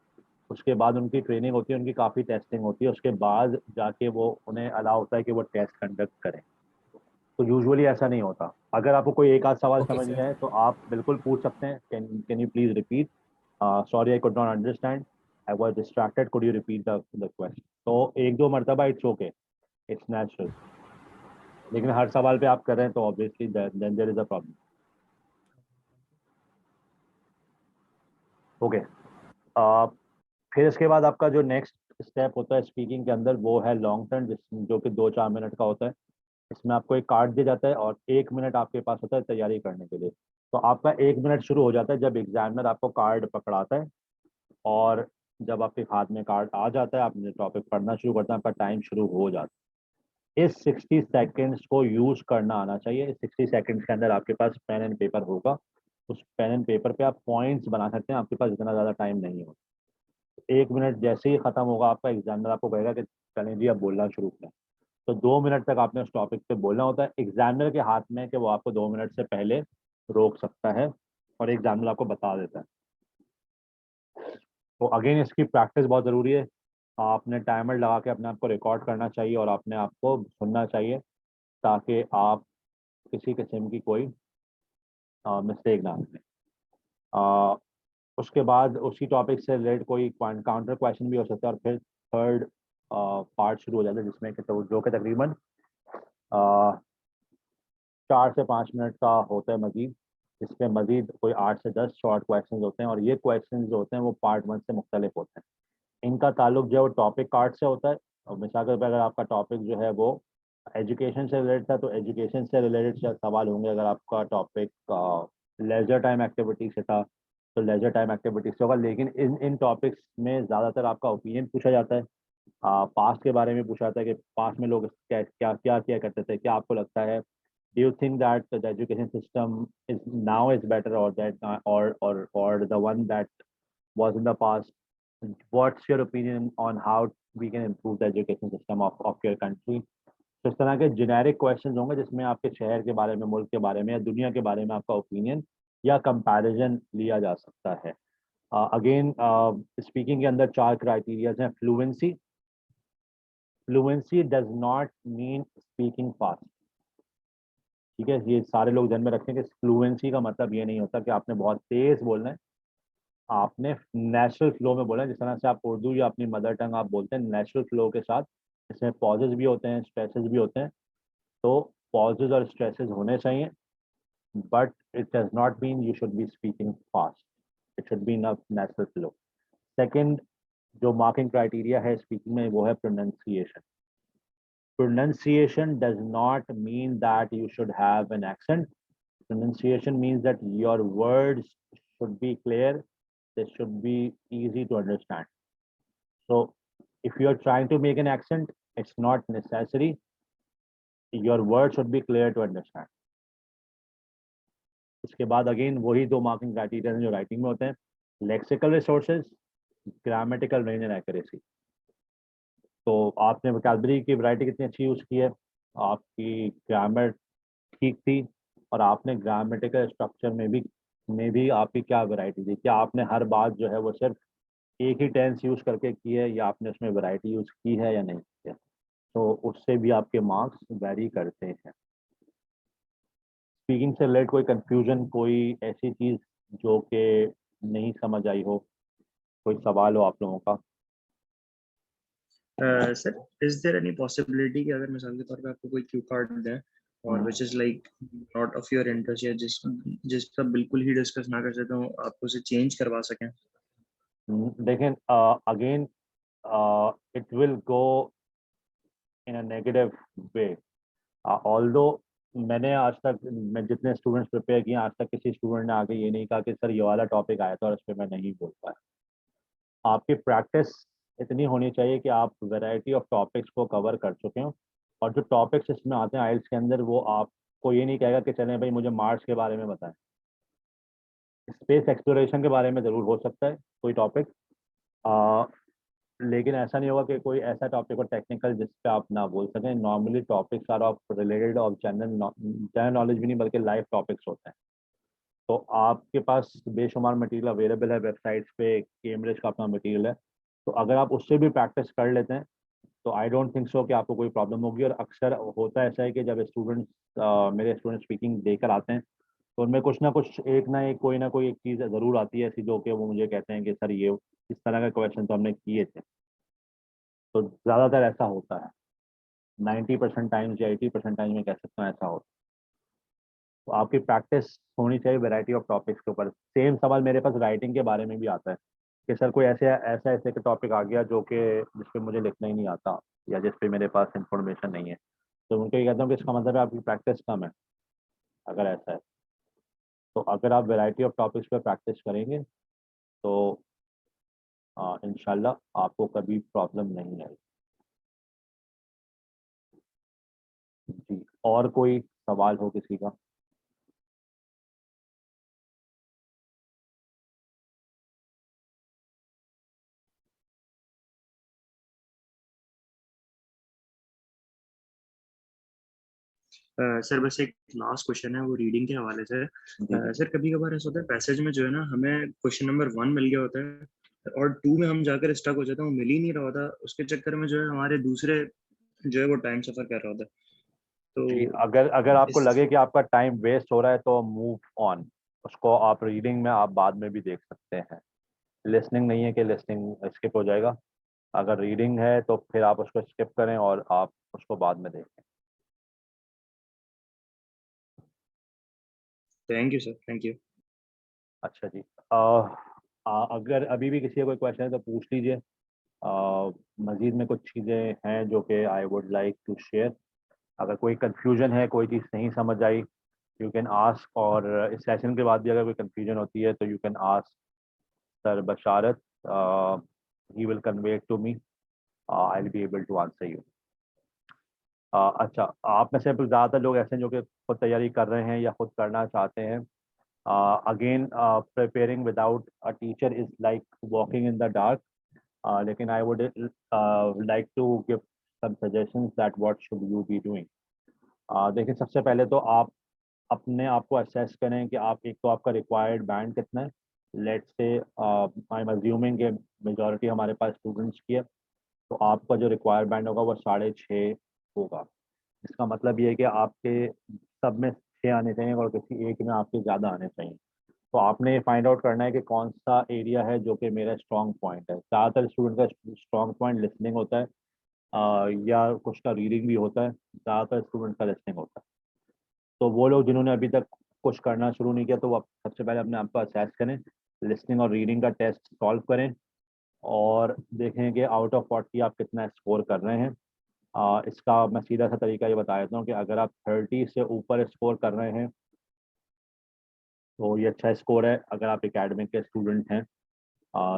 S2: उसके बाद उनकी ट्रेनिंग होती है, उनकी काफ़ी टेस्टिंग होती है, उसके बाद जाके वो उन्हें अलाउ होता है कि वो टेस्ट कंडक्ट करें। तो यूजुअली ऐसा नहीं होता। अगर आपको कोई एक आध सवाल
S5: ओके
S2: समझ नहीं
S5: सर।
S2: आए तो आप बिल्कुल पूछ सकते हैं, can you please repeat, sorry I could not understand, I was distracted, could you repeat the question. तो एक दो मरतबा इट्स ओके, इट्स नेचुरल। लेकिन हर सवाल पे आप कर रहे हैं तो obviously then there is a problem. Okay, फिर इसके बाद आपका जो नेक्स्ट स्टेप होता है स्पीकिंग के अंदर वो है लॉन्ग टर्न, जो कि 2-4 मिनट का होता है। इसमें आपको एक कार्ड दिया जाता है और 1 मिनट आपके पास होता है तैयारी करने के लिए। तो आपका 1 मिनट शुरू हो जाता है जब एग्जामिनर आपको कार्ड पकड़ाता है, और जब आपके हाथ में कार्ड आ जाता है आपने टॉपिक पढ़ना शुरू करता है, आपका टाइम शुरू हो जाता है। इस 60 सेकेंड्स को यूज करना आना चाहिए। इस 60 सेकेंड्स के अंदर आपके पास पेन एंड पेपर होगा। उस पेन एंड पेपर पे आप पॉइंट्स बना सकते हैं, आपके पास इतना ज़्यादा टाइम नहीं होता। 1 मिनट जैसे ही खत्म होगा आपका, एग्जामिनर आपको कहेगा कि चलें जी अब बोलना शुरू करें। तो 2 मिनट तक आपने उस टॉपिक पे बोलना होता है। एग्जामिनर के हाथ में कि वो आपको 2 मिनट से पहले रोक सकता है और एग्जामिनर आपको बता देता है। तो अगेन इसकी प्रैक्टिस बहुत ज़रूरी है। आपने टाइमर लगा के अपने आप को रिकॉर्ड करना चाहिए और अपने आप को सुनना चाहिए ताकि आप किसी किस्म की कोई मिस्टेक ना करें। उसके बाद उसी टॉपिक से रिलेटेड कोई काउंटर क्वेश्चन भी हो सकता है और फिर थर्ड पार्ट शुरू हो जाता है जिसमें कि तो जो कि तकरीबन 4 से 5 मिनट का होता है मजीद, जिसमें मजीद कोई 8 से 10 शॉर्ट क्वेश्चन होते हैं और ये क्वेश्चन जो होते हैं वो पार्ट 1 से मुख्तलिफ होते हैं। इनका ताल्लुक जो है वो टॉपिक कार्ड से होता है। और मिसाल के तौर पर अगर आपका टॉपिक जो है वो एजुकेशन से रिलेटेड था तो एजुकेशन से रिलेटेड सवाल होंगे। अगर आपका टॉपिक लेजर टाइम एक्टिविटी से था तो लेजर टाइम एक्टिविटी से होगा। लेकिन इन टॉपिक्स में ज़्यादातर आपका ओपिनियन पूछा जाता है। पास्ट के बारे में पूछा जाता है कि पास्ट में लोग क्या क्या क्या किया करते थे, क्या आपको लगता है, do you think that the education system is now is better or that or the one that was in the past? What's your opinion on how we can improve the education system of your country? तो इस तरह के generic question होंगे जिसमें आपके शहर के बारे में, मुल्क के बारे में या दुनिया के बारे में आपका ओपिनियन या कंपैरिजन लिया जा सकता है। अगेन स्पीकिंग के अंदर 4 क्राइटेरियाज हैं। Fluency, fluency does not mean speaking fast. ठीक है, ये सारे लोग ध्यान में रखें कि फ्लुएंसी का मतलब ये नहीं होता कि आपने बहुत तेज बोलना है। आपने नेचुरल फ्लो में बोलना है, जिस तरह से आप उर्दू या अपनी मदर टंग आप बोलते हैं नेचुरल फ्लो के साथ। इसमें पॉजेज भी होते हैं, स्ट्रेसेस भी होते हैं। तो पॉजेज और स्ट्रेसेस होने चाहिए, but it does not mean you should be speaking fast. It should be in a natural flow. Second जो मार्किंग क्राइटेरिया है स्पीकिंग में वो है pronunciation. Pronunciation does not mean that you should have an accent. Pronunciation means that your words should be clear, they should be easy to understand. So if you are trying to make an accent, it's not necessary. Your words should be clear to understand. इसके बाद again वही 2 marking criteria जो writing में होते हैं, lexical resources, grammatical range and accuracy. तो आपने vocabulary की वैरायटी कितनी अच्छी यूज़ की है, आपकी ग्रामर ठीक थी, और आपने ग्रामेटिकल स्ट्रक्चर में भी आपकी क्या वैरायटी थी। क्या आपने हर बात जो है वो सिर्फ एक ही टेंस यूज़ करके की है या आपने उसमें वैरायटी यूज़ की है या नहीं की है। तो उससे भी आपके मार्क्स वेरी करते हैं। स्पीकिंग से रिलेटेड कोई कंफ्यूजन, कोई ऐसी चीज़ जो कि नहीं समझ आई हो, कोई सवाल हो आप लोगों का?
S6: Sir is there any possibility कि अगर मिसाल के तौर पे आपको कोई क्यू कार्ड दें और which is like not of your interest या जिस पर बिल्कुल ही डिस्कस ना कर सकते हो, आप उसे चेंज करवा सकें?
S2: देखें, again it will go in a negative way. Although मैंने आज तक, मैं जितने स्टूडेंट्स प्रिपेयर किए आज तक किसी स्टूडेंट ने आके ये नहीं कहा कि सर ये वाला टॉपिक आया था और इस पर मैं नहीं बोल पाया। आपकी प्रैक्टिस इतनी होनी चाहिए कि आप वैरायटी ऑफ टॉपिक्स को कवर कर चुके हो, और जो टॉपिक्स इसमें आते हैं आइल्स के अंदर वो आपको ये नहीं कहेगा कि चलें भाई मुझे मार्स के बारे में बताएं। स्पेस एक्सप्लोरेशन के बारे में ज़रूर हो सकता है कोई टॉपिक, लेकिन ऐसा नहीं होगा कि कोई ऐसा टॉपिक हो टेक्निकल जिस पे आप ना बोल सकें। Normally topics are of related of general knowledge भी नहीं बल्कि लाइव टॉपिक्स होते हैं। तो आपके पास बेशुमार मटेरियल अवेलेबल है वेबसाइट्स पे, कैम्ब्रिज का अपना मटेरियल है। तो अगर आप उससे भी प्रैक्टिस कर लेते हैं तो आई डोंट थिंक सो कि आपको कोई प्रॉब्लम होगी। और अक्सर होता ऐसा है कि जब स्टूडेंट्स मेरे स्टूडेंट स्पीकिंग देकर आते हैं तो उनमें कुछ ना कुछ कोई ना कोई एक चीज़ ज़रूर आती है ऐसी जो कि वो मुझे कहते हैं कि सर ये इस तरह का क्वेश्चन तो हमने किए थे। तो ज़्यादातर ऐसा होता है, 90% टाइम्स या 80% टाइम्स में कह सकता हूँ ऐसा होता है। तो आपकी प्रैक्टिस होनी चाहिए वैरायटी ऑफ टॉपिक्स के ऊपर। सेम सवाल मेरे पास राइटिंग के बारे में भी आता है कि सर कोई ऐसे टॉपिक आ गया जो कि जिस पे मुझे लिखना ही नहीं आता या जिस पे मेरे पास इंफॉर्मेशन नहीं है। तो उनको ये कहता हूँ कि इसका मतलब है आपकी प्रैक्टिस कम है। अगर ऐसा है तो अगर आप वैरायटी ऑफ टॉपिक्स पे प्रैक्टिस करेंगे तो इंशाल्लाह आपको कभी प्रॉब्लम नहीं आएगी। जी, और कोई सवाल हो किसी का?
S6: सर बस एक लास्ट क्वेश्चन है, वो रीडिंग के हवाले से है।
S2: जी
S6: सर कभी कभार ऐसा होता है पैसेज में जो है ना, हमें क्वेश्चन नंबर 1 मिल गया होता है और 2 में हम जाकर स्टक हो जाते हैं, वो मिल ही नहीं रहा होता, उसके चक्कर में जो है हमारे दूसरे जो है वो टाइम सफर कर रहा होता है।
S2: जी,
S6: तो
S2: अगर अगर आपको
S6: इस
S2: लगे कि आपका टाइम वेस्ट हो रहा है तो मूव ऑन, उसको आप रीडिंग में आप बाद में भी देख सकते हैं। लिसनिंग नहीं है कि लिसनिंग स्किप हो जाएगा, अगर रीडिंग है तो फिर आप उसको स्किप करें और आप उसको बाद में देखें।
S6: Thank you sir, thank you.
S2: अच्छा जी, अगर अभी भी किसी का कोई क्वेश्चन है तो पूछ लीजिए। मज़ीद में कुछ चीज़ें हैं जो कि I would like to share. अगर कोई कंफ्यूजन है, कोई चीज़ नहीं समझ आई, यू कैन आस्क, और इस सेशन के बाद भी अगर कोई कंफ्यूजन होती है तो you can ask sir Basharat, he will convey to me, I will be able to answer you. अच्छा, आप में से ज़्यादातर लोग ऐसे हैं जो कि खुद तैयारी कर रहे हैं या खुद करना चाहते हैं। Again, preparing without a teacher is like walking in the dark, लेकिन I would like to give some suggestions that what should you be doing. देखिए, सबसे पहले तो आप अपने आप को असेस करें कि आप, एक तो आपका रिक्वायर्ड बैंड कितना है। Let's say I am assuming कि मेजॉरिटी हमारे पास स्टूडेंट्स की है, तो आपका जो रिक्वायर्ड बैंड होगा वो 6.5 होगा। इसका मतलब ये है कि आपके सब में 6 आने चाहिए और किसी एक में आपके ज़्यादा आने चाहिए। तो आपने ये फाइंड आउट करना है कि कौन सा एरिया है जो कि मेरा स्ट्रॉन्ग पॉइंट है। ज़्यादातर स्टूडेंट का स्ट्रॉन्ग पॉइंट लिसनिंग होता है, या कुछ का रीडिंग भी होता है, ज़्यादातर स्टूडेंट का लिसनिंग होता है। तो वो लोग जिन्होंने अभी तक कुछ करना शुरू नहीं किया, तो वो सबसे पहले अपने आप को असेस करें, लिसनिंग और रीडिंग का टेस्ट सॉल्व करें और देखें कि आउट ऑफ 40 आप कितना स्कोर कर रहे हैं। इसका मैं सीधा सा तरीका ये बता देता हूँ कि अगर आप 30 से ऊपर स्कोर कर रहे हैं तो ये अच्छा स्कोर है। अगर आप एकेडमिक के स्टूडेंट हैं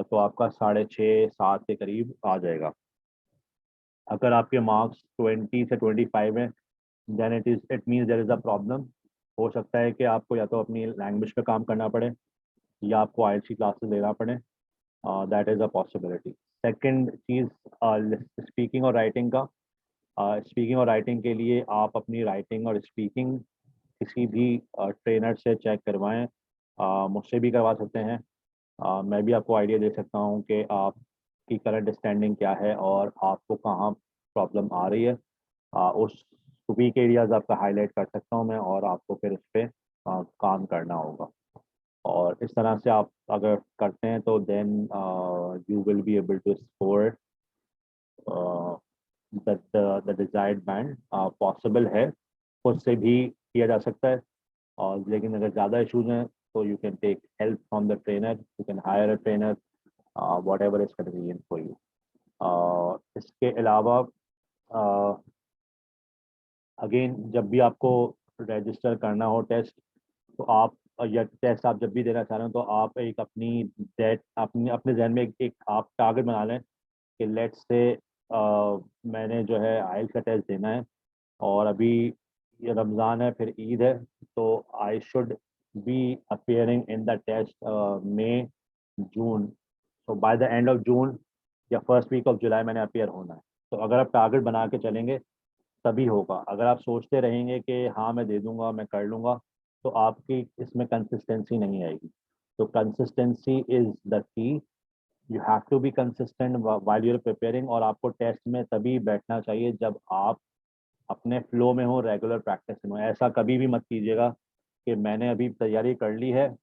S2: तो आपका 6.5-7 के करीब आ जाएगा। अगर आपके मार्क्स 20 से 25 हैं, then it means there is a problem. हो सकता है कि आपको या तो अपनी लैंग्वेज पे काम करना पड़े या आपको आईएलटीएस क्लासेस लेना पड़े, that is a possibility. Second cheese, speaking और राइटिंग का। स्पीकिंग और राइटिंग के लिए आप अपनी राइटिंग और स्पीकिंग किसी भी ट्रेनर से चेक करवाएं, मुझसे भी करवा सकते हैं। मैं भी आपको आइडिया दे सकता हूँ कि आपकी करंट स्टैंडिंग क्या है और आपको कहाँ प्रॉब्लम आ रही है। उस वीक एरियाज आपका हाईलाइट कर सकता हूँ मैं और आपको फिर उस पर काम करना होगा। और इस तरह से आप अगर करते हैं तो then you will be able to score the desired band. Possible है, खुद से भी किया जा सकता है, और लेकिन अगर ज़्यादा इशूज हैं तो you can take help from the trainer, you can hire a trainer, whatever is convenient for you. इसके अलावा अगेन, जब भी आपको रजिस्टर करना हो टेस्ट, तो आप, या टेस्ट आप जब भी देना चाह रहे हो, तो आप एक अपनी डेट, अपने अपने जहन में एक आप टारगेट बना लें कि लेट्स से मैंने जो है आइल्स का टेस्ट देना है और अभी ये रमज़ान है, फिर ईद है, तो I should be appearing in the test May June. तो by the end of June या फर्स्ट वीक ऑफ जुलाई मैंने अपियर होना है। तो अगर आप टारगेट बना के चलेंगे तभी होगा। अगर आप सोचते रहेंगे कि हाँ मैं दे दूंगा, मैं कर लूँगा, तो आपकी इसमें कंसिस्टेंसी नहीं आएगी। तो consistency is the key. You have to be consistent while you are preparing, और आपको टेस्ट में तभी बैठना चाहिए जब आप अपने फ्लो में हो, रेगुलर प्रैक्टिस में हो। ऐसा कभी भी मत कीजिएगा कि मैंने अभी तैयारी कर ली है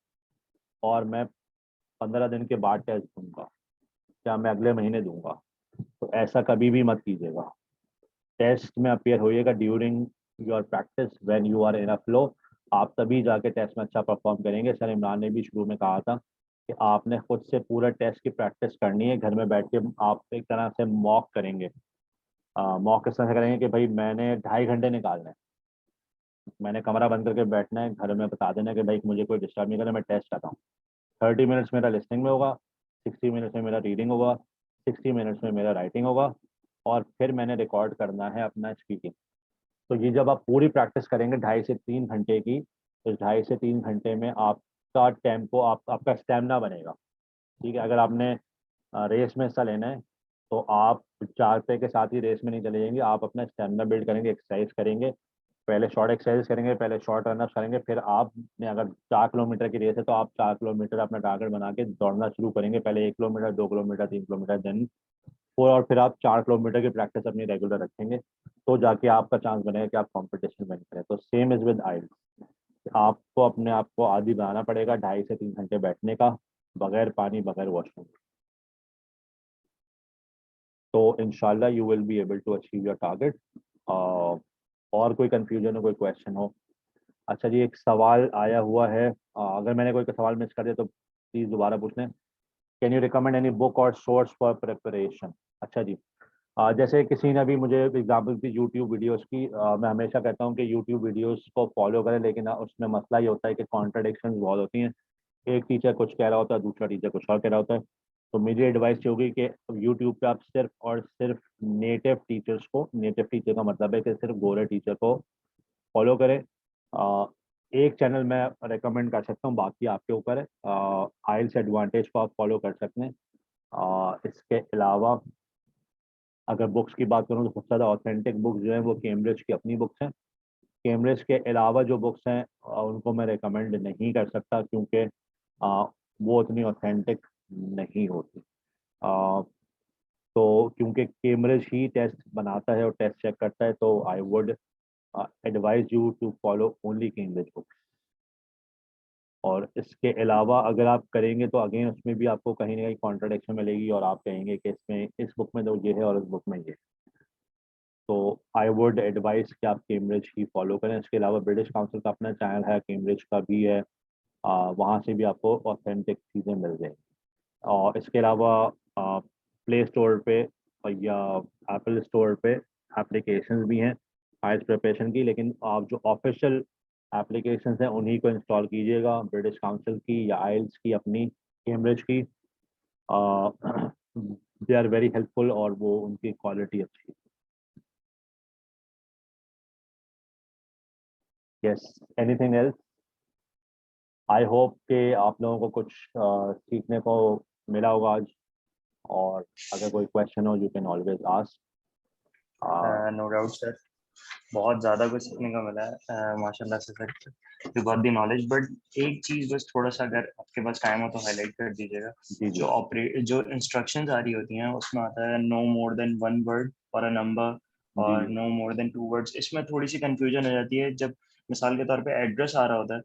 S2: और मैं 15 दिन के बाद टेस्ट दूंगा या मैं अगले महीने दूंगा, तो ऐसा कभी भी मत कीजिएगा। टेस्ट में अपियर होइएगा during your practice when you are in a flow. आप तभी जाके टेस्ट में अच्छा परफॉर्म करेंगे। सर इमरान ने भी शुरू में कहा था कि आपने खुद से पूरा टेस्ट की प्रैक्टिस करनी है, घर में बैठ के आप एक तरह से मॉक करेंगे। मॉक इस तरह से करेंगे कि भाई मैंने 2.5 घंटे निकालने हैं, मैंने कमरा बंद करके बैठना है, घर में बता देना कि भाई मुझे कोई डिस्टर्ब नहीं करना, मैं टेस्ट आता हूँ। 30 मिनट्स मेरा लिसनिंग में होगा, 60 मिनट्स में मेरा रीडिंग होगा, 60 मिनट्स में मेरा राइटिंग होगा, और फिर मैंने रिकॉर्ड करना है अपना स्पीकिंग। तो ये जब आप पूरी प्रैक्टिस करेंगे 2.5 से 3 घंटे की, तो 2.5 से 3 घंटे में आपका टेम्पो, आपका स्टेमिना बनेगा। ठीक है, अगर आपने रेस में हिस्सा लेना है तो आप 4 पे के साथ ही रेस में नहीं चले जाएंगे, आप अपना स्टेमिना बिल्ड करेंगे, एक्सरसाइज करेंगे, पहले शॉर्ट एक्सरसाइज करेंगे, पहले शॉर्ट रनअप करेंगे, फिर आपने अगर 4 किलोमीटर की रेस है तो आप 4 किलोमीटर अपना टारगेट बना के दौड़ना शुरू करेंगे। पहले 1 किलोमीटर, 2 किलोमीटर, 3 किलोमीटर, देन 4, और फिर आप 4 किलोमीटर की प्रैक्टिस अपनी रेगुलर रखेंगे, तो जाके आपका चांस बनेगा कि आप कंपटीशन विन करें। तो सेम इज विद आइल्स, आपको अपने आप को आदी बनाना पड़ेगा 2.5 से 3 घंटे बैठने का, बगैर पानी, बगैर वॉशरूम। तो इंशाल्लाह you will be able to achieve your target. और कोई कंफ्यूजन हो, कोई क्वेश्चन हो? अच्छा जी, एक सवाल आया हुआ है, अगर मैंने कोई सवाल मिस कर दिया तो प्लीज़ दोबारा पूछ लें। Can you recommend any book और सोर्स फॉर प्रिपरेशन? अच्छा जी, जैसे किसी ने अभी मुझे एग्जांपल दी यूट्यूब वीडियोस की, मैं हमेशा कहता हूँ कि यूट्यूब वीडियोस को फॉलो करें, लेकिन उसमें मसला ये होता है कि कॉन्ट्रडिक्शंस बहुत होती हैं। एक टीचर कुछ कह रहा होता है, दूसरा टीचर कुछ और कह रहा होता है। तो मेरी एडवाइस ये होगी कि यूट्यूब पे आप सिर्फ और सिर्फ नेटिव टीचर्स को, नेटिव टीचर का मतलब है कि सिर्फ गोरे टीचर को फॉलो करें। एक चैनल मैं रेकमेंड कर सकता हूँ, बाकी आपके ऊपर है। आइल्स एडवांटेज को आप फॉलो कर सकते हैं। इसके अलावा अगर बुक्स की बात करूँ तो सबसे ज़्यादा ऑथेंटिक बुक्स जो हैं वो कैम्ब्रिज की अपनी बुक्स हैं। कैम्ब्रिज के अलावा जो बुक्स हैं उनको मैं रेकमेंड नहीं कर सकता, क्योंकि वो उतनी ऑथेंटिक नहीं होती। तो क्योंकि कैम्ब्रिज ही टेस्ट बनाता है और टेस्ट चेक करता है, तो I would advise you to follow only Cambridge books. और इसके अलावा अगर आप करेंगे तो अगेन उसमें भी आपको कहीं ना कहीं कॉन्ट्रडिक्शन मिलेगी, और आप कहेंगे कि इसमें, इस बुक में तो ये है और इस बुक में ये है। तो आई वुड एडवाइस कि आप कैम्ब्रिज ही फॉलो करें। इसके अलावा ब्रिटिश काउंसिल का अपना चैनल है, कैम्ब्रिज का भी है, वहाँ से भी आपको ऑथेंटिक चीज़ें मिल जाएंगी। और इसके अलावा प्ले स्टोर पे या एप्पल स्टोर पे एप्लीकेशंस भी हैं आइल्स प्रिपरेशन की, लेकिन आप जो ऑफिशियल एप्लीकेशंस हैं उन्हीं को इंस्टॉल कीजिएगा, ब्रिटिश काउंसिल की या आइल्स की, अपनी कैम्ब्रिज की। दे आर वेरी हेल्पफुल और वो उनकी क्वालिटी अच्छी है। Yes, anything else? I hope कि आप लोगों को कुछ सीखने को मिला होगा आज, और अगर कोई क्वेश्चन हो you can always ask.
S3: No doubt sir, बहुत ज़्यादा कुछ सीखने को मिला है माशाल्लाह से sir, you got the knowledge. But एक चीज़ बस थोड़ा सा अगर आपके पास टाइम हो तो हाईलाइट कर दीजिएगा।
S2: जी जी
S3: जो इंस्ट्रक्शंस आ रही होती हैं उसमें आता है no more than 1 word for a number और
S2: जी
S3: नो मोर देन 2 वर्ड्स। इसमें थोड़ी सी कंफ्यूजन हो जाती है। जब मिसाल के तौर पे एड्रेस आ रहा होता है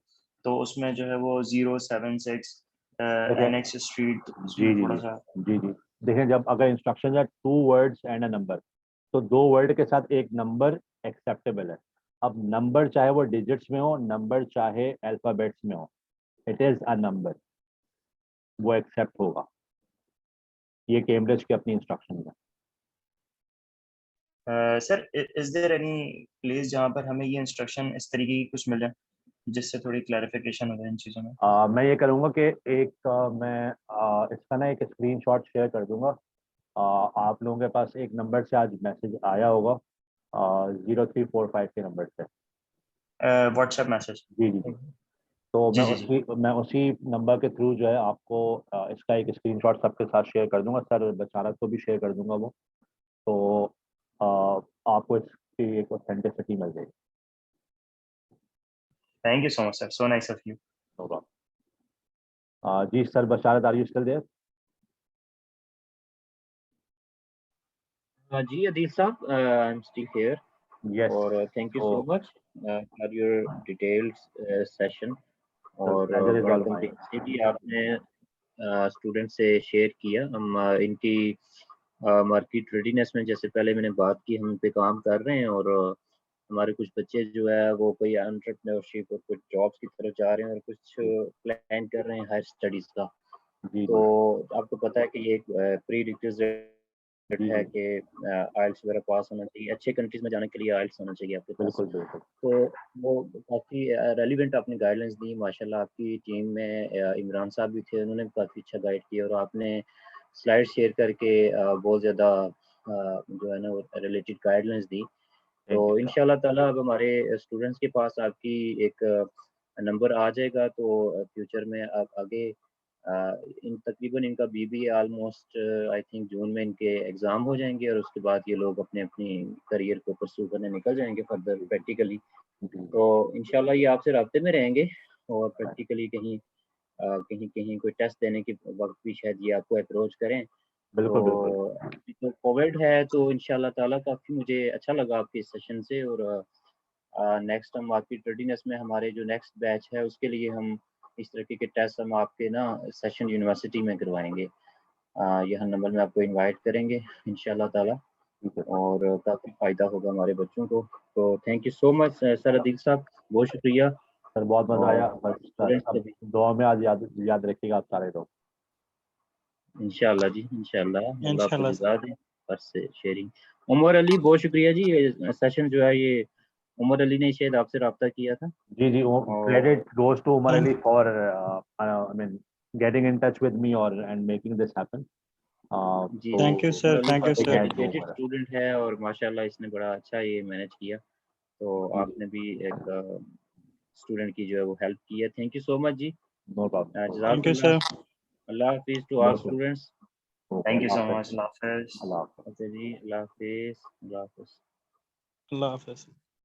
S3: तो उसमें जो है वो 076
S2: देखिए,
S3: NX स्ट्रीट,
S2: जी
S3: उसमें
S2: जी
S3: थोड़ा
S2: जी
S3: सा
S2: जी जी देखिए, जब अगर इंस्ट्रक्शन है 2 वर्ड्स एंड अ नंबर, तो 2 वर्ड के साथ एक नंबर एक्सेप्टेबल है। अब नंबर चाहे वो डिजिट्स में हो, नंबर चाहे अल्फाबेट्स में हो, इट इज़ अ नंबर, वो एक्सेप्ट होगा। ये कैम्ब्रिज की अपनी इंस्ट्रक्शन है।
S3: Sir, is there any place जहाँ पर हमें ये इंस्ट्रक्शन इस तरीके की कुछ मिले जिससे थोड़ी क्लैरिफिकेशन हो जाए इन चीज़ों में?
S2: मैं ये करूँगा कि एक मैं इसका ना एक स्क्रीनशॉट शेयर कर दूंगा। आप लोगों के पास एक नंबर से आज मैसेज आया होगा, 0345 के नंबर से।
S3: WhatsApp message?
S2: जी जी जी तो
S3: जी जी जी।
S2: मैं उसी नंबर के थ्रू जो है आपको इसका एक स्क्रीनशॉट सबके साथ शेयर कर दूंगा, सर बचारक को भी शेयर कर दूंगा वो। तो आपको इसकी एक ऑथेंटिसिटी मिल जाएगी।
S3: Thank you so much sir, so nice of you.
S2: No problem. जी sir Basharat, are you still there?
S7: जी Adil sahab, I'm still here
S2: yes.
S7: और thank you
S2: तो
S7: so much for your detailed session और
S2: प्लेजर इज
S7: बड़ा
S2: all mine.
S7: comprehensively आपने student से share किया। हम इनकी मार्केट रेडीनेस में, जैसे पहले मैंने बात की, हम पे काम कर रहे हैं और हमारे कुछ बच्चे जो है वो कोई एंटरप्रेन्योरशिप और कुछ जॉब्स की तरफ जा रहे हैं और कुछ प्लान कर रहे हैं हायर स्टडीज़ का।
S2: जी
S7: तो
S2: जी
S7: आपको पता है कि ये एक प्री रिक्विजिट
S2: जी
S7: है
S2: जी
S7: कि आइल्स वगैरह पास होना चाहिए। अच्छे कंट्रीज में जाने के लिए आइल्स होना चाहिए आपके पास।
S2: बिल्कुल बिल्कुल।
S7: तो वो काफ़ी रेलिवेंट आपने गाइडलाइंस दी माशाल्लाह। आपकी टीम में इमरान साहब भी थे, उन्होंने भी काफ़ी अच्छा गाइड किया और आपने स्लाइड शेयर करके बहुत ज़्यादा जो है ना वो रिलेटेड गाइडलाइंस दी। तो
S2: थैंक यू सर।
S7: इंशाल्लाह ताला अब हमारे स्टूडेंट्स के पास आपकी एक नंबर आ जाएगा, तो फ्यूचर में आप आगे इन तकरीबन इनका बीबीए ऑलमोस्ट आई थिंक जून में इनके एग्ज़ाम हो जाएंगे और उसके बाद ये लोग अपने अपनी करियर को परस्यू करने निकल जाएंगे फर्दर प्रैक्टिकली। तो इंशाल्लाह ये आपसे राब्ते में रहेंगे और प्रैक्टिकली कहीं कहीं कोई टेस्ट देने के वक्त भी शायद ये आपको अप्रोच करें।
S2: बिल्कुल बिल्कुल।
S7: तो अभी तो कोविड है तो इंशाल्लाह ताला काफ़ी मुझे अच्छा लगा आपके इस सेशन से और नेक्स्ट हम मार्केट रेडीनेस में हमारे जो नेक्स्ट बैच है उसके लिए हम इस तरीके के टेस्ट हम आपके ना सेशन यूनिवर्सिटी में करवाएंगे। यहाँ नंबर में आपको इनवाइट करेंगे इंशाल्लाह ताला
S2: ठीक है
S7: और काफ़ी फ़ायदा होगा हमारे बच्चों को। तो thank you so much sir Adeel साहब, बहुत शुक्रिया।
S2: सर, बहुत मजा आया।
S7: और
S2: बस सर,
S7: स्टूडेंट्स को
S2: अब
S7: भी
S2: दुआ में आज याद रखिएगा आप सारे लोग।
S7: इंशाल्लाह जी, इंशाल्लाह अल्लाह आपको
S8: इंशाल्लाह
S7: जज़ा दे से शेयरिंग। उमर अली बहुत शुक्रिया जी, ये सेशन जो है ये उमर अली ने शायद आपसे रब्ता किया था
S2: जी जी,
S7: और
S2: credit goes to Umar Ali for I mean getting in touch with me और एंड मेकिंग दिस हैपन।
S7: जी
S2: तो
S8: thank you
S7: Umar
S8: sir,
S7: Ali
S8: thank you
S7: काफ़ी
S2: big
S8: sir.
S2: hand to
S7: dedicated
S2: Umar.
S7: Student है और माशाल्लाह इसने बड़ा अच्छा ये मैनेज किया। तो
S2: जी
S7: आपने भी एक स्टूडेंट की जो है वो हेल्प की है। थैंक यू सो मच जी।
S2: No problem.
S8: थैंक यू
S7: जज़ाकल्लाह।
S8: सर।
S7: अल्लाह हाफिज़ to all students.
S3: Thank you so much, अल्लाह हाफिज़।
S2: अल्लाह हाफिज़।
S7: ओके जी, अल्लाह हाफिज़, अल्लाह हाफिज़।
S8: अल्लाह हाफिज़।